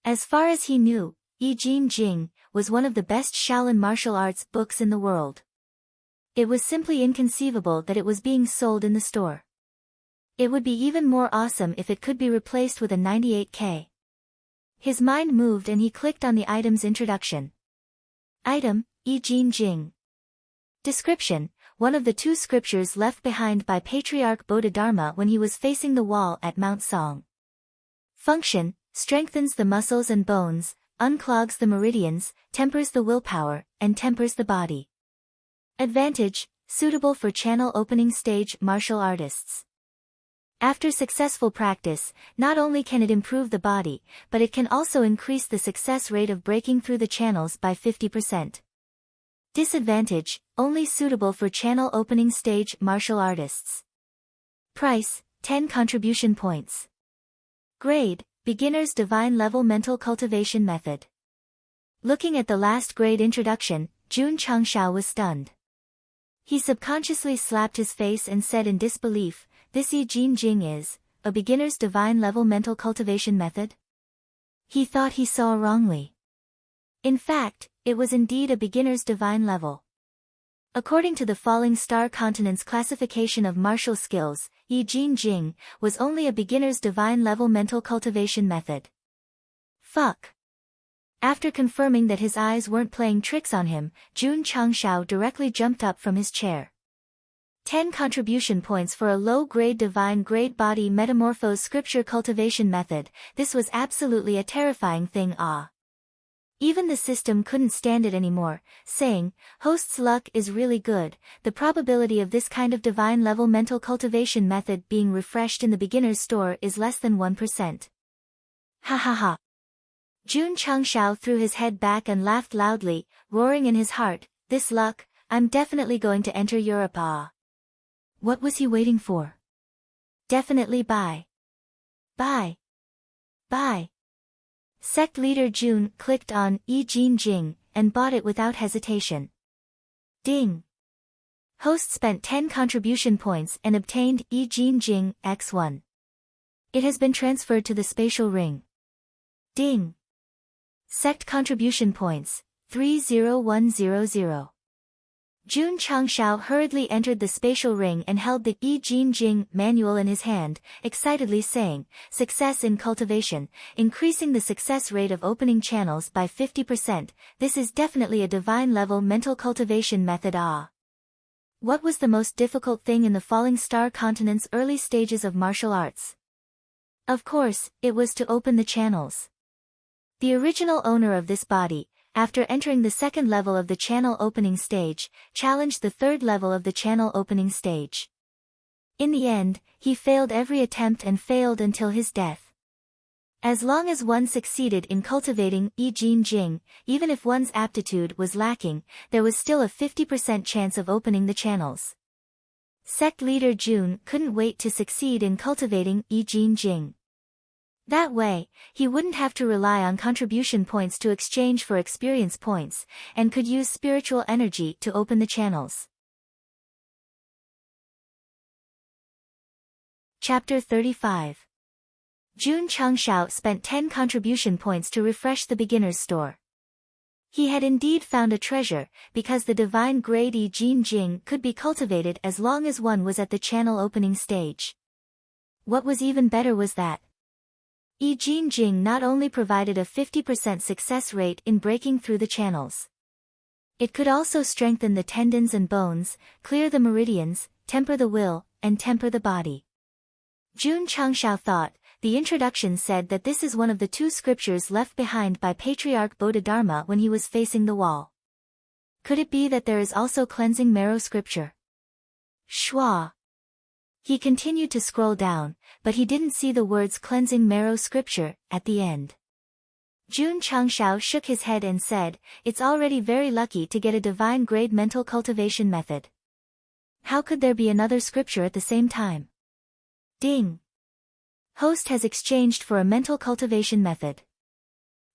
As far as he knew, Yi Jin Jing was one of the best Shaolin martial arts books in the world. It was simply inconceivable that it was being sold in the store. It would be even more awesome if it could be replaced with a 98K. His mind moved and he clicked on the item's introduction. Item, Yi Jin Jing. Description, one of the two scriptures left behind by Patriarch Bodhidharma when he was facing the wall at Mount Song. Function, strengthens the muscles and bones, unclogs the meridians, tempers the willpower, and tempers the body. Advantage, suitable for channel opening stage martial artists. After successful practice, not only can it improve the body, but it can also increase the success rate of breaking through the channels by 50%. Disadvantage, only suitable for channel opening stage martial artists. Price, 10 contribution points. Grade, Beginner's Divine Level Mental Cultivation Method. Looking at the last grade introduction, Jun Changxiao was stunned. He subconsciously slapped his face and said in disbelief, "This Yi Jin Jing is a beginner's divine level mental cultivation method?" He thought he saw wrongly. In fact, it was indeed a beginner's divine level. According to the Falling Star Continent's classification of martial skills, Yi Jin Jing was only a beginner's divine level mental cultivation method. Fuck. After confirming that his eyes weren't playing tricks on him, Jun Changxiao directly jumped up from his chair. 10 contribution points for a low-grade divine grade body metamorphose scripture cultivation method. This was absolutely a terrifying thing. Even the system couldn't stand it anymore, saying, "Host's luck is really good, the probability of this kind of divine level mental cultivation method being refreshed in the beginner's store is less than 1%. Ha ha ha. Jun Changxiao threw his head back and laughed loudly, roaring in his heart, "This luck, I'm definitely going to enter Europe." What was he waiting for? Definitely buy. Buy. Buy. Sect leader Jun clicked on Yi Jin Jing and bought it without hesitation. Ding. Host spent 10 contribution points and obtained Yi Jin Jing X1. It has been transferred to the spatial ring. Ding. Sect contribution points, 30100. Jun Changxiao hurriedly entered the spatial ring and held the Yi Jin Jing manual in his hand, excitedly saying, "Success in cultivation, increasing the success rate of opening channels by 50%, this is definitely a divine level mental cultivation method." What was the most difficult thing in the Falling Star Continent's early stages of martial arts? Of course, it was to open the channels. The original owner of this body, after entering the second level of the channel opening stage, challenged the third level of the channel opening stage. In the end, he failed every attempt and failed until his death. As long as one succeeded in cultivating Yi Jin Jing, even if one's aptitude was lacking, there was still a 50% chance of opening the channels. Sect leader Jun couldn't wait to succeed in cultivating Yi Jin Jing. That way, he wouldn't have to rely on contribution points to exchange for experience points, and could use spiritual energy to open the channels. Chapter 35. Jun Changshao spent 10 contribution points to refresh the beginner's store. He had indeed found a treasure, because the divine grade Yi Jin Jing could be cultivated as long as one was at the channel opening stage. What was even better was that Yi Jin Jing not only provided a 50% success rate in breaking through the channels. It could also strengthen the tendons and bones, clear the meridians, temper the will, and temper the body. Jun Changshao thought, the introduction said that this is one of the 2 scriptures left behind by Patriarch Bodhidharma when he was facing the wall. Could it be that there is also cleansing marrow scripture? Schwa. He continued to scroll down, but he didn't see the words cleansing marrow scripture at the end. Jun Changshao shook his head and said, it's already very lucky to get a divine grade mental cultivation method. How could there be another scripture at the same time? Ding. Host has exchanged for a mental cultivation method.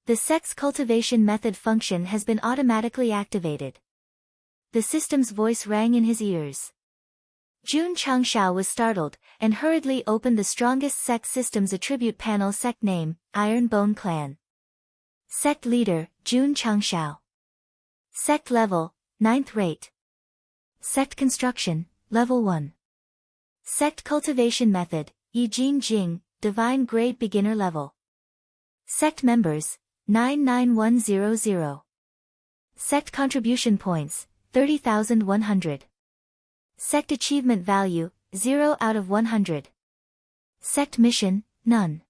The Sect's cultivation method function has been automatically activated. The system's voice rang in his ears. Jun Changshao was startled, and hurriedly opened the strongest Sect system's attribute panel. Sect name, Iron Bone Clan. Sect leader, Jun Changshao. Sect level, 9th rate. Sect construction, level 1. Sect cultivation method, Yi Jin Jing, divine grade beginner level. Sect members, 99100. Sect contribution points, 30,100. Sect achievement value, 0 out of 100. Sect mission, none.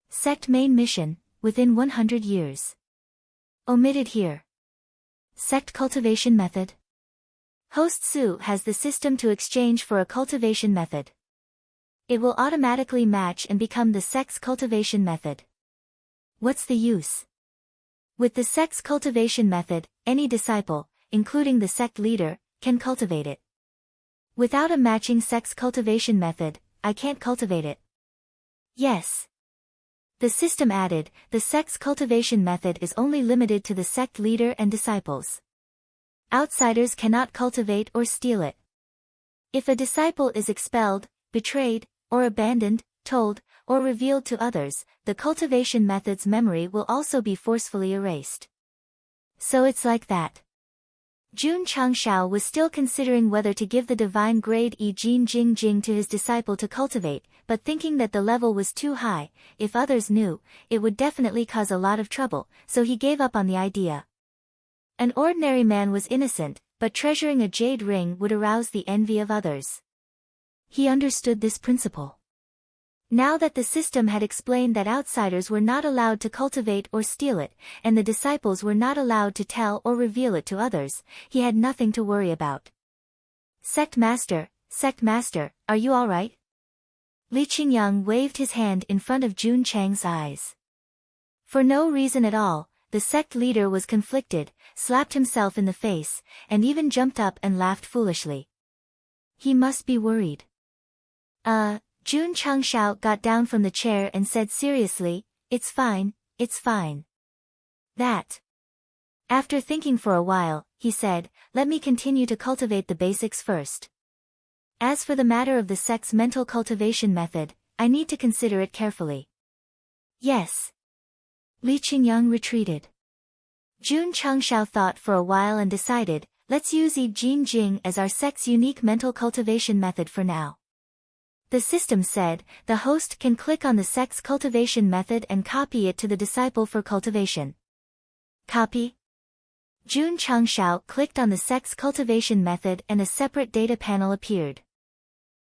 Sect main mission, within 100 years. Omitted here. Sect cultivation method. Host Su has the system to exchange for a cultivation method. It will automatically match and become the Sect's cultivation method. What's the use? With the Sect's cultivation method, any disciple, including the Sect leader, can cultivate it. Without a matching Sect's cultivation method, I can't cultivate it. Yes. The system added, the Sect's cultivation method is only limited to the Sect leader and disciples. Outsiders cannot cultivate or steal it. If a disciple is expelled, betrayed, or abandoned, told, or revealed to others, the cultivation method's memory will also be forcefully erased. So it's like that. Jun Changshao was still considering whether to give the divine grade Yi Jin Jing to his disciple to cultivate, but thinking that the level was too high, if others knew, it would definitely cause a lot of trouble, so he gave up on the idea. An ordinary man was innocent, but treasuring a jade ring would arouse the envy of others. He understood this principle. Now that the system had explained that outsiders were not allowed to cultivate or steal it, and the disciples were not allowed to tell or reveal it to others, he had nothing to worry about. Sect Master, are you all right? Li Qingyang waved his hand in front of Jun Chang's eyes. For no reason at all, the Sect leader was conflicted, slapped himself in the face, and even jumped up and laughed foolishly. He must be worried. Jun Changshao got down from the chair and said seriously, it's fine. That. After thinking for a while, he said, let me continue to cultivate the basics first. As for the matter of the Sect's mental cultivation method, I need to consider it carefully. Yes. Li Qingyang retreated. Jun Changshao thought for a while and decided, let's use Yi Jin Jing as our Sect's unique mental cultivation method for now. The system said, the host can click on the Sect's cultivation method and copy it to the disciple for cultivation. Copy? Jun Changshao clicked on the Sect's cultivation method and a separate data panel appeared.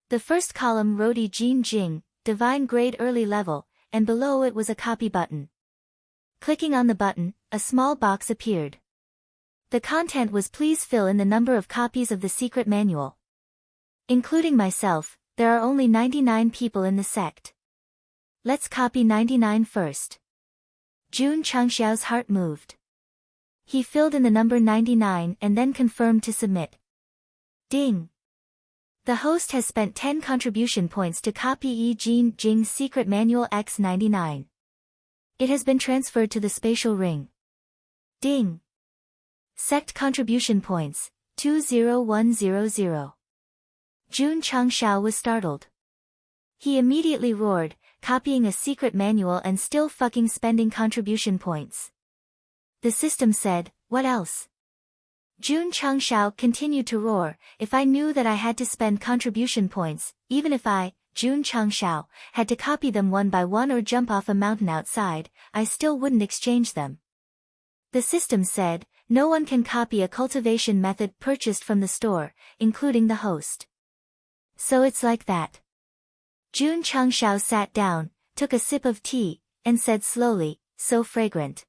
The first column wrote Yi Jin Jing, divine grade early level, and below it was a copy button. Clicking on the button, a small box appeared. The content was please fill in the number of copies of the secret manual. Including myself, there are only 99 people in the sect. Let's copy 99 first. Jun Changxiao's heart moved. He filled in the number 99 and then confirmed to submit. Ding! The host has spent 10 contribution points to copy Yi Jing's Secret Manual X99. It has been transferred to the spatial ring. Ding! Sect contribution points, 20100. Jun Changxiao was startled. He immediately roared, copying a secret manual and still fucking spending contribution points. The system said, what else? Jun Changxiao continued to roar, if I knew that I had to spend contribution points, even if I, Jun Changxiao, had to copy them one by one or jump off a mountain outside, I still wouldn't exchange them. The system said, no one can copy a cultivation method purchased from the store, including the host. So it's like that. Jun Changxiao sat down, took a sip of tea, and said slowly, so fragrant.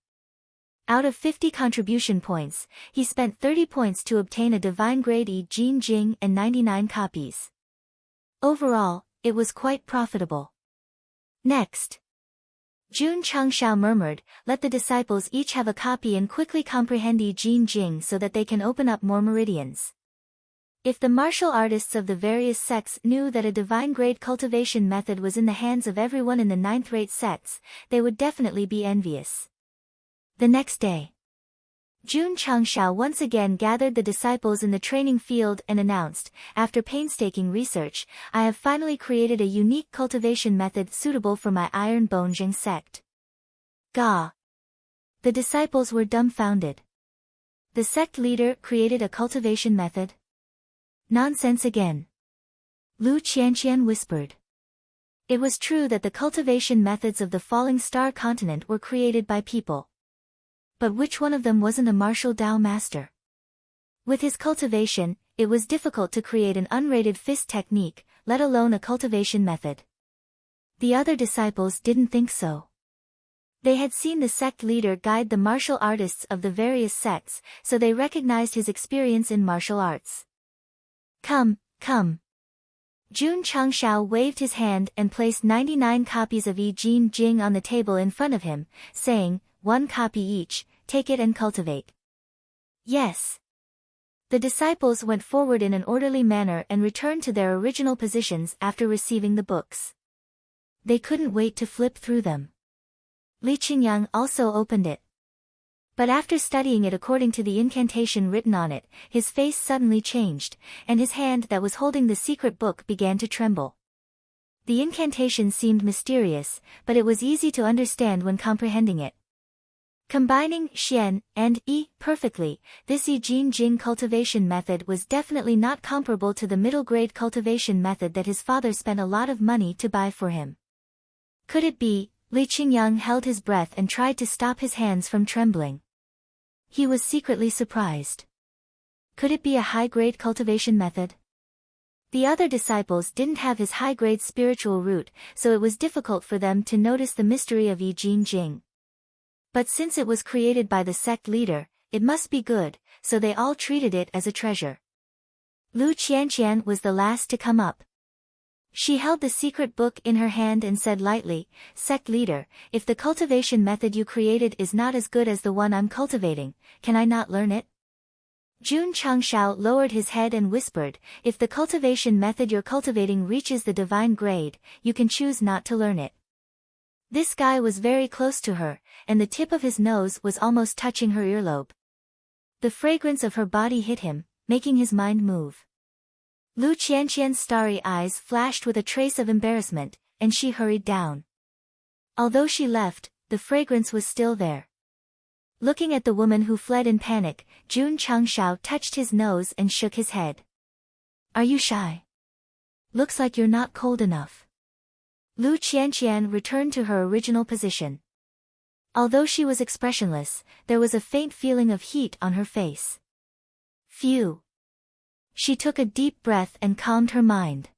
Out of 50 contribution points, he spent 30 points to obtain a divine grade Yi Jing and 99 copies. Overall, it was quite profitable. Next. Jun Changxiao murmured, let the disciples each have a copy and quickly comprehend Yi Jing so that they can open up more meridians. If the martial artists of the various sects knew that a divine grade cultivation method was in the hands of everyone in the 9th-rate sects, they would definitely be envious. The next day, Jun Changxiao once again gathered the disciples in the training field and announced, after painstaking research, I have finally created a unique cultivation method suitable for my Iron Bone Jing sect. Gah! The disciples were dumbfounded. The sect leader created a cultivation method? Nonsense again. Lu Qianqian whispered. It was true that the cultivation methods of the Falling Star continent were created by people. But which one of them wasn't a martial Dao master? With his cultivation, it was difficult to create an unrated fist technique, let alone a cultivation method. The other disciples didn't think so. They had seen the sect leader guide the martial artists of the various sects, so they recognized his experience in martial arts. Come, come. Jun Changxiao waved his hand and placed 99 copies of Yi Jing on the table in front of him, saying, 1 copy each, take it and cultivate. Yes. The disciples went forward in an orderly manner and returned to their original positions after receiving the books. They couldn't wait to flip through them. Li Qingyang also opened it. But after studying it according to the incantation written on it, his face suddenly changed, and his hand that was holding the secret book began to tremble. The incantation seemed mysterious, but it was easy to understand when comprehending it. Combining Xian and Yi perfectly, this Yi Jing cultivation method was definitely not comparable to the middle-grade cultivation method that his father spent a lot of money to buy for him. Could it be? Li Qingyang held his breath and tried to stop his hands from trembling. He was secretly surprised. Could it be a high-grade cultivation method? The other disciples didn't have his high-grade spiritual root, so it was difficult for them to notice the mystery of Yi Jing. But since it was created by the sect leader, it must be good, so they all treated it as a treasure. Lu Qianqian was the last to come up. She held the secret book in her hand and said lightly, Sect leader, if the cultivation method you created is not as good as the one I'm cultivating, can I not learn it? Jun Changxiao lowered his head and whispered, if the cultivation method you're cultivating reaches the divine grade, you can choose not to learn it. This guy was very close to her, and the tip of his nose was almost touching her earlobe. The fragrance of her body hit him, making his mind move. Lu Qianqian's starry eyes flashed with a trace of embarrassment, and she hurried down. Although she left, the fragrance was still there. Looking at the woman who fled in panic, Jun Changxiao touched his nose and shook his head. Are you shy? Looks like you're not cold enough. Lu Qianqian returned to her original position. Although she was expressionless, there was a faint feeling of heat on her face. Phew. She took a deep breath and calmed her mind.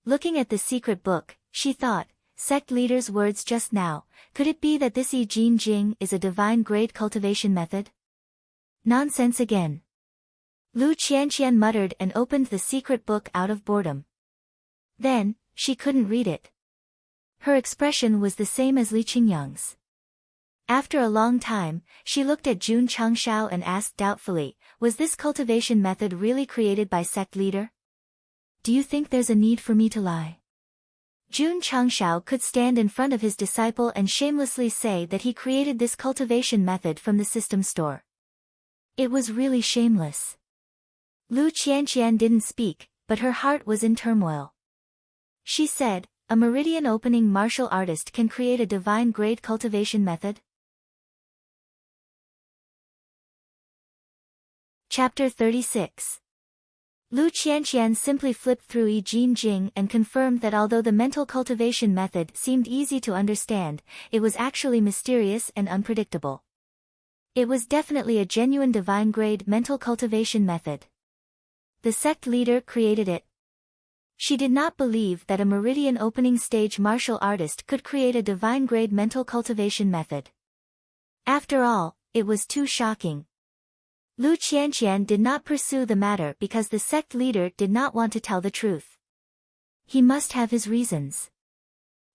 Looking at the secret book, she thought, sect leader's words just now, could it be that this Yi Jing is a divine grade cultivation method? Nonsense again. Lu Qianqian muttered and opened the secret book out of boredom. Then, she couldn't read it. Her expression was the same as Li Qingyang's. After a long time, she looked at Jun Changshao and asked doubtfully, was this cultivation method really created by sect leader? Do you think there's a need for me to lie? Jun Changshao could stand in front of his disciple and shamelessly say that he created this cultivation method from the system store. It was really shameless. Lu Qianqian didn't speak, but her heart was in turmoil. She said, a meridian opening martial artist can create a divine grade cultivation method? Chapter 36. Lu Qianqian simply flipped through Yi Jin Jing and confirmed that although the mental cultivation method seemed easy to understand, it was actually mysterious and unpredictable. It was definitely a genuine divine grade mental cultivation method. The sect leader created it. She did not believe that a meridian opening stage martial artist could create a divine grade mental cultivation method. After all, it was too shocking. Lu Qianqian did not pursue the matter because the sect leader did not want to tell the truth. He must have his reasons.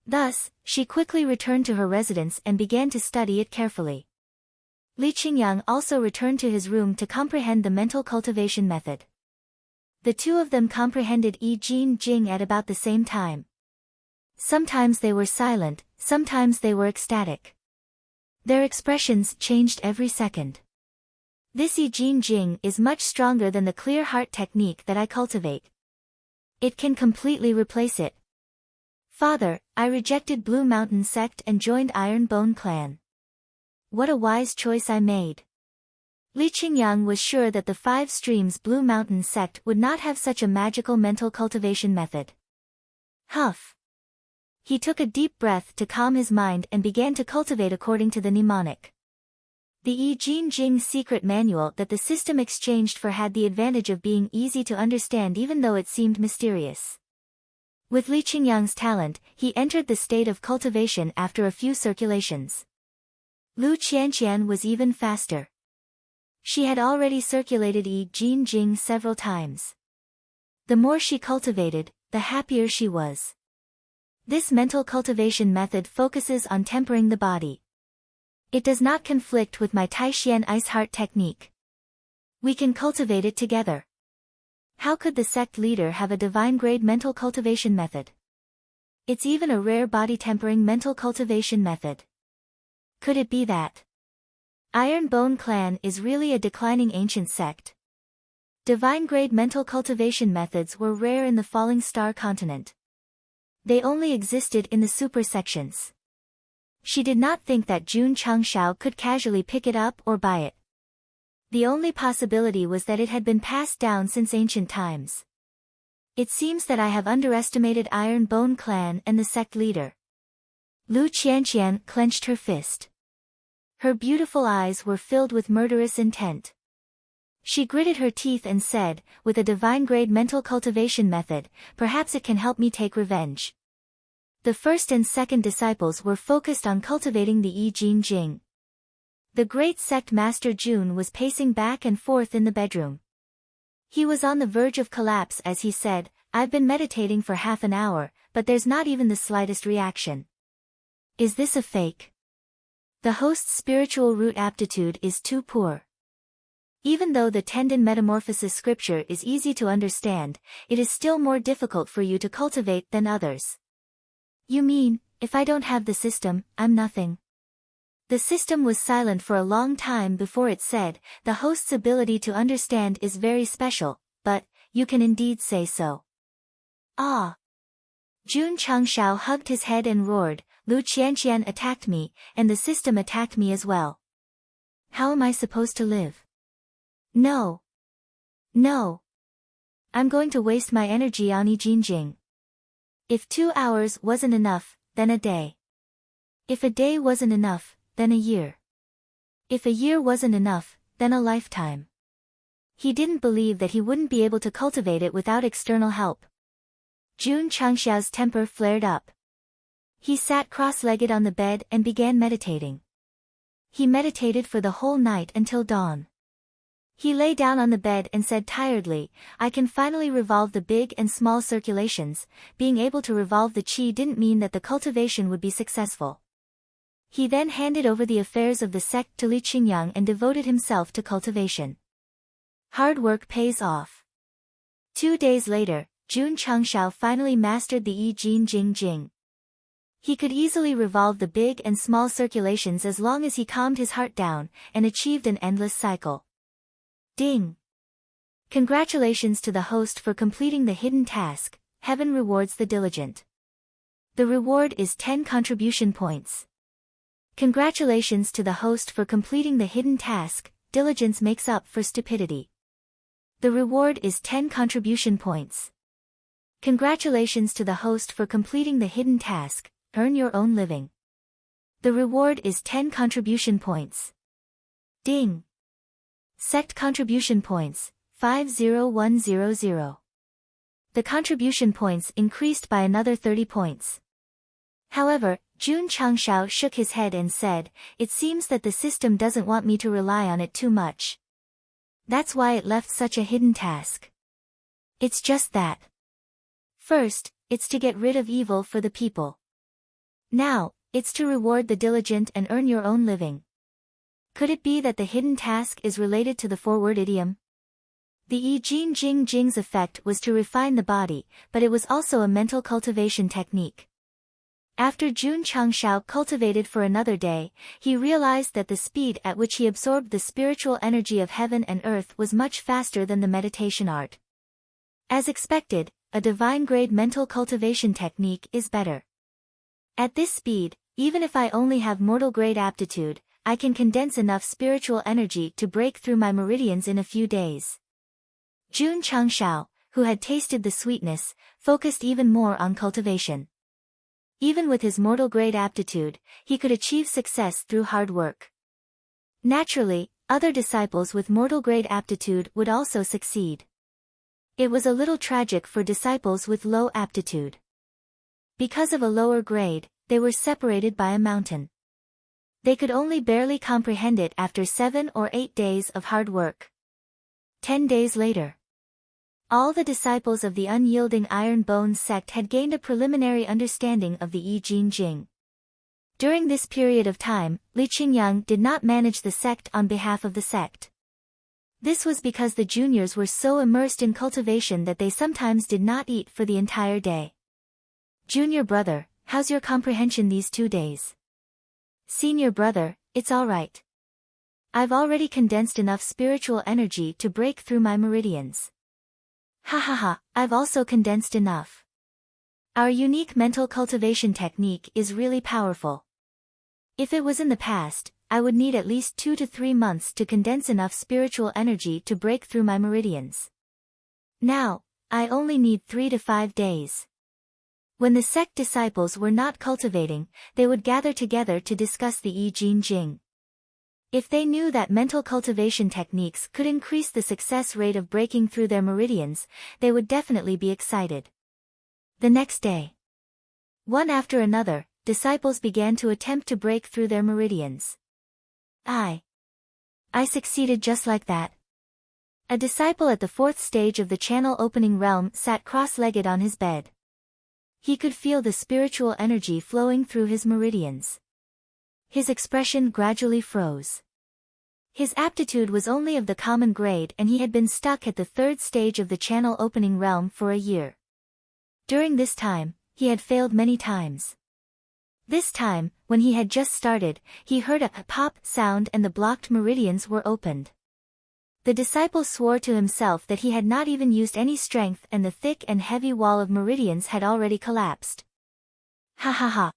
Thus, she quickly returned to her residence and began to study it carefully. Li Qingyang also returned to his room to comprehend the mental cultivation method. The two of them comprehended Yi Jin Jing at about the same time. Sometimes they were silent, sometimes they were ecstatic. Their expressions changed every second. This Yi Jin Jing is much stronger than the clear heart technique that I cultivate. It can completely replace it. Father, I rejected Blue Mountain Sect and joined Iron Bone Clan. What a wise choice I made. Li Qingyang was sure that the 5 Streams Blue Mountain Sect would not have such a magical mental cultivation method. Huff. He took a deep breath to calm his mind and began to cultivate according to the mnemonic. The Yi Jin Jing secret manual that the system exchanged for had the advantage of being easy to understand even though it seemed mysterious. With Li Qingyang's talent, he entered the state of cultivation after a few circulations. Lu Qianqian was even faster. She had already circulated Yi Jin Jing several times. The more she cultivated, the happier she was. This mental cultivation method focuses on tempering the body. It does not conflict with my Taixian Ice Heart technique. We can cultivate it together. How could the sect leader have a divine grade mental cultivation method? It's even a rare body tempering mental cultivation method. Could it be that Iron Bone Clan is really a declining ancient sect? Divine grade mental cultivation methods were rare in the Falling Star continent. They only existed in the super sections. She did not think that Jun Changshao could casually pick it up or buy it. The only possibility was that it had been passed down since ancient times. It seems that I have underestimated Iron Bone Clan and the sect leader. Lu Qianqian clenched her fist. Her beautiful eyes were filled with murderous intent. She gritted her teeth and said, with a divine grade mental cultivation method, perhaps it can help me take revenge. The first and second disciples were focused on cultivating the Yi Jin Jing. The great sect master Jun was pacing back and forth in the bedroom. He was on the verge of collapse as he said, I've been meditating for half an hour, but there's not even the slightest reaction. Is this a fake? The host's spiritual root aptitude is too poor. Even though the tendon metamorphosis scripture is easy to understand, it is still more difficult for you to cultivate than others. You mean, if I don't have the system, I'm nothing? The system was silent for a long time before it said, the host's ability to understand is very special, but, you can indeed say so. Ah! Jun Changshao hugged his head and roared, Lu Qianqian attacked me, and the system attacked me as well. How am I supposed to live? No. No. I'm going to waste my energy on Yi Jin Jing. If 2 hours wasn't enough, then a day. If a day wasn't enough, then a year. If a year wasn't enough, then a lifetime. He didn't believe that he wouldn't be able to cultivate it without external help. Jun Changxiao's temper flared up. He sat cross-legged on the bed and began meditating. He meditated for the whole night until dawn. He lay down on the bed and said tiredly, I can finally revolve the big and small circulations. Being able to revolve the chi didn't mean that the cultivation would be successful. He then handed over the affairs of the sect to Li Qingyang and devoted himself to cultivation. Hard work pays off. 2 days later, Jun Changshao finally mastered the I Jin Jing Jing. He could easily revolve the big and small circulations as long as he calmed his heart down, and achieved an endless cycle. Ding! Congratulations to the host for completing the hidden task. Heaven rewards the diligent. The reward is 10 contribution points. Congratulations to the host for completing the hidden task. Diligence makes up for stupidity. The reward is 10 contribution points. Congratulations to the host for completing the hidden task. Earn your own living. The reward is 10 contribution points. Ding! Sect contribution points, 50100. The contribution points increased by another 30 points. However, Jun Changshao shook his head and said, it seems that the system doesn't want me to rely on it too much. That's why it left such a hidden task. It's just that. First, it's to get rid of evil for the people. Now, it's to reward the diligent and earn your own living. Could it be that the hidden task is related to the four-word idiom? The I Jin Jing Jing's effect was to refine the body, but it was also a mental cultivation technique. After Jun Changshao cultivated for another day, he realized that the speed at which he absorbed the spiritual energy of heaven and earth was much faster than the meditation art. As expected, a divine-grade mental cultivation technique is better. At this speed, even if I only have mortal-grade aptitude, I can condense enough spiritual energy to break through my meridians in a few days. Jun Changshao, who had tasted the sweetness, focused even more on cultivation. Even with his mortal-grade aptitude, he could achieve success through hard work. Naturally, other disciples with mortal-grade aptitude would also succeed. It was a little tragic for disciples with low aptitude. Because of a lower grade, they were separated by a mountain. They could only barely comprehend it after 7 or 8 days of hard work. 10 days later, all the disciples of the unyielding Iron Bones sect had gained a preliminary understanding of the I Jin Jing. During this period of time, Li Qingyang did not manage the sect on behalf of the sect. This was because the juniors were so immersed in cultivation that they sometimes did not eat for the entire day. Junior brother, how's your comprehension these 2 days? Senior brother, it's all right. I've already condensed enough spiritual energy to break through my meridians. Ha ha ha, I've also condensed enough. Our unique mental cultivation technique is really powerful. If it was in the past, I would need at least 2 to 3 months to condense enough spiritual energy to break through my meridians. Now, I only need 3 to 5 days. When the sect disciples were not cultivating, they would gather together to discuss the I Jin Jing. If they knew that mental cultivation techniques could increase the success rate of breaking through their meridians, they would definitely be excited. The next day, one after another, disciples began to attempt to break through their meridians. I succeeded just like that. A disciple at the 4th stage of the channel opening realm sat cross-legged on his bed. He could feel the spiritual energy flowing through his meridians. His expression gradually froze. His aptitude was only of the common grade and he had been stuck at the 3rd stage of the channel opening realm for a year. During this time, he had failed many times. This time, when he had just started, he heard a pop sound and the blocked meridians were opened. The disciple swore to himself that he had not even used any strength and the thick and heavy wall of meridians had already collapsed. Ha ha ha.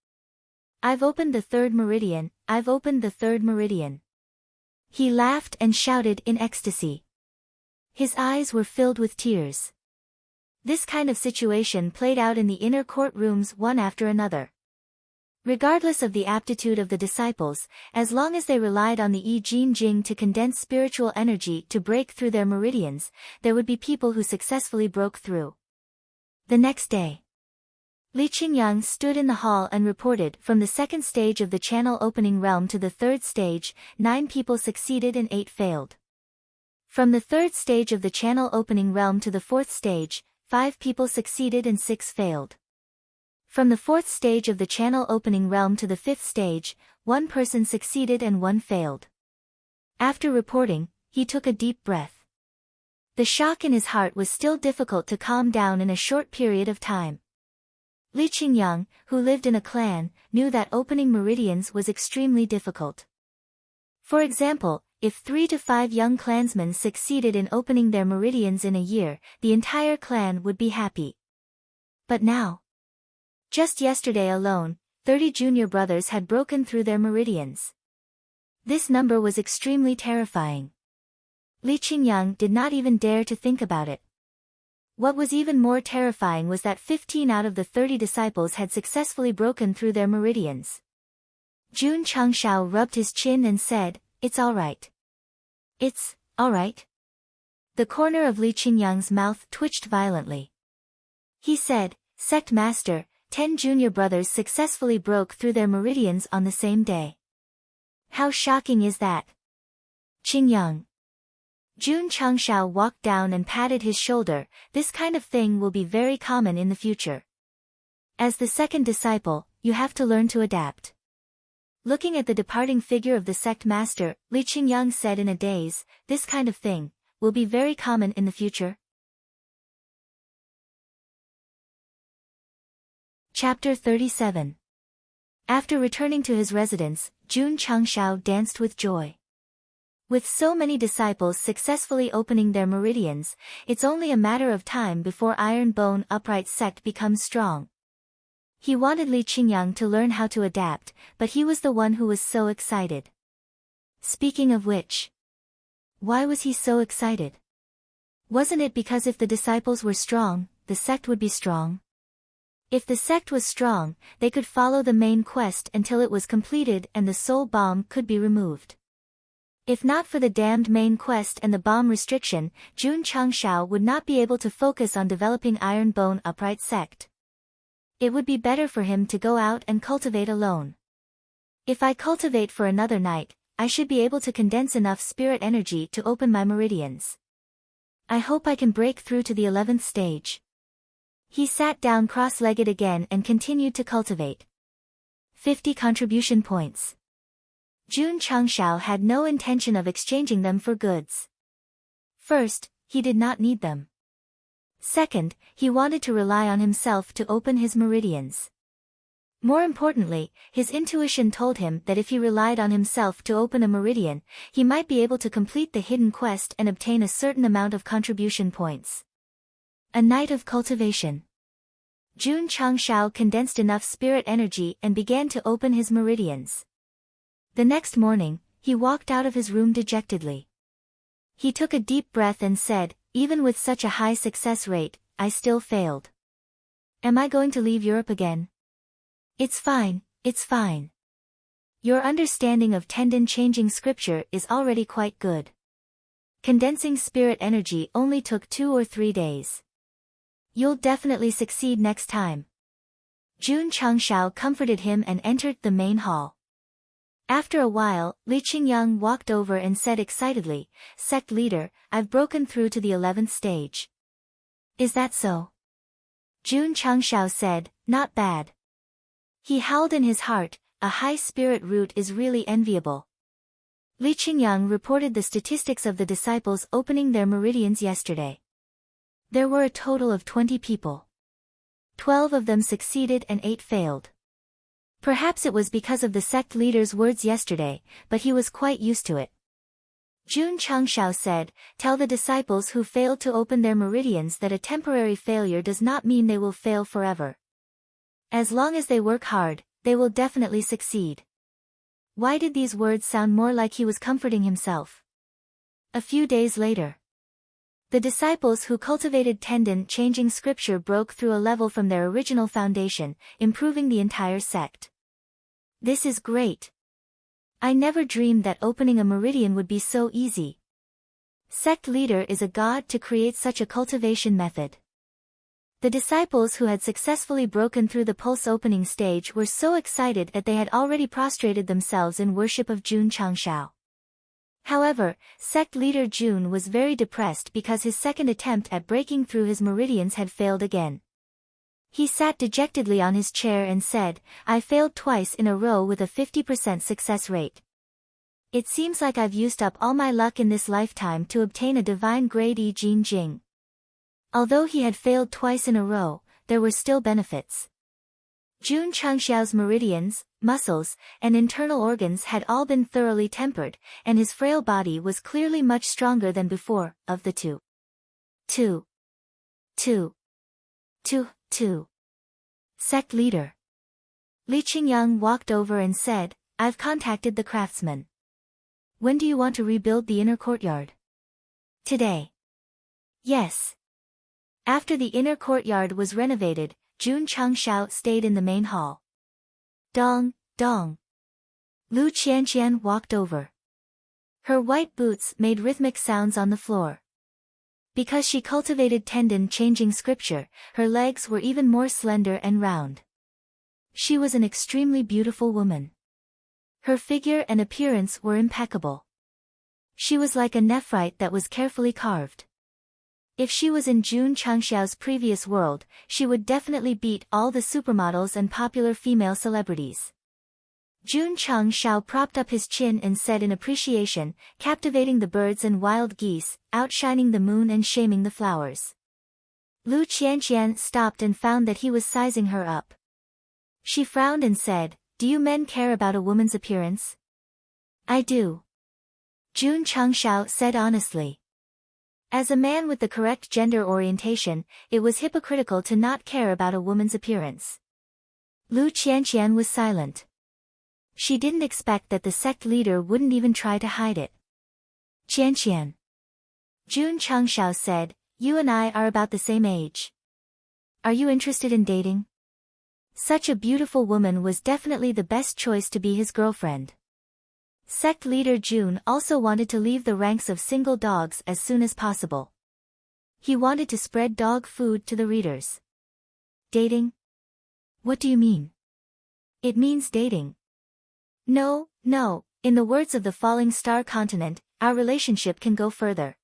I've opened the 3rd meridian, I've opened the 3rd meridian. He laughed and shouted in ecstasy. His eyes were filled with tears. This kind of situation played out in the inner courtrooms one after another. Regardless of the aptitude of the disciples, as long as they relied on the I Jin Jing to condense spiritual energy to break through their meridians, there would be people who successfully broke through. The next day, Li Qingyang stood in the hall and reported from the 2nd stage of the channel opening realm to the 3rd stage, 9 people succeeded and 8 failed. From the third stage of the channel opening realm to the fourth stage, 5 people succeeded and 6 failed. From the fourth stage of the channel opening realm to the fifth stage, 1 person succeeded and 1 failed. After reporting, he took a deep breath. The shock in his heart was still difficult to calm down in a short period of time. Li Qingyang, who lived in a clan, knew that opening meridians was extremely difficult. For example, if 3 to 5 young clansmen succeeded in opening their meridians in a year, the entire clan would be happy. But now, just yesterday alone, 30 junior brothers had broken through their meridians. This number was extremely terrifying. Li Qingyang did not even dare to think about it. What was even more terrifying was that 15 out of the 30 disciples had successfully broken through their meridians. Jun Changshao rubbed his chin and said, "It's all right." "It's all right?" The corner of Li Qingyang's mouth twitched violently. He said, "Sect Master, 10 junior brothers successfully broke through their meridians on the same day. How shocking is that?" "Qingyang." Jun Changshao walked down and patted his shoulder. "This kind of thing will be very common in the future. As the second disciple, you have to learn to adapt." Looking at the departing figure of the sect master, Li Qingyang said in a daze, "This kind of thing will be very common in the future." Chapter 37. After returning to his residence, Jun Changshao danced with joy. With so many disciples successfully opening their meridians, it's only a matter of time before Iron Bone Upright Sect becomes strong. He wanted Li Qingyang to learn how to adapt, but he was the one who was so excited. Speaking of which, why was he so excited? Wasn't it because if the disciples were strong, the sect would be strong? If the sect was strong, they could follow the main quest until it was completed and the soul bomb could be removed. If not for the damned main quest and the bomb restriction, Jun Changshao would not be able to focus on developing Iron Bone Upright Sect. It would be better for him to go out and cultivate alone. If I cultivate for another night, I should be able to condense enough spirit energy to open my meridians. I hope I can break through to the 11th stage. He sat down cross-legged again and continued to cultivate. 50 contribution points. Jun Changshao had no intention of exchanging them for goods. First, he did not need them. Second, he wanted to rely on himself to open his meridians. More importantly, his intuition told him that if he relied on himself to open a meridian, he might be able to complete the hidden quest and obtain a certain amount of contribution points. A night of cultivation. Jun Changshao condensed enough spirit energy and began to open his meridians. The next morning, he walked out of his room dejectedly. He took a deep breath and said, "Even with such a high success rate, I still failed. Am I going to leave Europe again? It's fine, it's fine. Your understanding of tendon-changing scripture is already quite good. Condensing spirit energy only took 2 or 3 days. You'll definitely succeed next time." Jun Changshao comforted him and entered the main hall. After a while, Li Qingyang walked over and said excitedly, "Sect leader, I've broken through to the 11th stage." "Is that so?" Jun Changshao said, "Not bad." He howled in his heart, "A high spirit root is really enviable." Li Qingyang reported the statistics of the disciples opening their meridians yesterday. There were a total of 20 people. 12 of them succeeded and 8 failed. Perhaps it was because of the sect leader's words yesterday, but he was quite used to it. Jun Changshao said, "Tell the disciples who failed to open their meridians that a temporary failure does not mean they will fail forever. As long as they work hard, they will definitely succeed." Why did these words sound more like he was comforting himself? A few days later, the disciples who cultivated tendon-changing scripture broke through a level from their original foundation, improving the entire sect. This is great. I never dreamed that opening a meridian would be so easy. Sect leader is a god to create such a cultivation method. The disciples who had successfully broken through the pulse opening stage were so excited that they had already prostrated themselves in worship of Jun Changshao. However, sect leader Jun was very depressed because his second attempt at breaking through his meridians had failed again. He sat dejectedly on his chair and said, I failed twice in a row with a 50% success rate. It seems like I've used up all my luck in this lifetime to obtain a divine grade E Jin Jing. Although he had failed twice in a row, there were still benefits. Jun Changxiao's meridians, muscles, and internal organs had all been thoroughly tempered, and his frail body was clearly much stronger than before. Of the two sect leader. Li Qingyang walked over and said, I've contacted the craftsman. When do you want to rebuild the inner courtyard? Today. Yes. After the inner courtyard was renovated, Jun Changxiao stayed in the main hall. Dong, dong. Lu Qianqian walked over. Her white boots made rhythmic sounds on the floor. Because she cultivated tendon-changing scripture, her legs were even more slender and round. She was an extremely beautiful woman. Her figure and appearance were impeccable. She was like a nephrite that was carefully carved. If she was in Jun Changxiao's previous world, she would definitely beat all the supermodels and popular female celebrities. Jun Changxiao propped up his chin and said in appreciation, captivating the birds and wild geese, outshining the moon and shaming the flowers. Lu Qianqian stopped and found that he was sizing her up. She frowned and said, Do you men care about a woman's appearance? I do. Jun Changxiao said honestly. As a man with the correct gender orientation, it was hypocritical to not care about a woman's appearance. Lu Qianqian was silent. She didn't expect that the sect leader wouldn't even try to hide it. Qianqian. Jun Changxiao said, You and I are about the same age. Are you interested in dating? Such a beautiful woman was definitely the best choice to be his girlfriend. Sect leader Jun also wanted to leave the ranks of single dogs as soon as possible. He wanted to spread dog food to the readers. Dating? What do you mean? It means dating. No, in the words of the falling star continent, our relationship can go further.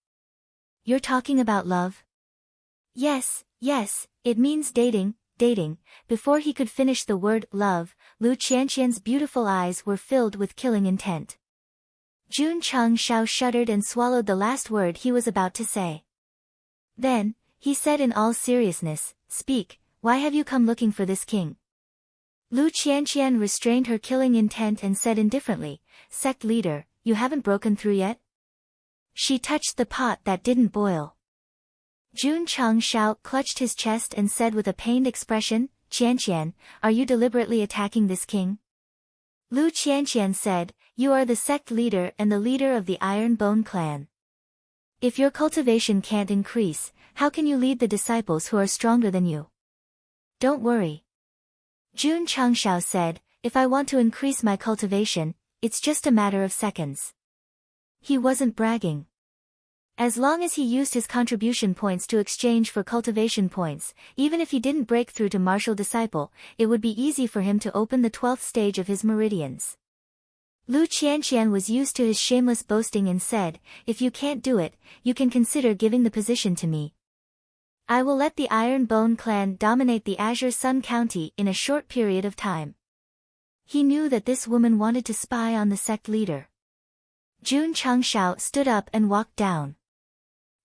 You're talking about love? Yes, it means dating. Before he could finish the word love, Lu Qianqian's beautiful eyes were filled with killing intent. Jun Changxiao shuddered and swallowed the last word he was about to say. Then, he said in all seriousness, Speak, why have you come looking for this king? Lu Qianqian restrained her killing intent and said indifferently, Sect leader, you haven't broken through yet? She touched the pot that didn't boil. Jun Changxiao clutched his chest and said with a pained expression, Qianqian, are you deliberately attacking this king? Lu Qianqian said, You are the sect leader and the leader of the Iron Bone clan. If your cultivation can't increase, how can you lead the disciples who are stronger than you? Don't worry. Jun Changxiao said, If I want to increase my cultivation, it's just a matter of seconds. He wasn't bragging. As long as he used his contribution points to exchange for cultivation points, even if he didn't break through to martial disciple, it would be easy for him to open the 12th stage of his meridians. Lu Qianqian was used to his shameless boasting and said, If you can't do it, you can consider giving the position to me. I will let the Iron Bone clan dominate the Azure Sun County in a short period of time. He knew that this woman wanted to spy on the sect leader. Jun Changxiao stood up and walked down.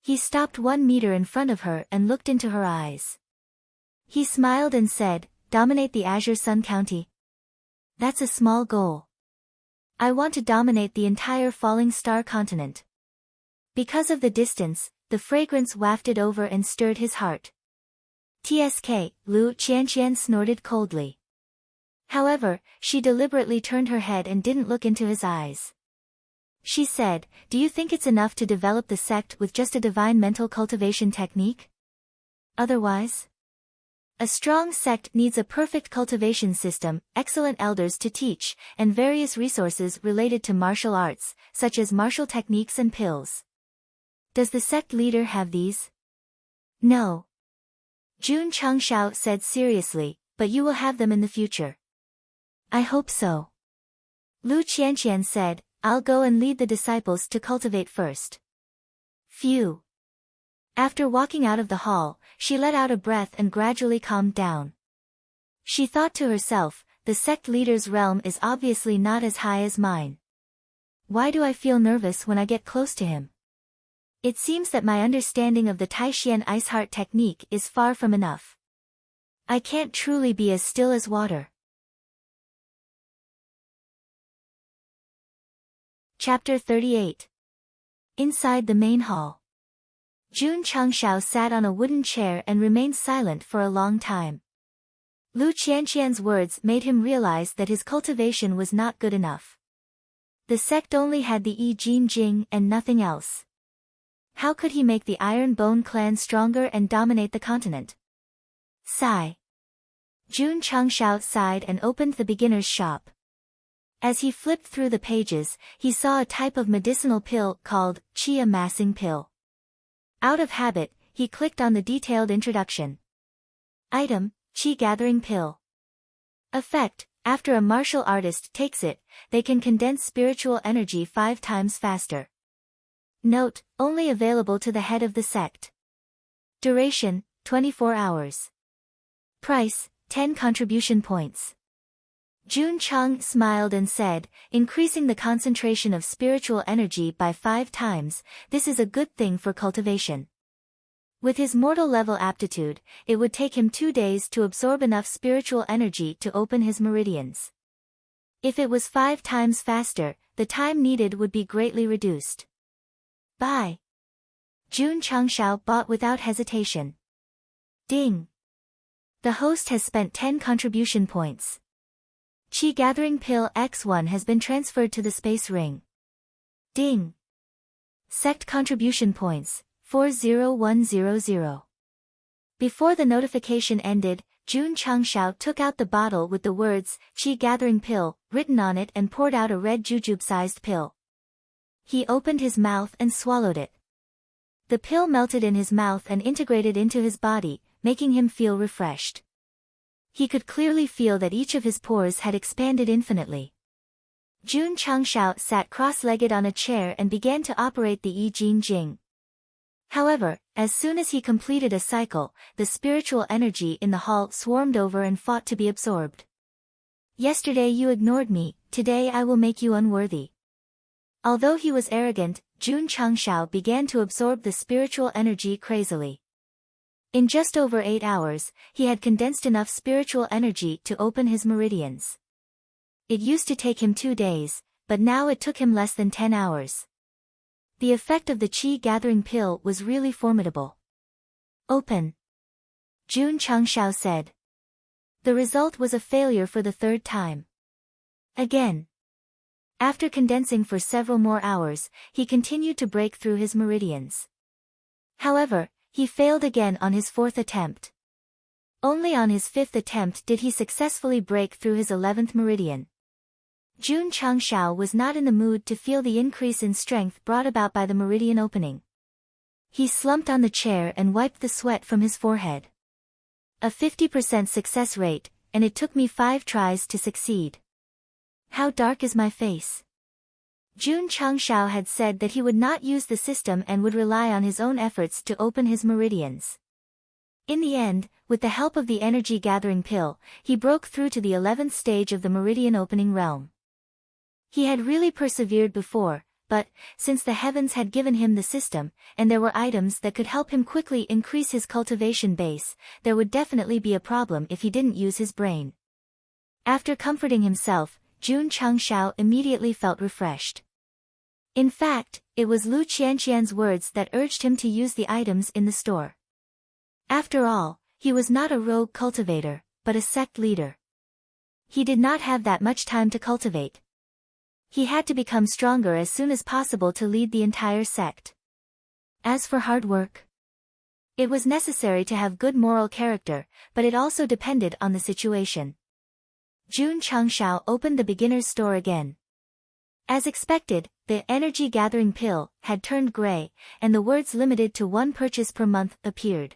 He stopped 1 meter in front of her and looked into her eyes. He smiled and said, Dominate the Azure Sun County? That's a small goal. I want to dominate the entire falling star continent. Because of the distance, the fragrance wafted over and stirred his heart. TSK, Lu Qianqian snorted coldly. However, she deliberately turned her head and didn't look into his eyes. She said, Do you think it's enough to develop the sect with just a divine mental cultivation technique? Otherwise? A strong sect needs a perfect cultivation system, excellent elders to teach, and various resources related to martial arts, such as martial techniques and pills. Does the sect leader have these? No. Jun Changxiao said seriously, but you will have them in the future. I hope so. Lu Qianqian said, I'll go and lead the disciples to cultivate first. Phew. After walking out of the hall, she let out a breath and gradually calmed down. She thought to herself, the sect leader's realm is obviously not as high as mine. Why do I feel nervous when I get close to him? It seems that my understanding of the Taishian Ice Heart technique is far from enough. I can't truly be as still as water. Chapter 38. Inside the main hall. Jun Changshao sat on a wooden chair and remained silent for a long time. Lu Qianqian's words made him realize that his cultivation was not good enough. The sect only had the I Jin Jing and nothing else. How could he make the Iron Bone clan stronger and dominate the continent? Sigh. Jun Changshao sighed and opened the beginner's shop. As he flipped through the pages, he saw a type of medicinal pill called Qi Amassing Pill. Out of habit, he clicked on the detailed introduction. Item, Qi Gathering Pill. Effect, after a martial artist takes it, they can condense spiritual energy 5 times faster. Note, only available to the head of the sect. Duration, 24 hours. Price, 10 contribution points. Jun Chang smiled and said, increasing the concentration of spiritual energy by 5 times, this is a good thing for cultivation. With his mortal level aptitude, it would take him 2 days to absorb enough spiritual energy to open his meridians. If it was 5 times faster, the time needed would be greatly reduced. Buy. Jun Changshao bought without hesitation. Ding. The host has spent 10 contribution points. Qi Gathering Pill X1 has been transferred to the space ring. Ding. Sect contribution points, 40100. Before the notification ended, Jun Changshao took out the bottle with the words, Qi Gathering Pill, written on it and poured out a red jujube-sized pill. He opened his mouth and swallowed it. The pill melted in his mouth and integrated into his body, making him feel refreshed. He could clearly feel that each of his pores had expanded infinitely. Jun Changshao sat cross-legged on a chair and began to operate the I Jin Jing. However, as soon as he completed a cycle, the spiritual energy in the hall swarmed over and fought to be absorbed. Yesterday you ignored me, today I will make you unworthy. Although he was arrogant, Jun Changshao began to absorb the spiritual energy crazily. In just over 8 hours, he had condensed enough spiritual energy to open his meridians. It used to take him 2 days, but now it took him less than 10 hours. The effect of the Qi Gathering Pill was really formidable. Open. Jun Changshao said. The result was a failure for the 3rd time. Again. After condensing for several more hours, he continued to break through his meridians. However, he failed again on his 4th attempt. Only on his 5th attempt did he successfully break through his 11th meridian. Jun Changshao was not in the mood to feel the increase in strength brought about by the meridian opening. He slumped on the chair and wiped the sweat from his forehead. A 50% success rate, and it took me 5 tries to succeed. How dark is my face? Jun Changshao had said that he would not use the system and would rely on his own efforts to open his meridians. In the end, with the help of the energy gathering pill, he broke through to the 11th stage of the meridian opening realm. He had really persevered before, but, since the heavens had given him the system, and there were items that could help him quickly increase his cultivation base, there would definitely be a problem if he didn't use his brain. After comforting himself, Jun Changshao immediately felt refreshed. In fact, it was Lu Qianqian's words that urged him to use the items in the store. After all, he was not a rogue cultivator, but a sect leader. He did not have that much time to cultivate. He had to become stronger as soon as possible to lead the entire sect. As for hard work, it was necessary to have good moral character, but it also depended on the situation. Jun Changshao opened the beginner's store again. As expected, the energy gathering pill had turned gray, and the words limited to 1 purchase per month appeared.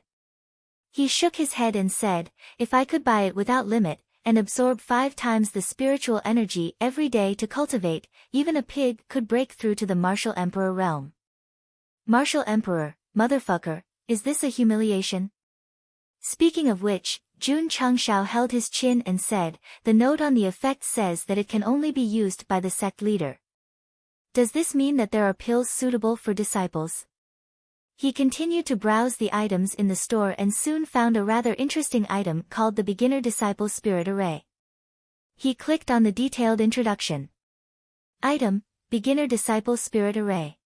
He shook his head and said, if I could buy it without limit, and absorb 5 times the spiritual energy every day to cultivate. Even a pig could break through to the martial emperor realm. Martial emperor, motherfucker, is this a humiliation? Speaking of which, Jun Changshao held his chin and said, the note on the effect says that it can only be used by the sect leader. Does this mean that there are pills suitable for disciples? He continued to browse the items in the store and soon found a rather interesting item called the Beginner Disciple Spirit Array. He clicked on the detailed introduction. Item, Beginner Disciple Spirit Array.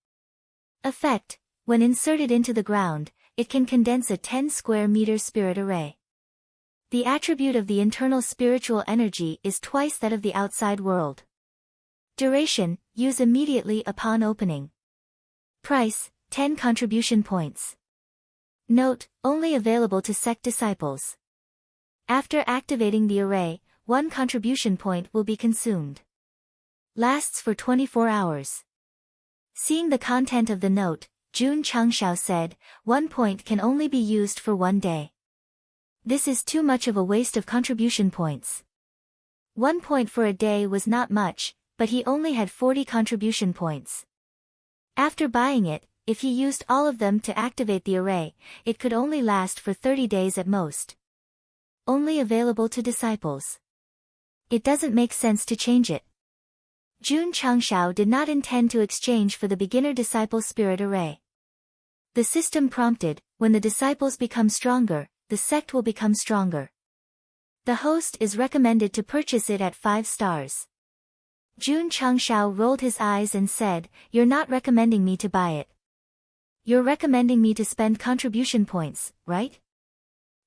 Effect, when inserted into the ground, it can condense a 10 square meter spirit array. The attribute of the internal spiritual energy is twice that of the outside world. Duration, use immediately upon opening. Price, 10 contribution points. Note, only available to sect disciples. After activating the array, 1 contribution point will be consumed. Lasts for 24 hours. Seeing the content of the note, Jun Changshao said, 1 point can only be used for 1 day. This is too much of a waste of contribution points. 1 point for a day was not much, but he only had 40 contribution points. After buying it, if he used all of them to activate the array, it could only last for 30 days at most. Only available to disciples. It doesn't make sense to change it. Jun Changshao did not intend to exchange for the Beginner Disciple Spirit Array. The system prompted, when the disciples become stronger, the sect will become stronger. The host is recommended to purchase it at 5 stars. Jun Changshao rolled his eyes and said, you're not recommending me to buy it. You're recommending me to spend contribution points, right?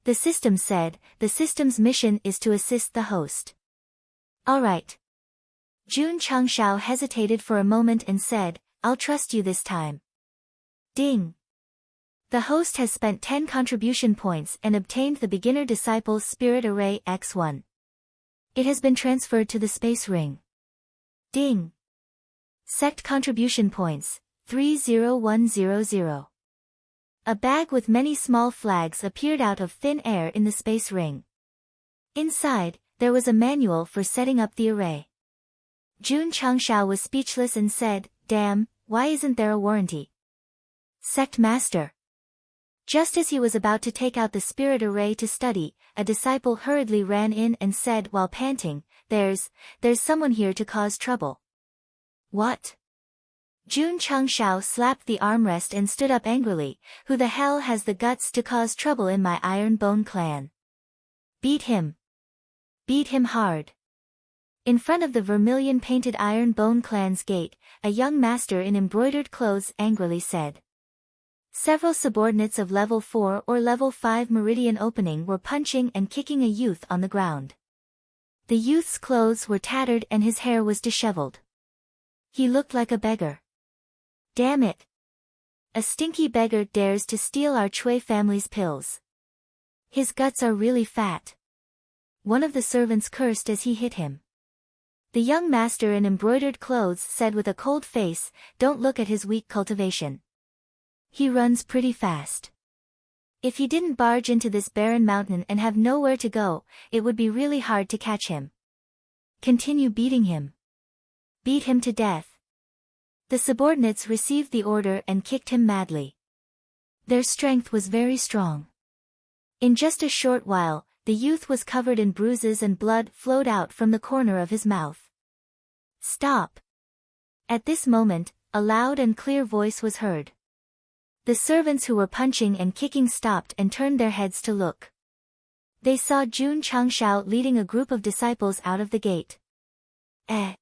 The system said, the system's mission is to assist the host. Alright. Jun Changshao hesitated for a moment and said, I'll trust you this time. Ding. The host has spent 10 contribution points and obtained the Beginner Disciple Spirit Array X1. It has been transferred to the space ring. Ding. Sect contribution points, 30100. A bag with many small flags appeared out of thin air in the space ring. Inside, there was a manual for setting up the array. Jun Changshao was speechless and said, damn, why isn't there a warranty? Sect Master. Just as he was about to take out the spirit array to study, a disciple hurriedly ran in and said while panting, there's someone here to cause trouble. What? Jun Changshao slapped the armrest and stood up angrily, who the hell has the guts to cause trouble in my Iron Bone clan? Beat him. Beat him hard. In front of the vermilion-painted Iron Bone clan's gate, a young master in embroidered clothes angrily said. Several subordinates of level 4 or level 5 meridian opening were punching and kicking a youth on the ground. The youth's clothes were tattered and his hair was disheveled. He looked like a beggar. Damn it! A stinky beggar dares to steal our Chui family's pills. His guts are really fat. One of the servants cursed as he hit him. The young master in embroidered clothes said with a cold face, don't look at his weak cultivation. He runs pretty fast. If he didn't barge into this barren mountain and have nowhere to go, it would be really hard to catch him. Continue beating him. Beat him to death. The subordinates received the order and kicked him madly. Their strength was very strong. In just a short while, the youth was covered in bruises and blood flowed out from the corner of his mouth. Stop! At this moment, a loud and clear voice was heard. The servants who were punching and kicking stopped and turned their heads to look. They saw Jun Changshao leading a group of disciples out of the gate. The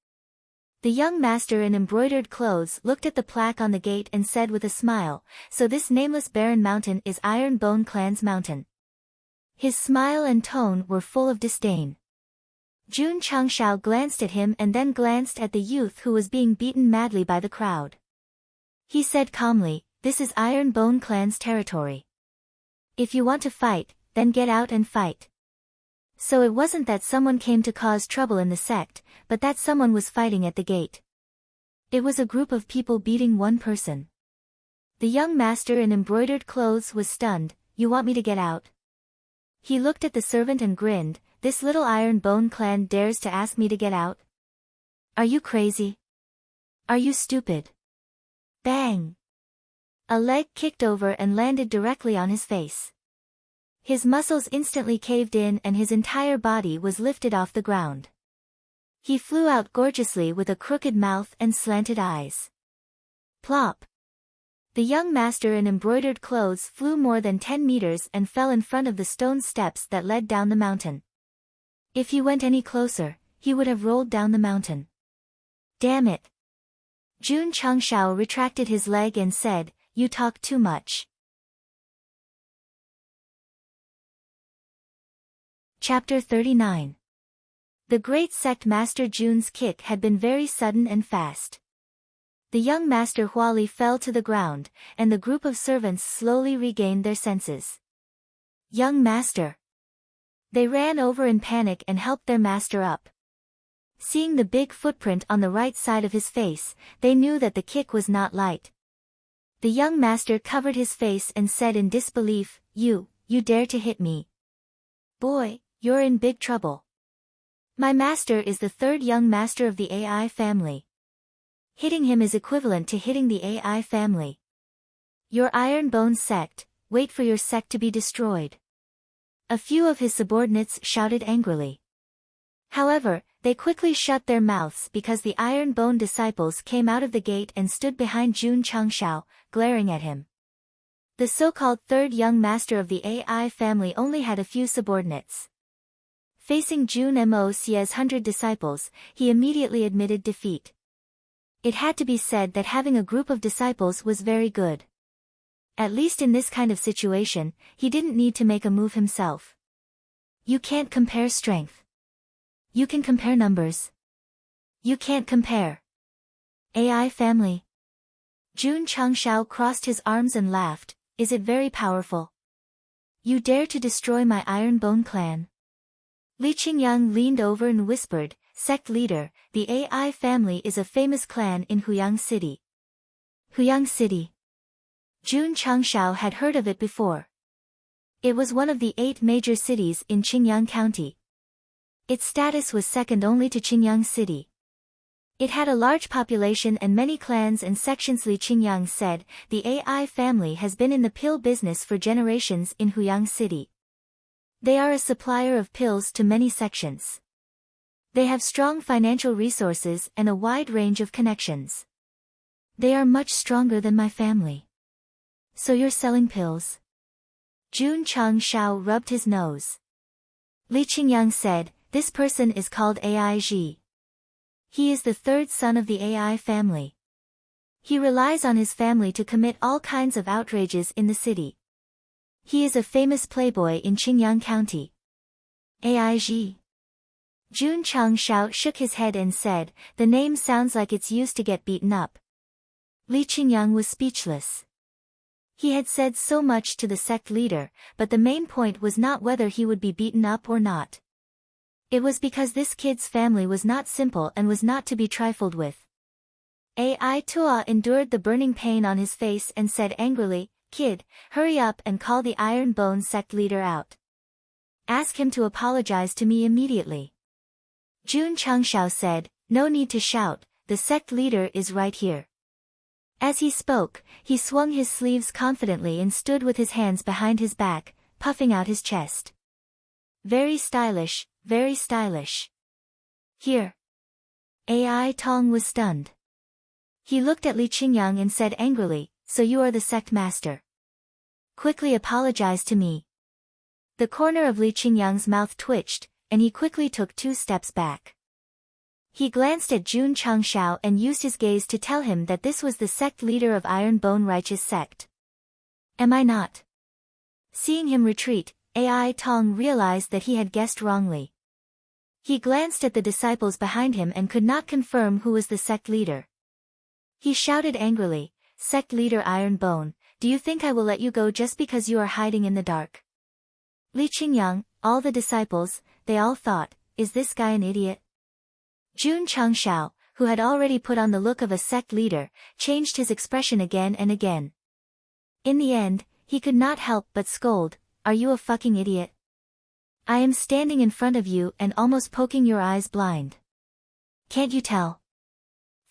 young master in embroidered clothes looked at the plaque on the gate and said with a smile, so this nameless barren mountain is Iron Bone Clan's mountain. His smile and tone were full of disdain. Jun Changshao glanced at him and then glanced at the youth who was being beaten madly by the crowd. He said calmly, this is Iron Bone Clan's territory. If you want to fight, then get out and fight. So it wasn't that someone came to cause trouble in the sect, but that someone was fighting at the gate. It was a group of people beating one person. The young master in embroidered clothes was stunned. You want me to get out? He looked at the servant and grinned. This little Iron Bone clan dares to ask me to get out? Are you crazy? Are you stupid? Bang! A leg kicked over and landed directly on his face. His muscles instantly caved in and his entire body was lifted off the ground. He flew out gorgeously with a crooked mouth and slanted eyes. Plop! The young master in embroidered clothes flew more than 10 meters and fell in front of the stone steps that led down the mountain. If he went any closer, he would have rolled down the mountain. Damn it! Jun Changshao retracted his leg and said, "You talk too much." Chapter 39. The great sect master Jun's kick had been very sudden and fast. The young master Huali fell to the ground, and the group of servants slowly regained their senses. Young master! They ran over in panic and helped their master up. Seeing the big footprint on the right side of his face, they knew that the kick was not light. The young master covered his face and said in disbelief, You dare to hit me. Boy, you're in big trouble. My master is the third young master of the AI family. Hitting him is equivalent to hitting the AI family. Your Iron Bone sect, wait for your sect to be destroyed. A few of his subordinates shouted angrily. However, they quickly shut their mouths because the Iron Bone disciples came out of the gate and stood behind Jun Changshao, glaring at him. The so-called third young master of the AI family only had a few subordinates. Facing Jun Mo's 100 disciples, he immediately admitted defeat. It had to be said that having a group of disciples was very good. At least in this kind of situation, he didn't need to make a move himself. You can't compare strength. You can compare numbers. You can't compare. AI family. Jun Changshao crossed his arms and laughed. Is it very powerful? You dare to destroy my Iron Bone clan? Li Qingyang leaned over and whispered, Sect leader, the AI family is a famous clan in Huyang City. Huyang City. Jun Changshao had heard of it before. It was one of the 8 major cities in Qingyang County. Its status was second only to Qingyang City. It had a large population and many clans and sections. Li Qingyang said, the AI family has been in the pill business for generations in Huyang City. They are a supplier of pills to many sections. They have strong financial resources and a wide range of connections. They are much stronger than my family. So you're selling pills? Jun Changshao rubbed his nose. Li Qingyang said, this person is called Aij. He is the third son of the AI family. He relies on his family to commit all kinds of outrages in the city. He is a famous playboy in Qingyang County. Aij. Jun Changshao shook his head and said, the name sounds like it's used to get beaten up. Li Qingyang was speechless. He had said so much to the sect leader, but the main point was not whether he would be beaten up or not. It was because this kid's family was not simple and was not to be trifled with. Ai Tua endured the burning pain on his face and said angrily, Kid, hurry up and call the Iron Bone sect leader out. Ask him to apologize to me immediately. Jun Changshao said, no need to shout, the sect leader is right here. As he spoke, he swung his sleeves confidently and stood with his hands behind his back, puffing out his chest. Very stylish, very stylish. Here. Ai Tong was stunned. He looked at Li Qingyang and said angrily, so you are the sect master. Quickly apologize to me. The corner of Li Qingyang's mouth twitched, and he quickly took 2 steps back. He glanced at Jun Changshao and used his gaze to tell him that this was the sect leader of Iron Bone Righteous Sect. Am I not? Seeing him retreat, Ai Tong realized that he had guessed wrongly. He glanced at the disciples behind him and could not confirm who was the sect leader. He shouted angrily, Sect leader Iron Bone, do you think I will let you go just because you are hiding in the dark? Li Qingyang, all the disciples, they all thought, is this guy an idiot? Jun Changshao, who had already put on the look of a sect leader, changed his expression again and again. In the end, he could not help but scold, are you a fucking idiot? I am standing in front of you and almost poking your eyes blind. Can't you tell?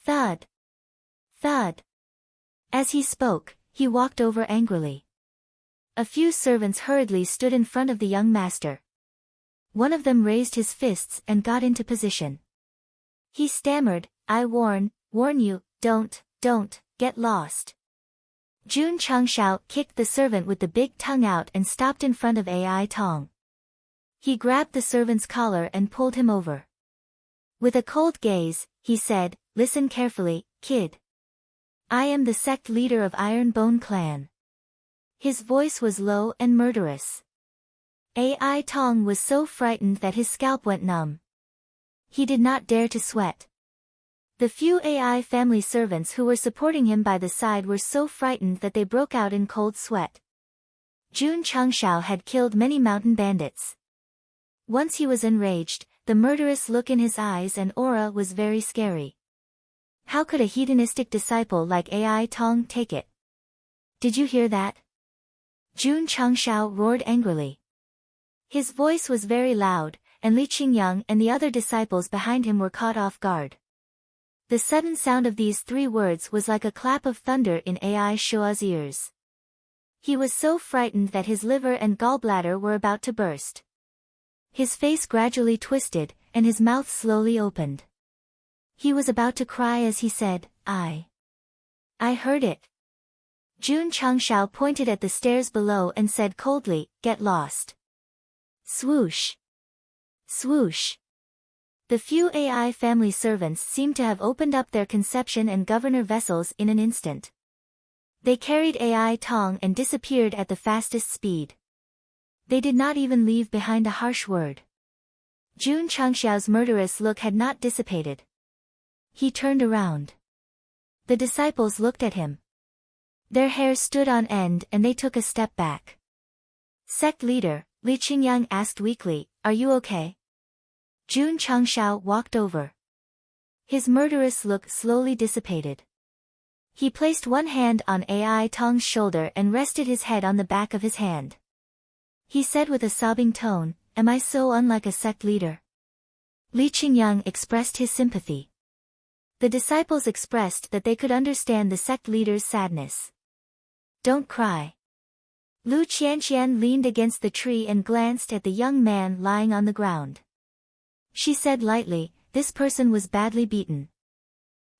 Thud. Thud. As he spoke, he walked over angrily. A few servants hurriedly stood in front of the young master. One of them raised his fists and got into position. He stammered, I warn you, don't, get lost. Jun Changshao kicked the servant with the big tongue out and stopped in front of Ai Tong. He grabbed the servant's collar and pulled him over. With a cold gaze, he said, listen carefully, kid. I am the sect leader of Iron Bone Clan. His voice was low and murderous. Ai Tong was so frightened that his scalp went numb. He did not dare to sweat. The few Ai family servants who were supporting him by the side were so frightened that they broke out in cold sweat. Jun Changshao had killed many mountain bandits. Once he was enraged, the murderous look in his eyes and aura was very scary. How could a hedonistic disciple like Ai Tong take it? Did you hear that? Jun Changshao roared angrily. His voice was very loud, and Li Qingyang and the other disciples behind him were caught off guard. The sudden sound of these 3 words was like a clap of thunder in Ai Shua's ears. He was so frightened that his liver and gallbladder were about to burst. His face gradually twisted, and his mouth slowly opened. He was about to cry as he said, I heard it. Jun Changshao pointed at the stairs below and said coldly, get lost. Swoosh. Swoosh. The few Ai family servants seemed to have opened up their conception and governor vessels in an instant. They carried Ai Tong and disappeared at the fastest speed. They did not even leave behind a harsh word. Jun Changshao's murderous look had not dissipated. He turned around. The disciples looked at him. Their hair stood on end and they took a step back. Sect leader, Li Qingyang asked weakly, are you okay? Jun Changshao walked over. His murderous look slowly dissipated. He placed one hand on Ai Tong's shoulder and rested his head on the back of his hand. He said with a sobbing tone, am I so unlike a sect leader? Li Qingyang expressed his sympathy. The disciples expressed that they could understand the sect leader's sadness. Don't cry. Lu Qianqian leaned against the tree and glanced at the young man lying on the ground. She said lightly, this person was badly beaten.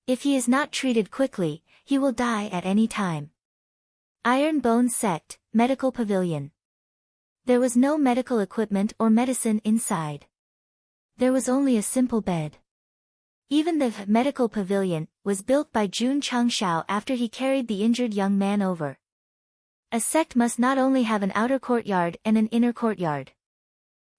If he is not treated quickly, he will die at any time. Iron Bone Sect, Medical Pavilion. There was no medical equipment or medicine inside. There was only a simple bed. Even the medical pavilion was built by Jun Changshao after he carried the injured young man over. A sect must not only have an outer courtyard and an inner courtyard.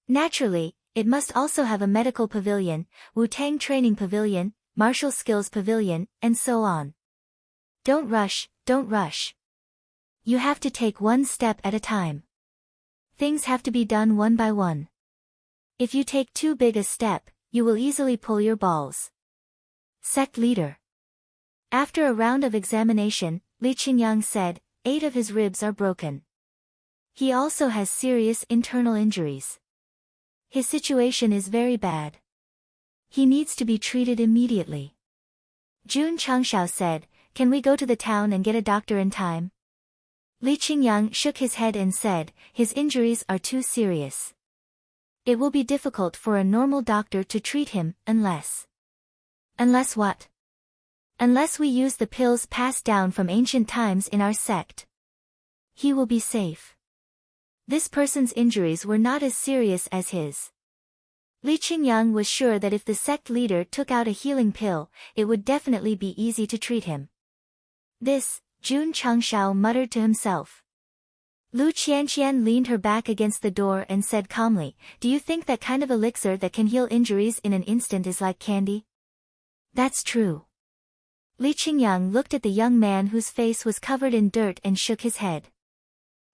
Naturally, it must also have a medical pavilion, Wu-Tang training pavilion, martial skills pavilion, and so on. Don't rush, don't rush. You have to take one step at a time. Things have to be done one by one. If you take too big a step, you will easily pull your balls. Sect leader. After a round of examination, Li Qingyang said, 8 of his ribs are broken. He also has serious internal injuries. His situation is very bad. He needs to be treated immediately. Jun Changshao said, can we go to the town and get a doctor in time? Li Qingyang shook his head and said, his injuries are too serious. It will be difficult for a normal doctor to treat him, unless... Unless what? Unless we use the pills passed down from ancient times in our sect. He will be safe. This person's injuries were not as serious as his. Li Qingyang was sure that if the sect leader took out a healing pill, it would definitely be easy to treat him. This, Jun Changshao muttered to himself. Lu Qianqian leaned her back against the door and said calmly, do you think that kind of elixir that can heal injuries in an instant is like candy? That's true. Li Qingyang looked at the young man whose face was covered in dirt and shook his head.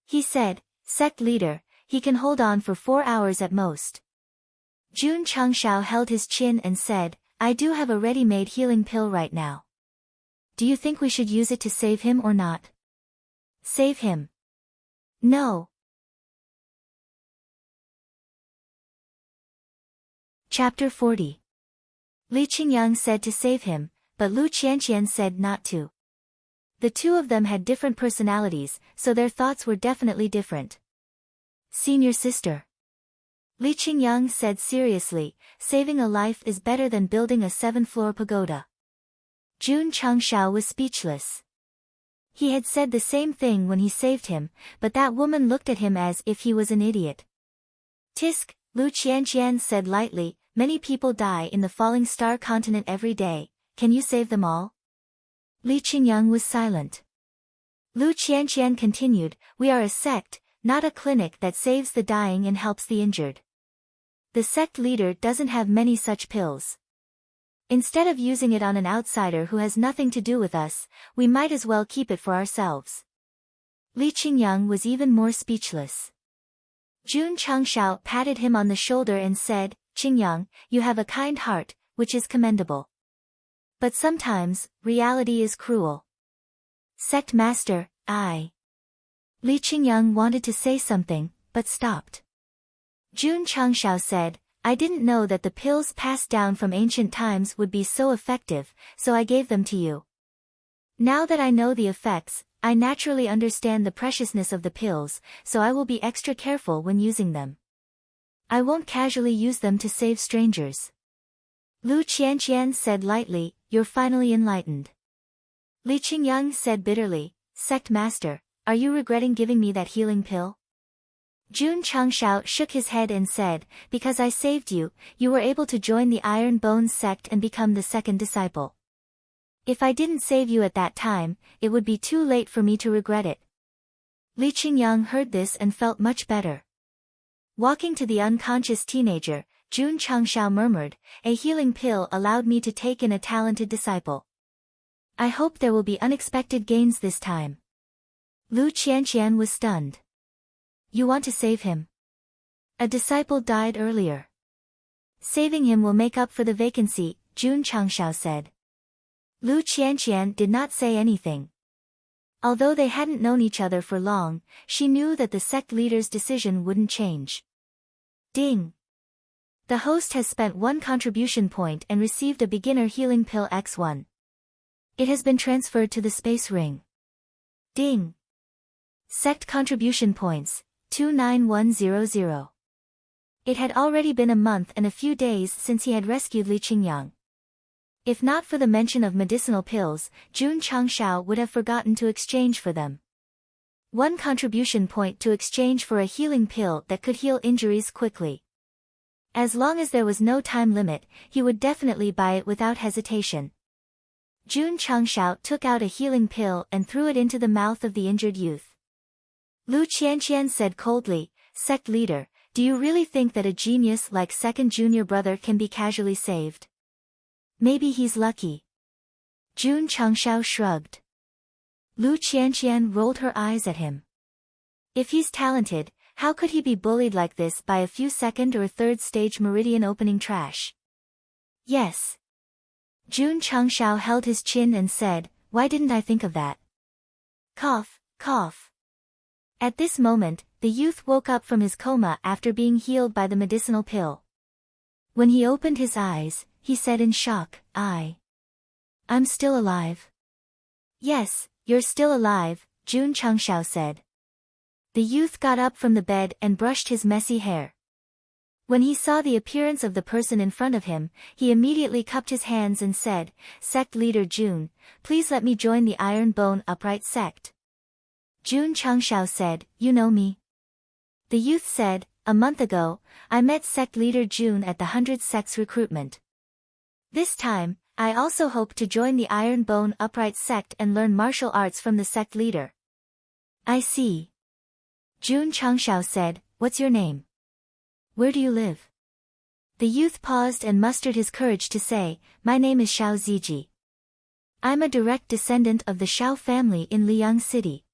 He said, sect leader, he can hold on for 4 hours at most. Jun Changshao held his chin and said, I do have a ready-made healing pill right now. Do you think we should use it to save him or not? Save him. No. Chapter 40. Li Qingyang said to save him, but Lu Qianqian said not to. The two of them had different personalities, so their thoughts were definitely different. Senior sister. Li Qingyang said seriously, saving a life is better than building a 7-floor pagoda. Jun Changshao was speechless. He had said the same thing when he saved him, but that woman looked at him as if he was an idiot. Tisk, Lu Qianqian said lightly, many people die in the falling star continent every day, can you save them all? Li Qingyang was silent. Lu Qianqian continued, we are a sect, not a clinic that saves the dying and helps the injured. The sect leader doesn't have many such pills. Instead of using it on an outsider who has nothing to do with us, we might as well keep it for ourselves. Li Qingyang was even more speechless. Jun Changshao patted him on the shoulder and said, Qingyang, you have a kind heart, which is commendable. But sometimes, reality is cruel. Sect Master, Li Qingyang wanted to say something, but stopped. Jun Changshao said, I didn't know that the pills passed down from ancient times would be so effective, so I gave them to you. Now that I know the effects, I naturally understand the preciousness of the pills, so I will be extra careful when using them. I won't casually use them to save strangers. Lu Qianqian said lightly, you're finally enlightened. Li Qingyang said bitterly, Sect Master, are you regretting giving me that healing pill? Jun Changshao shook his head and said, because I saved you, you were able to join the Iron Bones sect and become the second disciple. If I didn't save you at that time, it would be too late for me to regret it. Li Qingyang heard this and felt much better. Walking to the unconscious teenager, Jun Changshao murmured, a healing pill allowed me to take in a talented disciple. I hope there will be unexpected gains this time. Lu Qianqian was stunned. You want to save him? A disciple died earlier. Saving him will make up for the vacancy, Jun Changshao said. Lu Qianqian did not say anything. Although they hadn't known each other for long, she knew that the sect leader's decision wouldn't change. Ding! The host has spent 1 contribution point and received a beginner healing pill X1. It has been transferred to the space ring. Ding! Sect contribution points, 29100. It had already been a month and a few days since he had rescued Li Qingyang. If not for the mention of medicinal pills, Jun Changshao would have forgotten to exchange for them. 1 contribution point to exchange for a healing pill that could heal injuries quickly. As long as there was no time limit, he would definitely buy it without hesitation. Jun Changshao took out a healing pill and threw it into the mouth of the injured youth. Lu Qianqian said coldly, Sect leader, do you really think that a genius like second junior brother can be casually saved? Maybe he's lucky. Jun Changshao shrugged. Lu Qianqian rolled her eyes at him. If he's talented, how could he be bullied like this by a few second or third stage meridian opening trash? Yes. Jun Changshao held his chin and said, why didn't I think of that? Cough, cough. At this moment, the youth woke up from his coma after being healed by the medicinal pill. When he opened his eyes, he said in shock, I'm still alive. Yes, you're still alive, Jun Changshao said. The youth got up from the bed and brushed his messy hair. When he saw the appearance of the person in front of him, he immediately cupped his hands and said, Sect leader Jun, please let me join the Iron Bone Upright sect. Jun Changshao said, you know me? The youth said, a month ago, I met sect leader Jun at the 100 sects recruitment. This time, I also hope to join the Iron Bone Upright sect and learn martial arts from the sect leader. I see. Jun Changshao said, what's your name? Where do you live? The youth paused and mustered his courage to say, my name is Shao Ziji. I'm a direct descendant of the Shao family in Liang City.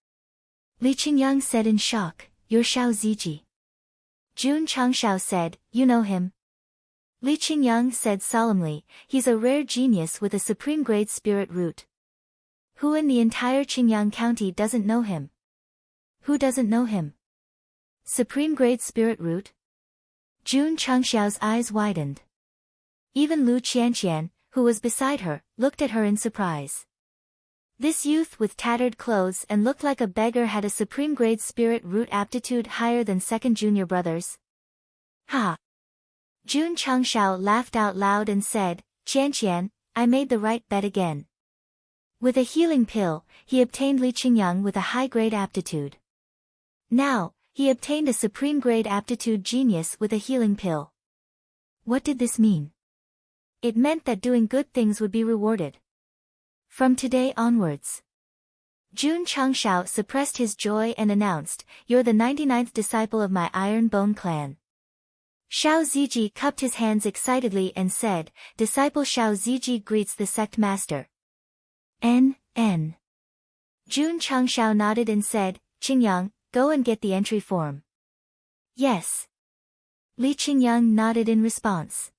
Li Qingyang said in shock, you're Shao Ziji. Jun Changshao said, you know him? Li Qingyang said solemnly, he's a rare genius with a supreme grade spirit root. Who in the entire Qingyang county doesn't know him? Who doesn't know him? Supreme grade spirit root? Jun Changshao's eyes widened. Even Lu Qianqian, who was beside her, looked at her in surprise. This youth with tattered clothes and looked like a beggar had a supreme grade spirit root aptitude higher than second junior brothers. Ha! Jun Changshao laughed out loud and said, Qianqian, I made the right bet again. With a healing pill, he obtained Li Qingyang with a high-grade aptitude. Now, he obtained a supreme-grade aptitude genius with a healing pill. What did this mean? It meant that doing good things would be rewarded. From today onwards. Jun Changshao suppressed his joy and announced, You're the 99th disciple of my Iron Bone clan. Xiao Ziji cupped his hands excitedly and said, Disciple Xiao Ziji greets the sect master. N. Jun Changshao nodded and said, Qingyang, go and get the entry form. Yes. Li Qingyang nodded in response.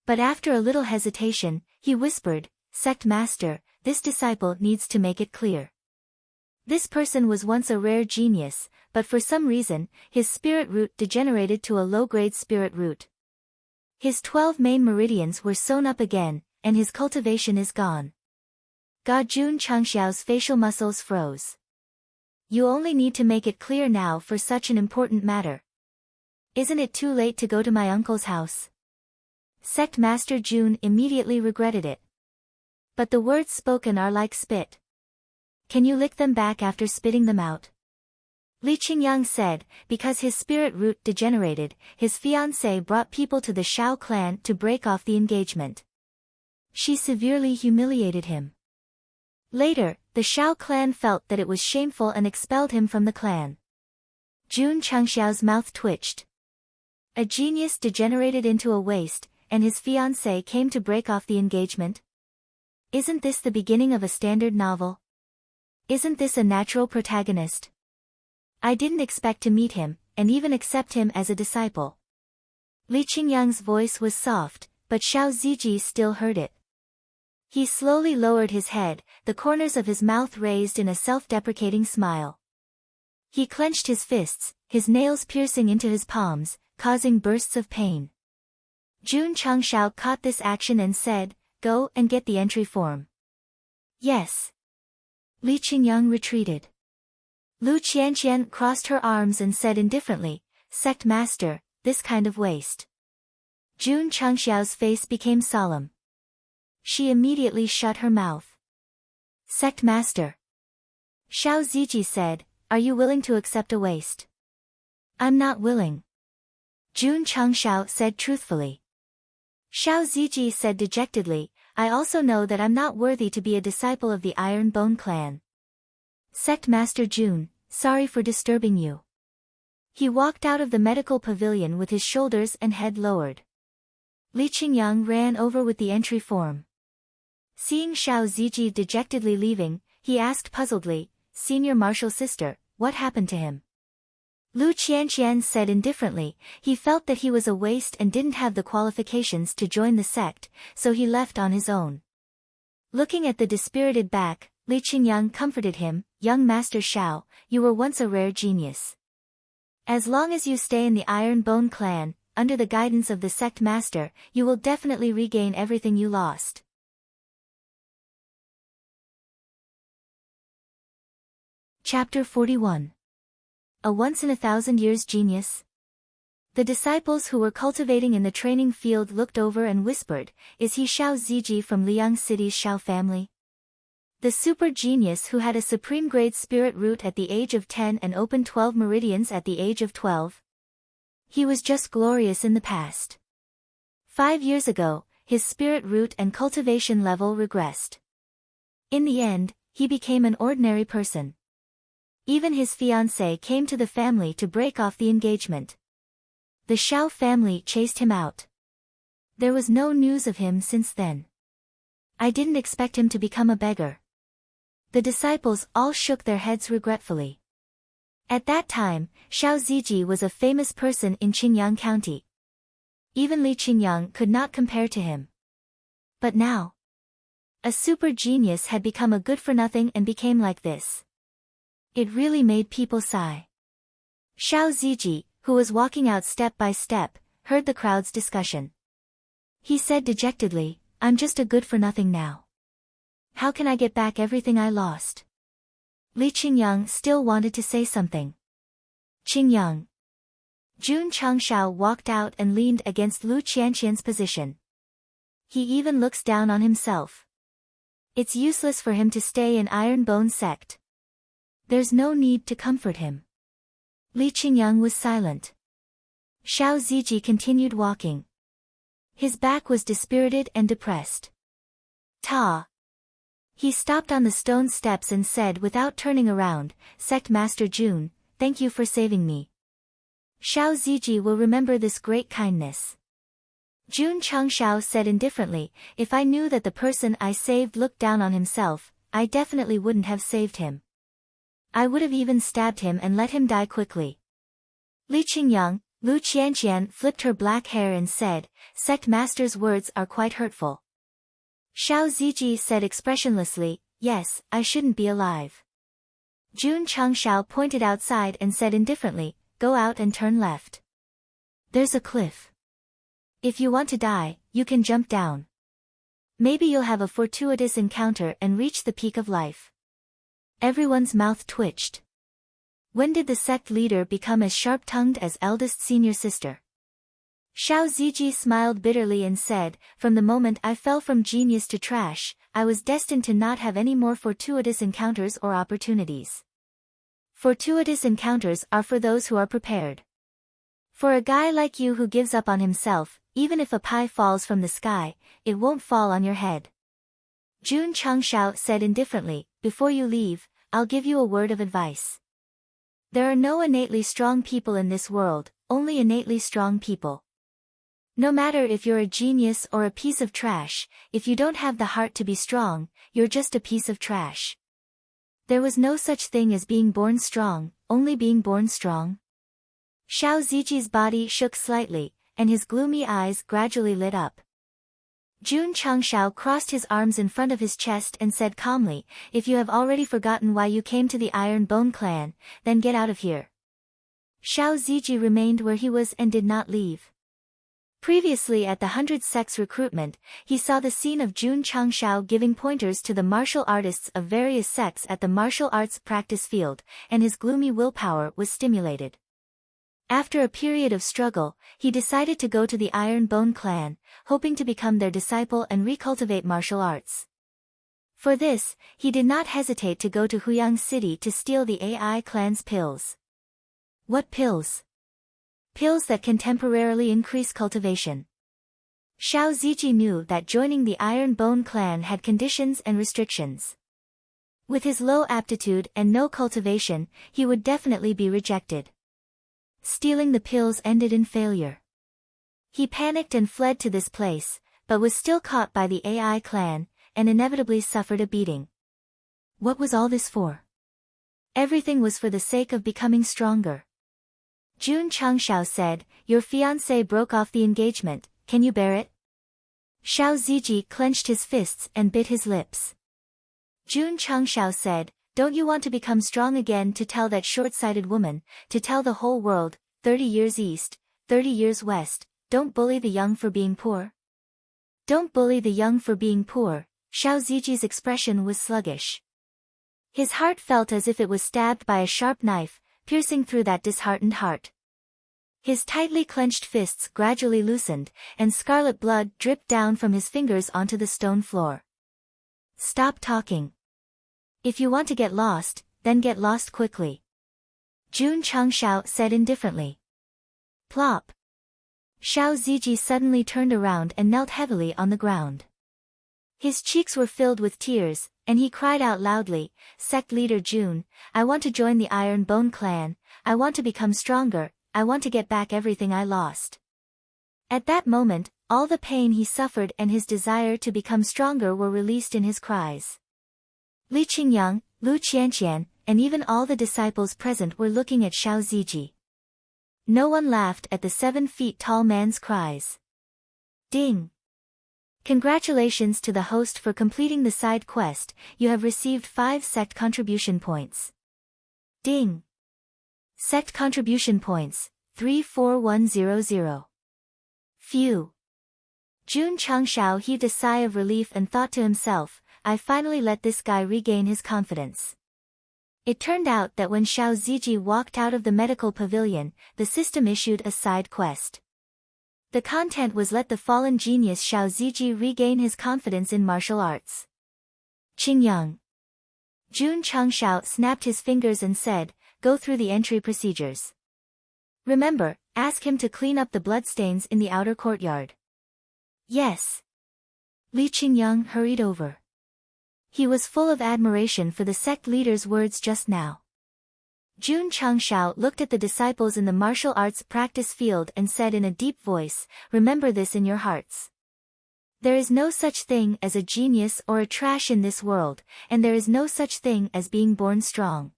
But after a little hesitation, he whispered, Sect master, this disciple needs to make it clear. This person was once a rare genius, but for some reason, his spirit root degenerated to a low-grade spirit root. His 12 main meridians were sewn up again, and his cultivation is gone. Jun Changxiao's facial muscles froze. You only need to make it clear now for such an important matter. Isn't it too late to go to my uncle's house? Sect Master Jun immediately regretted it. But the words spoken are like spit. Can you lick them back after spitting them out? Li Qingyang said, because his spirit root degenerated, his fiancée brought people to the Shao clan to break off the engagement. She severely humiliated him. Later, the Shao clan felt that it was shameful and expelled him from the clan. Jun Changxiao's mouth twitched. A genius degenerated into a waste, and his fiancée came to break off the engagement? Isn't this the beginning of a standard novel? Isn't this a natural protagonist? I didn't expect to meet him, and even accept him as a disciple. Li Qingyang's voice was soft, but Xiao Ziji still heard it. He slowly lowered his head, the corners of his mouth raised in a self-deprecating smile. He clenched his fists, his nails piercing into his palms, causing bursts of pain. Jun Changshao caught this action and said, Go and get the entry form. Yes. Li Qingyang retreated. Lu Qianqian crossed her arms and said indifferently, Sect master, this kind of waste. Jun Changxiao's face became solemn. She immediately shut her mouth. Sect master. Xiao Ziji said, Are you willing to accept a waste? I'm not willing. Jun Changxiao said truthfully. Xiao Ziji said dejectedly, I also know that I'm not worthy to be a disciple of the Iron Bone clan. Sect Master Jun, sorry for disturbing you. He walked out of the medical pavilion with his shoulders and head lowered. Li Qingyang ran over with the entry form. Seeing Xiao Ziji dejectedly leaving, he asked puzzledly, Senior Martial Sister, what happened to him? Lu Qianqian said indifferently, he felt that he was a waste and didn't have the qualifications to join the sect, so he left on his own. Looking at the dispirited back, Li Qingyang comforted him, Young Master Xiao, you were once a rare genius. As long as you stay in the Iron Bone clan, under the guidance of the sect master, you will definitely regain everything you lost. Chapter 41. A once-in-a-thousand-years genius? The disciples who were cultivating in the training field looked over and whispered, Is he Xiao Ziji from Liang City's Xiao family? The super genius who had a supreme-grade spirit root at the age of 10 and opened 12 meridians at the age of 12? He was just glorious in the past. 5 years ago, his spirit root and cultivation level regressed. In the end, he became an ordinary person. Even his fiancée came to the family to break off the engagement. The Xiao family chased him out. There was no news of him since then. I didn't expect him to become a beggar. The disciples all shook their heads regretfully. At that time, Xiao Ziji was a famous person in Qingyang County. Even Li Qingyang could not compare to him. But now, a super genius had become a good-for-nothing and became like this. It really made people sigh. Xiao Ziji, who was walking out step by step, heard the crowd's discussion. He said dejectedly, I'm just a good-for-nothing now. How can I get back everything I lost? Li Qingyang still wanted to say something. Qingyang. Jun Changshao walked out and leaned against Lu Qianqian's position. He even looks down on himself. It's useless for him to stay in Iron Bone Sect. There's no need to comfort him. Li Qingyang was silent. Xiao Ziji continued walking. His back was dispirited and depressed. Ta. He stopped on the stone steps and said without turning around, Sect Master Jun, thank you for saving me. Xiao Ziji will remember this great kindness. Jun Changshao said indifferently, if I knew that the person I saved looked down on himself, I definitely wouldn't have saved him. I would have even stabbed him and let him die quickly. Li Qingyang, Lu Qianqian flipped her black hair and said, Sect Master's words are quite hurtful. Xiao Ziji said expressionlessly, yes, I shouldn't be alive. Jun Changshao pointed outside and said indifferently, go out and turn left. There's a cliff. If you want to die, you can jump down. Maybe you'll have a fortuitous encounter and reach the peak of life. Everyone's mouth twitched. When did the sect leader become as sharp-tongued as eldest senior sister? Xiao Ziji smiled bitterly and said, from the moment I fell from genius to trash, I was destined to not have any more fortuitous encounters or opportunities. Fortuitous encounters are for those who are prepared. For a guy like you who gives up on himself, even if a pie falls from the sky, it won't fall on your head. Jun Changshao said indifferently, before you leave, I'll give you a word of advice. There are no innately strong people in this world, only innately strong people. No matter if you're a genius or a piece of trash, if you don't have the heart to be strong, you're just a piece of trash. There was no such thing as being born strong, only being born strong. Xiao Ziji's body shook slightly, and his gloomy eyes gradually lit up. Jun Changshao crossed his arms in front of his chest and said calmly, if you have already forgotten why you came to the Iron Bone clan, then get out of here. Xiao Ziji remained where he was and did not leave. Previously at the 100 Sects recruitment, he saw the scene of Jun Changshao giving pointers to the martial artists of various sects at the martial arts practice field, and his gloomy willpower was stimulated. After a period of struggle, he decided to go to the Iron Bone clan, hoping to become their disciple and recultivate martial arts. For this, he did not hesitate to go to Huyang City to steal the AI clan's pills. What pills? Pills that can temporarily increase cultivation. Xiao Ziji knew that joining the Iron Bone clan had conditions and restrictions. With his low aptitude and no cultivation, he would definitely be rejected. Stealing the pills ended in failure. He panicked and fled to this place, but was still caught by the AI clan, and inevitably suffered a beating. What was all this for? Everything was for the sake of becoming stronger. Jun Changshao said, your fiancé broke off the engagement, can you bear it? Xiao Ziji clenched his fists and bit his lips. Jun Changshao said, don't you want to become strong again to tell that short-sighted woman, to tell the whole world, 30 years east, 30 years west, don't bully the young for being poor? Don't bully the young for being poor. Xiao Ziji's expression was sluggish. His heart felt as if it was stabbed by a sharp knife, piercing through that disheartened heart. His tightly clenched fists gradually loosened, and scarlet blood dripped down from his fingers onto the stone floor. Stop talking. If you want to get lost, then get lost quickly. Jun Changshao said indifferently. Plop. Xiao Ziji suddenly turned around and knelt heavily on the ground. His cheeks were filled with tears, and he cried out loudly, Sect leader Jun, I want to join the Iron Bone clan, I want to become stronger, I want to get back everything I lost. At that moment, all the pain he suffered and his desire to become stronger were released in his cries. Li Qingyang, Lu Qianqian, and even all the disciples present were looking at Xiao Ziji. No one laughed at the 7-feet-tall man's cries. Ding! Congratulations to the host for completing the side quest, you have received 5 Sect contribution points. Ding! Sect contribution points, 34100. Phew! Jun Changshao heaved a sigh of relief and thought to himself, I finally let this guy regain his confidence. It turned out that when Xiao Ziji walked out of the medical pavilion, the system issued a side quest. The content was let the fallen genius Xiao Ziji regain his confidence in martial arts. Qingyang. Jun Changshao snapped his fingers and said, go through the entry procedures. Remember, ask him to clean up the bloodstains in the outer courtyard. Yes. Li Qingyang hurried over. He was full of admiration for the sect leader's words just now. Jun Changshao looked at the disciples in the martial arts practice field and said in a deep voice, remember this in your hearts. There is no such thing as a genius or a trash in this world, and there is no such thing as being born strong.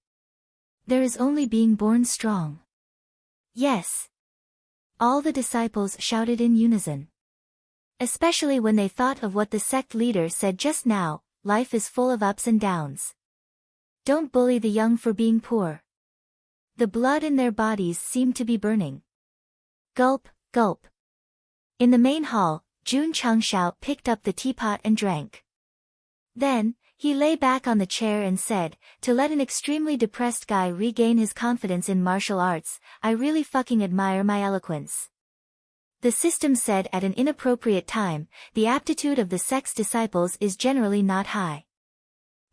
There is only being born strong. Yes. All the disciples shouted in unison. Especially when they thought of what the sect leader said just now, life is full of ups and downs. Don't bully the young for being poor. The blood in their bodies seemed to be burning. Gulp, gulp. In the main hall, Jun Changshao picked up the teapot and drank. Then, he lay back on the chair and said, to let an extremely depressed guy regain his confidence in martial arts, I really fucking admire my eloquence. The system said at an inappropriate time, the aptitude of the sect's disciples is generally not high.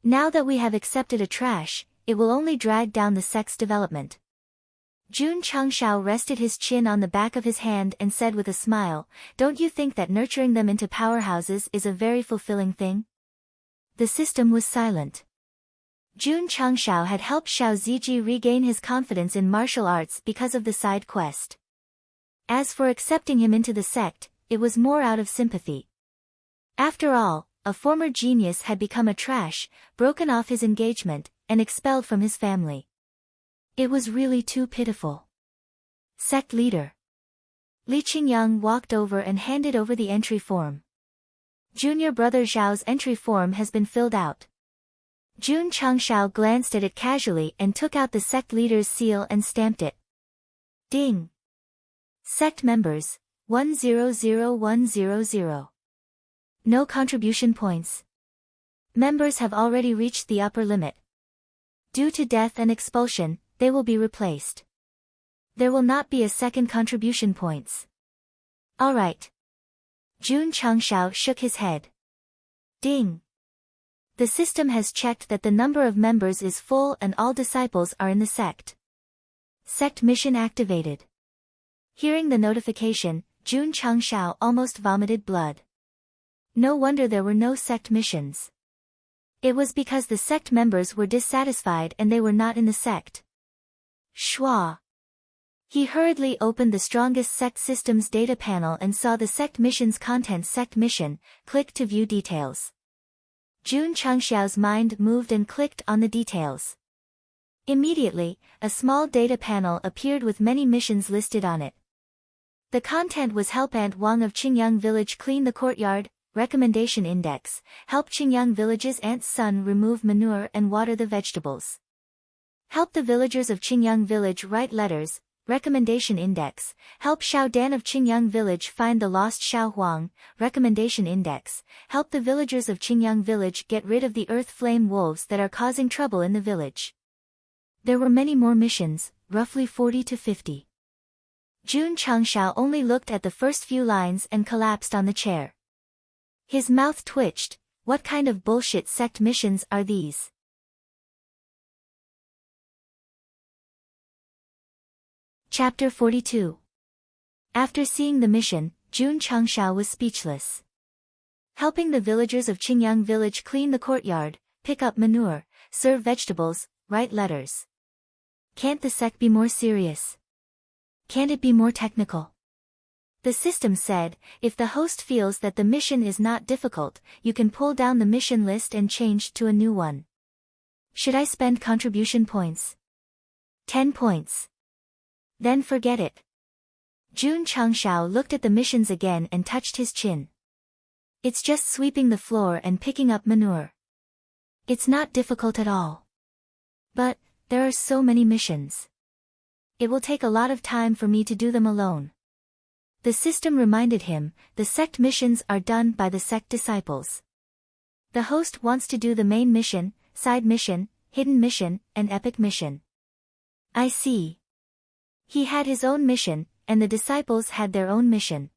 Now that we have accepted a trash, it will only drag down the sect's development. Jun Changshao rested his chin on the back of his hand and said with a smile, don't you think that nurturing them into powerhouses is a very fulfilling thing? The system was silent. Jun Changshao had helped Xiao Ziji regain his confidence in martial arts because of the side quest. As for accepting him into the sect, it was more out of sympathy. After all, a former genius had become a trash, broken off his engagement, and expelled from his family. It was really too pitiful. Sect leader. Li Qingyang walked over and handed over the entry form. Junior brother Zhao's entry form has been filled out. Jun Changshao glanced at it casually and took out the sect leader's seal and stamped it. Ding. Sect members, 100100. No contribution points. Members have already reached the upper limit. Due to death and expulsion, they will be replaced. There will not be a second contribution points. Alright. Jun Changshao shook his head. Ding. The system has checked that the number of members is full and all disciples are in the sect. Sect mission activated. Hearing the notification, Jun Changshao almost vomited blood. No wonder there were no sect missions. It was because the sect members were dissatisfied and they were not in the sect. Schwa. He hurriedly opened the strongest sect system's data panel and saw the sect mission's contents. Sect mission, click to view details. Jun Changshao's mind moved and clicked on the details. Immediately, a small data panel appeared with many missions listed on it. The content was help Aunt Wang of Qingyang Village clean the courtyard, recommendation index, help Qingyang Village's aunt's son remove manure and water the vegetables. Help the villagers of Qingyang Village write letters, recommendation index, help Xiao Dan of Qingyang Village find the lost Xiao Huang, recommendation index, help the villagers of Qingyang Village get rid of the earth flame wolves that are causing trouble in the village. There were many more missions, roughly 40 to 50. Jun Changshao only looked at the first few lines and collapsed on the chair. His mouth twitched. What kind of bullshit sect missions are these? Chapter 42. After seeing the mission, Jun Changshao was speechless. Helping the villagers of Qingyang Village clean the courtyard, pick up manure, serve vegetables, write letters. Can't the sect be more serious? Can't it be more technical? The system said, if the host feels that the mission is not difficult, you can pull down the mission list and change to a new one. Should I spend contribution points? 10 points. Then forget it. Jun Changshao looked at the missions again and touched his chin. It's just sweeping the floor and picking up manure. It's not difficult at all. But, there are so many missions. It will take a lot of time for me to do them alone. The The system reminded him, the sect missions are done by the sect disciples. The host wants to do the main mission, side mission, hidden mission, and epic mission. I see. He had his own mission, and the disciples had their own mission.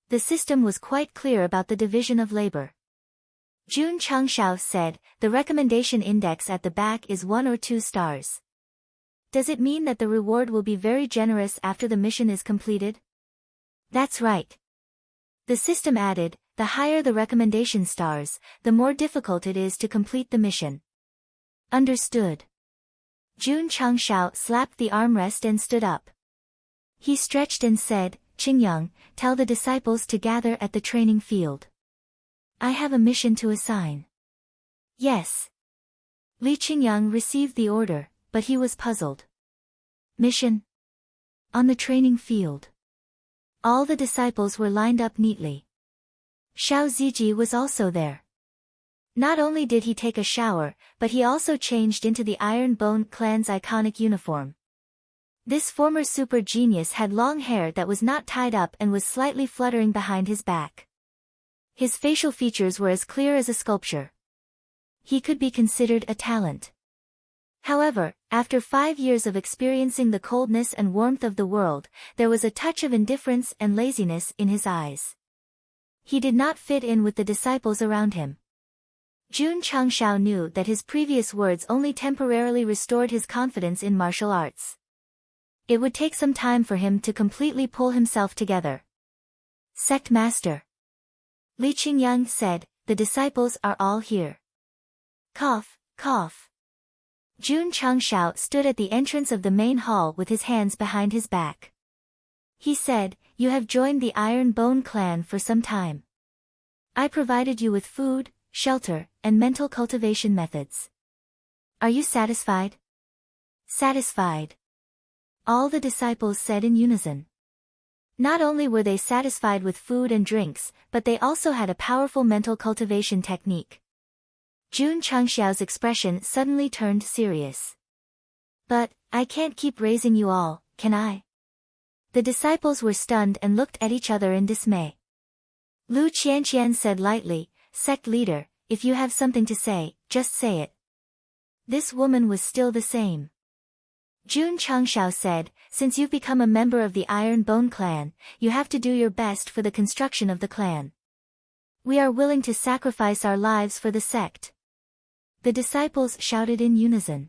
The system was quite clear about the division of labor. Jun Changshao said, the recommendation index at the back is 1 or 2 stars. Does it mean that the reward will be very generous after the mission is completed? That's right. The system added, the higher the recommendation stars, the more difficult it is to complete the mission. Understood. Jun Changshao slapped the armrest and stood up. He stretched and said, Qingyang, tell the disciples to gather at the training field. I have a mission to assign. Yes. Li Qingyang received the order, but he was puzzled. Mission? On the training field. All the disciples were lined up neatly. Xiao Ziji was also there. Not only did he take a shower, but he also changed into the Iron Bone clan's iconic uniform. This former super genius had long hair that was not tied up and was slightly fluttering behind his back. His facial features were as clear as a sculpture. He could be considered a talent. However, after 5 years of experiencing the coldness and warmth of the world, there was a touch of indifference and laziness in his eyes. He did not fit in with the disciples around him. Jun Changshao knew that his previous words only temporarily restored his confidence in martial arts. It would take some time for him to completely pull himself together. Sect Master. Li Qingyang said, the disciples are all here. Cough, cough. Jun Changshao stood at the entrance of the main hall with his hands behind his back. He said, you have joined the Iron Bone clan for some time. I provided you with food, shelter, and mental cultivation methods. Are you satisfied? Satisfied. All the disciples said in unison. Not only were they satisfied with food and drinks, but they also had a powerful mental cultivation technique. Jun Changxiao's expression suddenly turned serious. But, I can't keep raising you all, can I? The disciples were stunned and looked at each other in dismay. Lu Qianqian said lightly, Sect leader, if you have something to say, just say it. This woman was still the same. Jun Changxiao said, since you've become a member of the Iron Bone clan, you have to do your best for the construction of the clan. We are willing to sacrifice our lives for the sect. The disciples shouted in unison.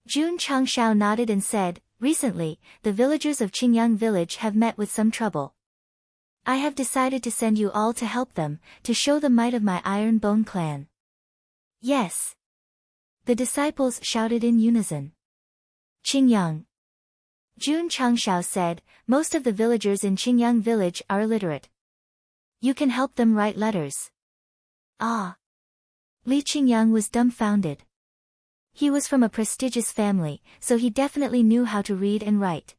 Jun Changxiao nodded and said, recently, the villagers of Qingyang village have met with some trouble. I have decided to send you all to help them, to show the might of my Iron Bone clan. Yes. The disciples shouted in unison. Qingyang. Jun Changxiao said, most of the villagers in Qingyang village are illiterate. You can help them write letters. Ah. Li Qingyang was dumbfounded. He was from a prestigious family, so he definitely knew how to read and write.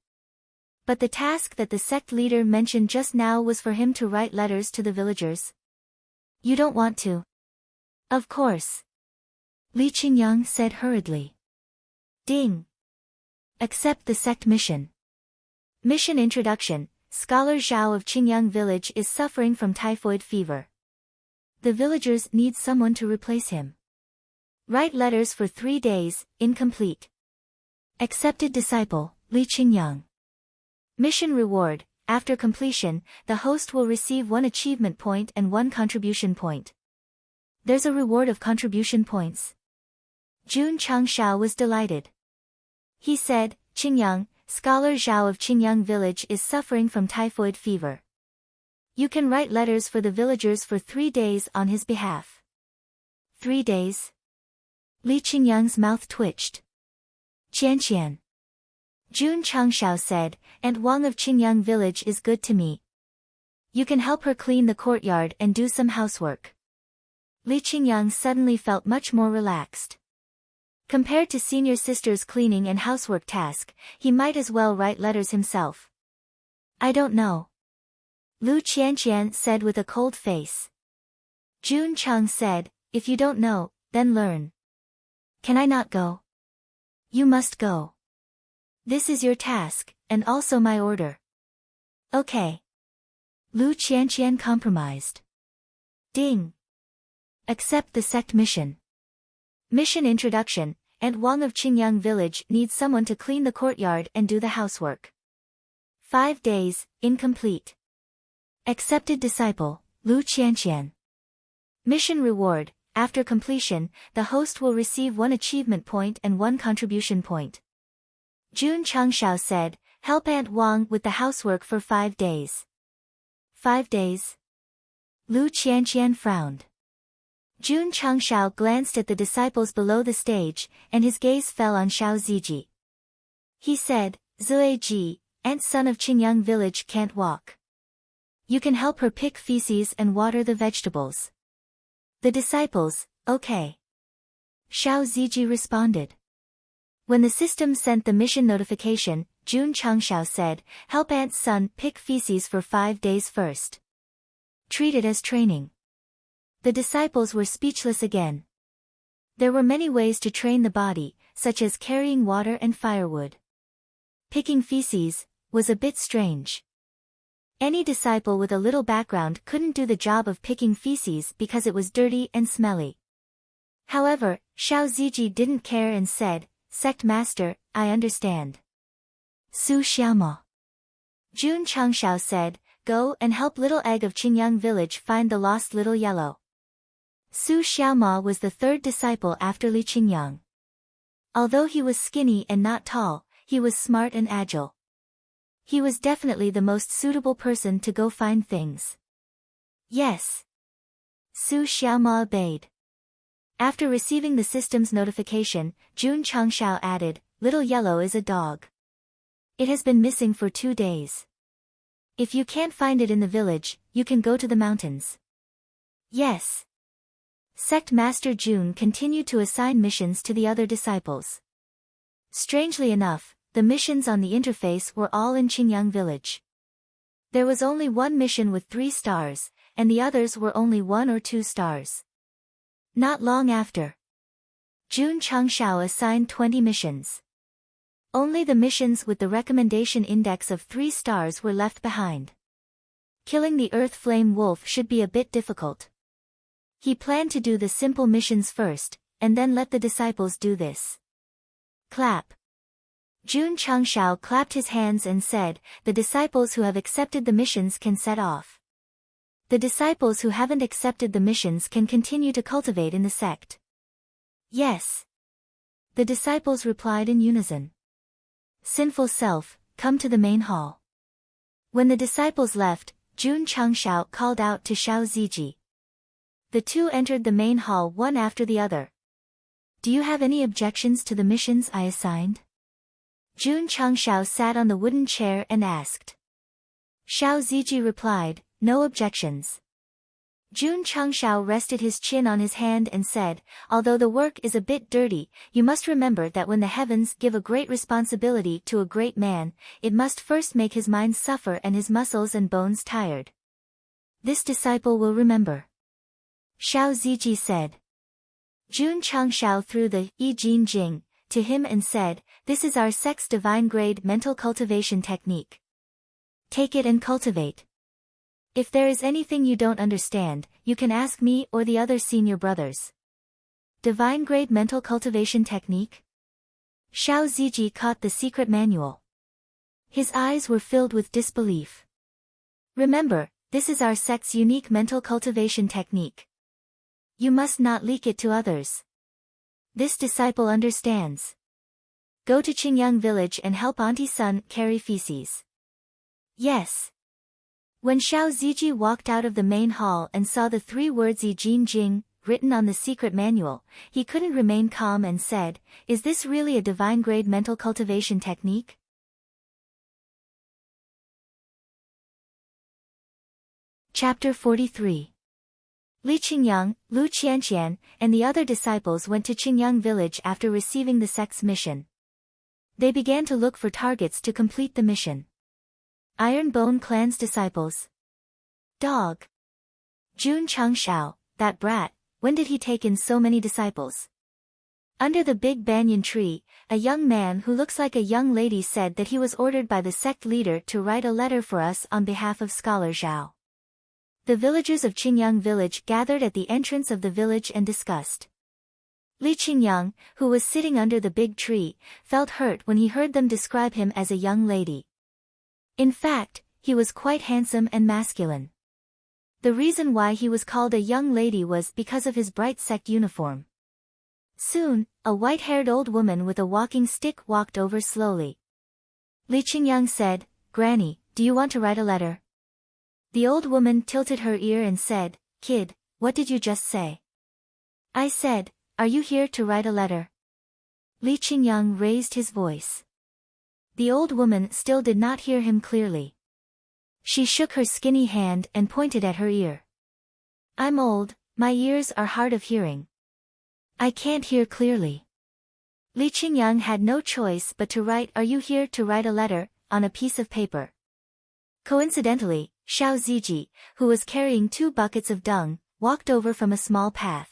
But the task that the sect leader mentioned just now was for him to write letters to the villagers. You don't want to? Of course. Li Qingyang said hurriedly. Ding. Accept the sect mission. Mission introduction. Scholar Zhao of Qingyang village is suffering from typhoid fever. The villagers need someone to replace him. Write letters for 3 days, incomplete. Accepted disciple, Li Qingyang. Mission reward. After completion, the host will receive 1 achievement point and 1 contribution point. There's a reward of contribution points. Jun Changxiao was delighted. He said, Qingyang, Scholar Zhao of Qingyang village is suffering from typhoid fever. You can write letters for the villagers for 3 days on his behalf. 3 days? Li Qingyang's mouth twitched. Qianqian. Jun Changxiao said, Aunt Wang of Qingyang village is good to me. You can help her clean the courtyard and do some housework. Li Qingyang suddenly felt much more relaxed. Compared to senior sister's cleaning and housework task, he might as well write letters himself. I don't know. Lu Qianqian said with a cold face. Jun Chang said, if you don't know, then learn. Can I not go? You must go. This is your task, and also my order. Okay. Lu Qianqian compromised. Ding. Accept the sect mission. Mission introduction. Aunt Wang of Qingyang village needs someone to clean the courtyard and do the housework. 5 days, incomplete. Accepted disciple, Lu Qianqian. Mission reward. After completion, the host will receive 1 achievement point and 1 contribution point. Jun Changshao said, help Aunt Wang with the housework for 5 days. 5 days? Lu Qianqian frowned. Jun Changshao glanced at the disciples below the stage, and his gaze fell on Xiao Ziji. He said, Zueji, Aunt's son of Qingyang village can't walk. You can help her pick feces and water the vegetables. The disciples, okay. Xiao Ziji responded. When the system sent the mission notification, Jun Changshao said, help Aunt's son pick feces for 5 days first. Treat it as training. The disciples were speechless again. There were many ways to train the body, such as carrying water and firewood. Picking feces was a bit strange. Any disciple with a little background couldn't do the job of picking feces because it was dirty and smelly. However, Xiao Ziji didn't care and said, Sect Master, I understand. Su Xiaoma. Jun Changshao said, go and help Little Egg of Qingyang village find the lost little yellow. Su Xiaoma was the 3rd disciple after Li Qingyang. Although he was skinny and not tall, he was smart and agile. He was definitely the most suitable person to go find things. Yes. Su Xiaoma obeyed. After receiving the system's notification, Jun Changshao added, Little Yellow is a dog. It has been missing for 2 days. If you can't find it in the village, you can go to the mountains. Yes. Sect Master Jun continued to assign missions to the other disciples. Strangely enough, the missions on the interface were all in Qingyang village. There was only 1 mission with 3 stars, and the others were only 1 or 2 stars. Not long after, Jun Changshao assigned 20 missions. Only the missions with the recommendation index of 3 stars were left behind. Killing the Earth Flame Wolf should be a bit difficult. He planned to do the simple missions first, and then let the disciples do this. Clap. Jun Changshao clapped his hands and said, the disciples who have accepted the missions can set off. The disciples who haven't accepted the missions can continue to cultivate in the sect. Yes. The disciples replied in unison. Sinful self, come to the main hall. When the disciples left, Jun Changshao called out to Xiao Ziji. The 2 entered the main hall one after the other. Do you have any objections to the missions I assigned? Jun Changshao sat on the wooden chair and asked. Xiao Ziji replied, no objections. Jun Changshao rested his chin on his hand and said, although the work is a bit dirty, you must remember that when the heavens give a great responsibility to a great man, it must first make his mind suffer and his muscles and bones tired. This disciple will remember. Xiao Ziji said. Jun Changshao threw the Yi Jin Jing to him and said, this is our sect's divine grade mental cultivation technique. Take it and cultivate. If there is anything you don't understand, you can ask me or the other senior brothers. Divine grade mental cultivation technique? Xiao Ziji caught the secret manual. His eyes were filled with disbelief. Remember, this is our sect's unique mental cultivation technique. You must not leak it to others. This disciple understands. Go to Qingyang village and help Auntie's son carry feces. Yes. When Xiao Ziji walked out of the main hall and saw the 3 words Yi Jin Jing written on the secret manual, he couldn't remain calm and said, is this really a divine grade mental cultivation technique? Chapter 43. Li Qingyang, Lu Qianqian, and the other disciples went to Qingyang village after receiving the sect's mission. They began to look for targets to complete the mission. Iron Bone Clan's disciples. Dog. Jun Changshao, that brat, when did he take in so many disciples? Under the big banyan tree, a young man who looks like a young lady said that he was ordered by the sect leader to write a letter for us on behalf of Scholar Zhao. The villagers of Qingyang village gathered at the entrance of the village and discussed. Li Qingyang, who was sitting under the big tree, felt hurt when he heard them describe him as a young lady. In fact, he was quite handsome and masculine. The reason why he was called a young lady was because of his bright sect uniform. Soon, a white-haired old woman with a walking stick walked over slowly. Li Qingyang said, "Granny, do you want to write a letter?" The old woman tilted her ear and said, "Kid, what did you just say?" "I said, are you here to write a letter?" Li Qingyang raised his voice. The old woman still did not hear him clearly. She shook her skinny hand and pointed at her ear. "I'm old, my ears are hard of hearing. I can't hear clearly." Li Qingyang had no choice but to write "Are you here to write a letter?" on a piece of paper. Coincidentally, Xiao Ziji, who was carrying 2 buckets of dung, walked over from a small path.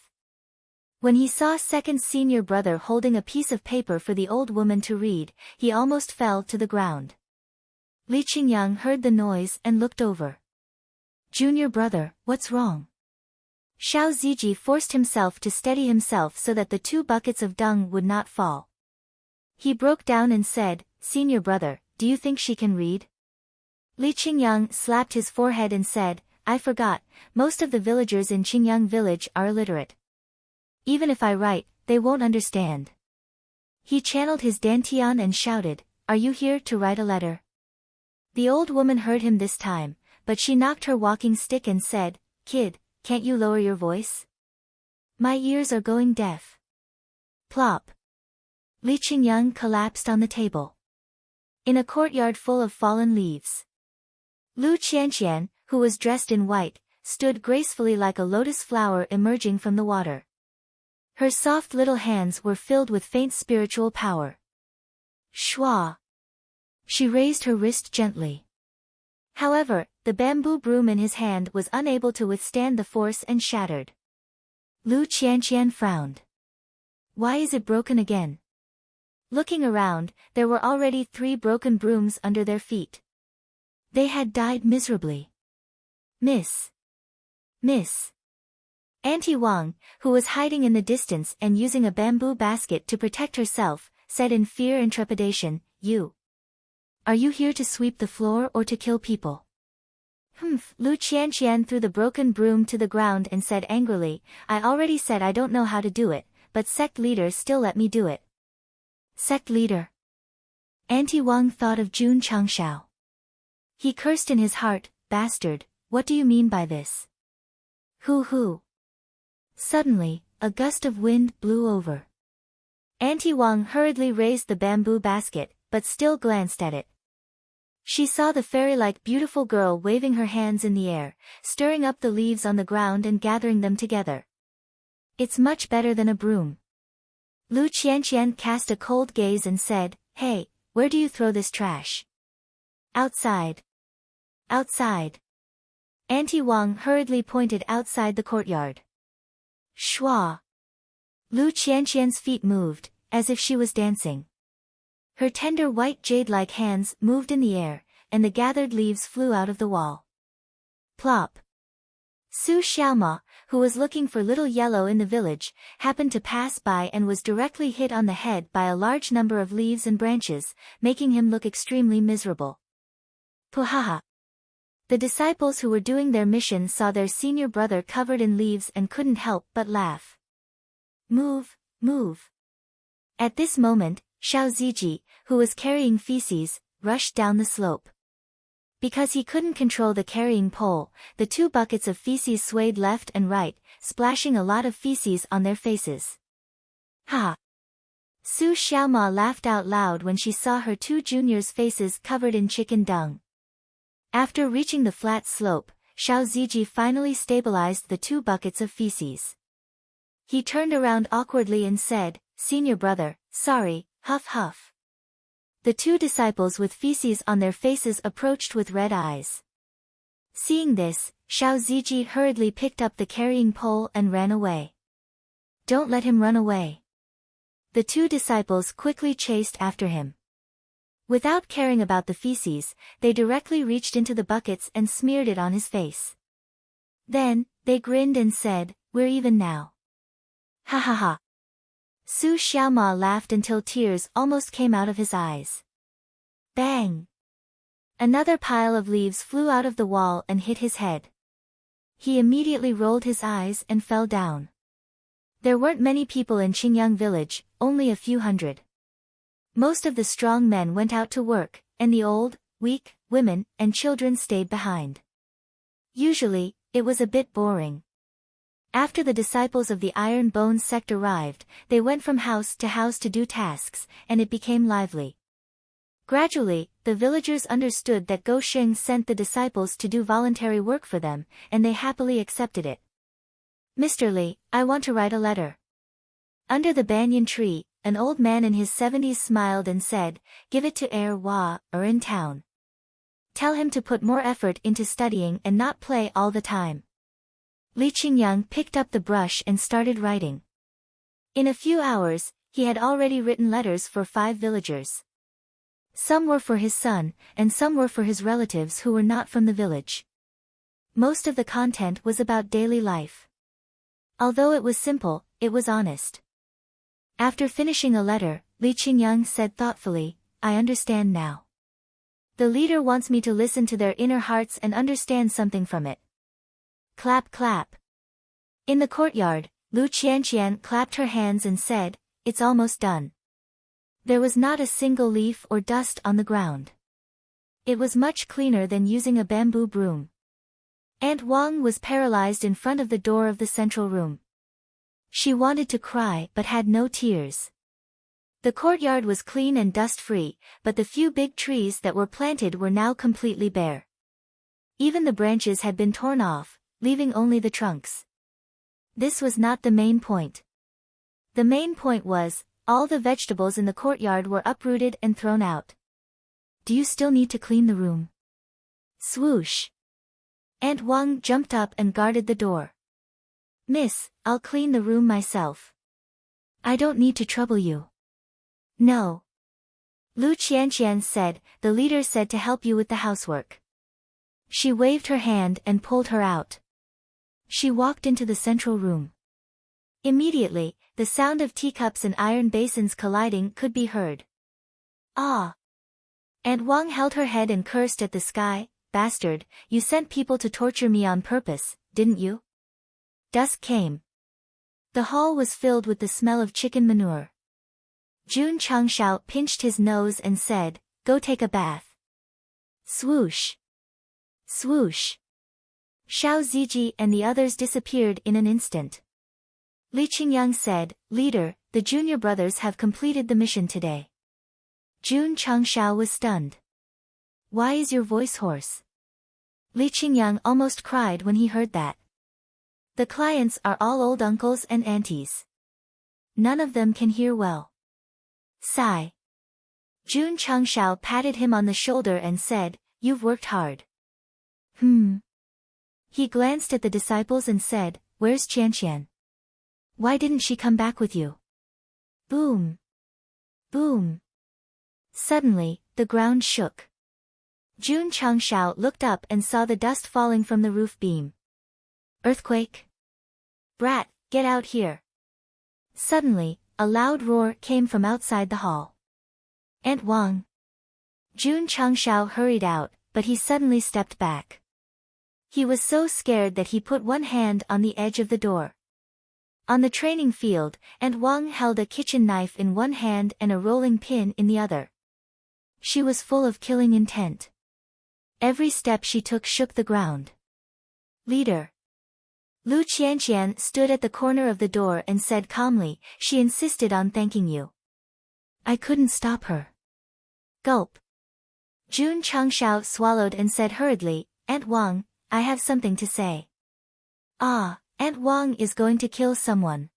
When he saw second senior brother holding a piece of paper for the old woman to read, he almost fell to the ground. Li Qingyang heard the noise and looked over. "Junior brother, what's wrong?" Xiao Ziji forced himself to steady himself so that the 2 buckets of dung would not fall. He broke down and said, "Senior brother, do you think she can read?" Li Qingyang slapped his forehead and said, "I forgot, most of the villagers in Qingyang village are illiterate. Even if I write, they won't understand." He channeled his dantian and shouted, "Are you here to write a letter?" The old woman heard him this time, but she knocked her walking stick and said, "Kid, can't you lower your voice? My ears are going deaf." Plop. Li Qingyang collapsed on the table. In a courtyard full of fallen leaves, Lu Qianqian, who was dressed in white, stood gracefully like a lotus flower emerging from the water. Her soft little hands were filled with faint spiritual power. Shua. She raised her wrist gently. However, the bamboo broom in his hand was unable to withstand the force and shattered. Lu Qianqian frowned. "Why is it broken again?" Looking around, there were already 3 broken brooms under their feet. They had died miserably. Miss. Auntie Wang, who was hiding in the distance and using a bamboo basket to protect herself, said in fear and trepidation, Are you here to sweep the floor or to kill people?" Lu Qianqian threw the broken broom to the ground and said angrily, "I already said I don't know how to do it, but sect leader still let me do it." Sect leader? Auntie Wang thought of Jun Changshao. He cursed in his heart, "Bastard, what do you mean by this?" Hoo. Suddenly, a gust of wind blew over. Auntie Wang hurriedly raised the bamboo basket, but still glanced at it. She saw the fairy-like beautiful girl waving her hands in the air, stirring up the leaves on the ground and gathering them together. "It's much better than a broom." Lu Qianqian cast a cold gaze and said, "Hey, where do you throw this trash?" "Outside." "Outside." Auntie Wang hurriedly pointed outside the courtyard. Shua. Lu Qianqian's feet moved, as if she was dancing. Her tender white jade-like hands moved in the air, and the gathered leaves flew out of the wall. Plop. Su Xiaoma, who was looking for Little Yellow in the village, happened to pass by and was directly hit on the head by a large number of leaves and branches, making him look extremely miserable. Puhaha. The disciples who were doing their mission saw their senior brother covered in leaves and couldn't help but laugh. Move. At this moment, Xiao Ziji, who was carrying feces, rushed down the slope. Because he couldn't control the carrying pole, the 2 buckets of feces swayed left and right, splashing a lot of feces on their faces. Ha! Su Xiaoma laughed out loud when she saw her 2 juniors' faces covered in chicken dung. After reaching the flat slope, Xiao Ziji finally stabilized the 2 buckets of feces. He turned around awkwardly and said, "Senior brother, sorry, huff." The 2 disciples with feces on their faces approached with red eyes. Seeing this, Xiao Ziji hurriedly picked up the carrying pole and ran away. "Don't let him run away." The 2 disciples quickly chased after him. Without caring about the feces, they directly reached into the buckets and smeared it on his face. Then, they grinned and said, "We're even now." Ha ha ha. Su Xiaoma laughed until tears almost came out of his eyes. Bang! Another pile of leaves flew out of the wall and hit his head. He immediately rolled his eyes and fell down. There weren't many people in Qingyang village, only a few hundred. Most of the strong men went out to work, and the old, weak, women, and children stayed behind. Usually, it was a bit boring. After the disciples of the Iron Bone sect arrived, they went from house to do tasks, and it became lively. Gradually, the villagers understood that Go Sheng sent the disciples to do voluntary work for them, and they happily accepted it. "Mr. Li, I want to write a letter." Under the banyan tree, an old man in his 70s smiled and said, "Give it to Hua, in town. Tell him to put more effort into studying and not play all the time." Li Qingyang picked up the brush and started writing. In a few hours, he had already written letters for 5 villagers. Some were for his son, and some were for his relatives who were not from the village. Most of the content was about daily life. Although it was simple, it was honest. After finishing a letter, Li Qingyang said thoughtfully, "I understand now. The leader wants me to listen to their inner hearts and understand something from it." Clap clap. In the courtyard, Lu Qianqian clapped her hands and said, "It's almost done." There was not a single leaf or dust on the ground. It was much cleaner than using a bamboo broom. Aunt Wang was paralyzed in front of the door of the central room. She wanted to cry but had no tears. The courtyard was clean and dust-free, but the few big trees that were planted were now completely bare. Even the branches had been torn off, leaving only the trunks. This was not the main point. The main point was, all the vegetables in the courtyard were uprooted and thrown out. "Do you still need to clean the room?" Swoosh! Aunt Wang jumped up and guarded the door. "Miss, I'll clean the room myself. I don't need to trouble you." "No." Lu Qianqian said, "The leader said to help you with the housework." She waved her hand and pulled her out. She walked into the central room. Immediately, the sound of teacups and iron basins colliding could be heard. "Ah!" Aunt Wang held her head and cursed at the sky. "Bastard, you sent people to torture me on purpose, didn't you?" Dusk came. The hall was filled with the smell of chicken manure. Jun Changshao pinched his nose and said, "Go take a bath." Swoosh! Swoosh! Xiao Ziji and the others disappeared in an instant. Li Qingyang said, "Leader, the junior brothers have completed the mission today." Jun Changshao was stunned. "Why is your voice hoarse?" Li Qingyang almost cried when he heard that. "The clients are all old uncles and aunties. None of them can hear well." Sigh. Jun Changshao patted him on the shoulder and said, "You've worked hard." He glanced at the disciples and said, "Where's Qianqian? Why didn't she come back with you?" Boom! Boom! Suddenly, the ground shook. Jun Changshao looked up and saw the dust falling from the roof beam. "Earthquake? Brat, get out here!" Suddenly, a loud roar came from outside the hall. "Aunt Wang!" Jun Changshao hurried out, but he suddenly stepped back. He was so scared that he put one hand on the edge of the door. On the training field, Aunt Wang held a kitchen knife in one hand and a rolling pin in the other. She was full of killing intent. Every step she took shook the ground. "Leader." Lu Qianqian stood at the corner of the door and said calmly, "She insisted on thanking you. I couldn't stop her." Gulp. Jun Changshao swallowed and said hurriedly, "Aunt Wang, I have something to say." "Ah, Aunt Wang is going to kill someone."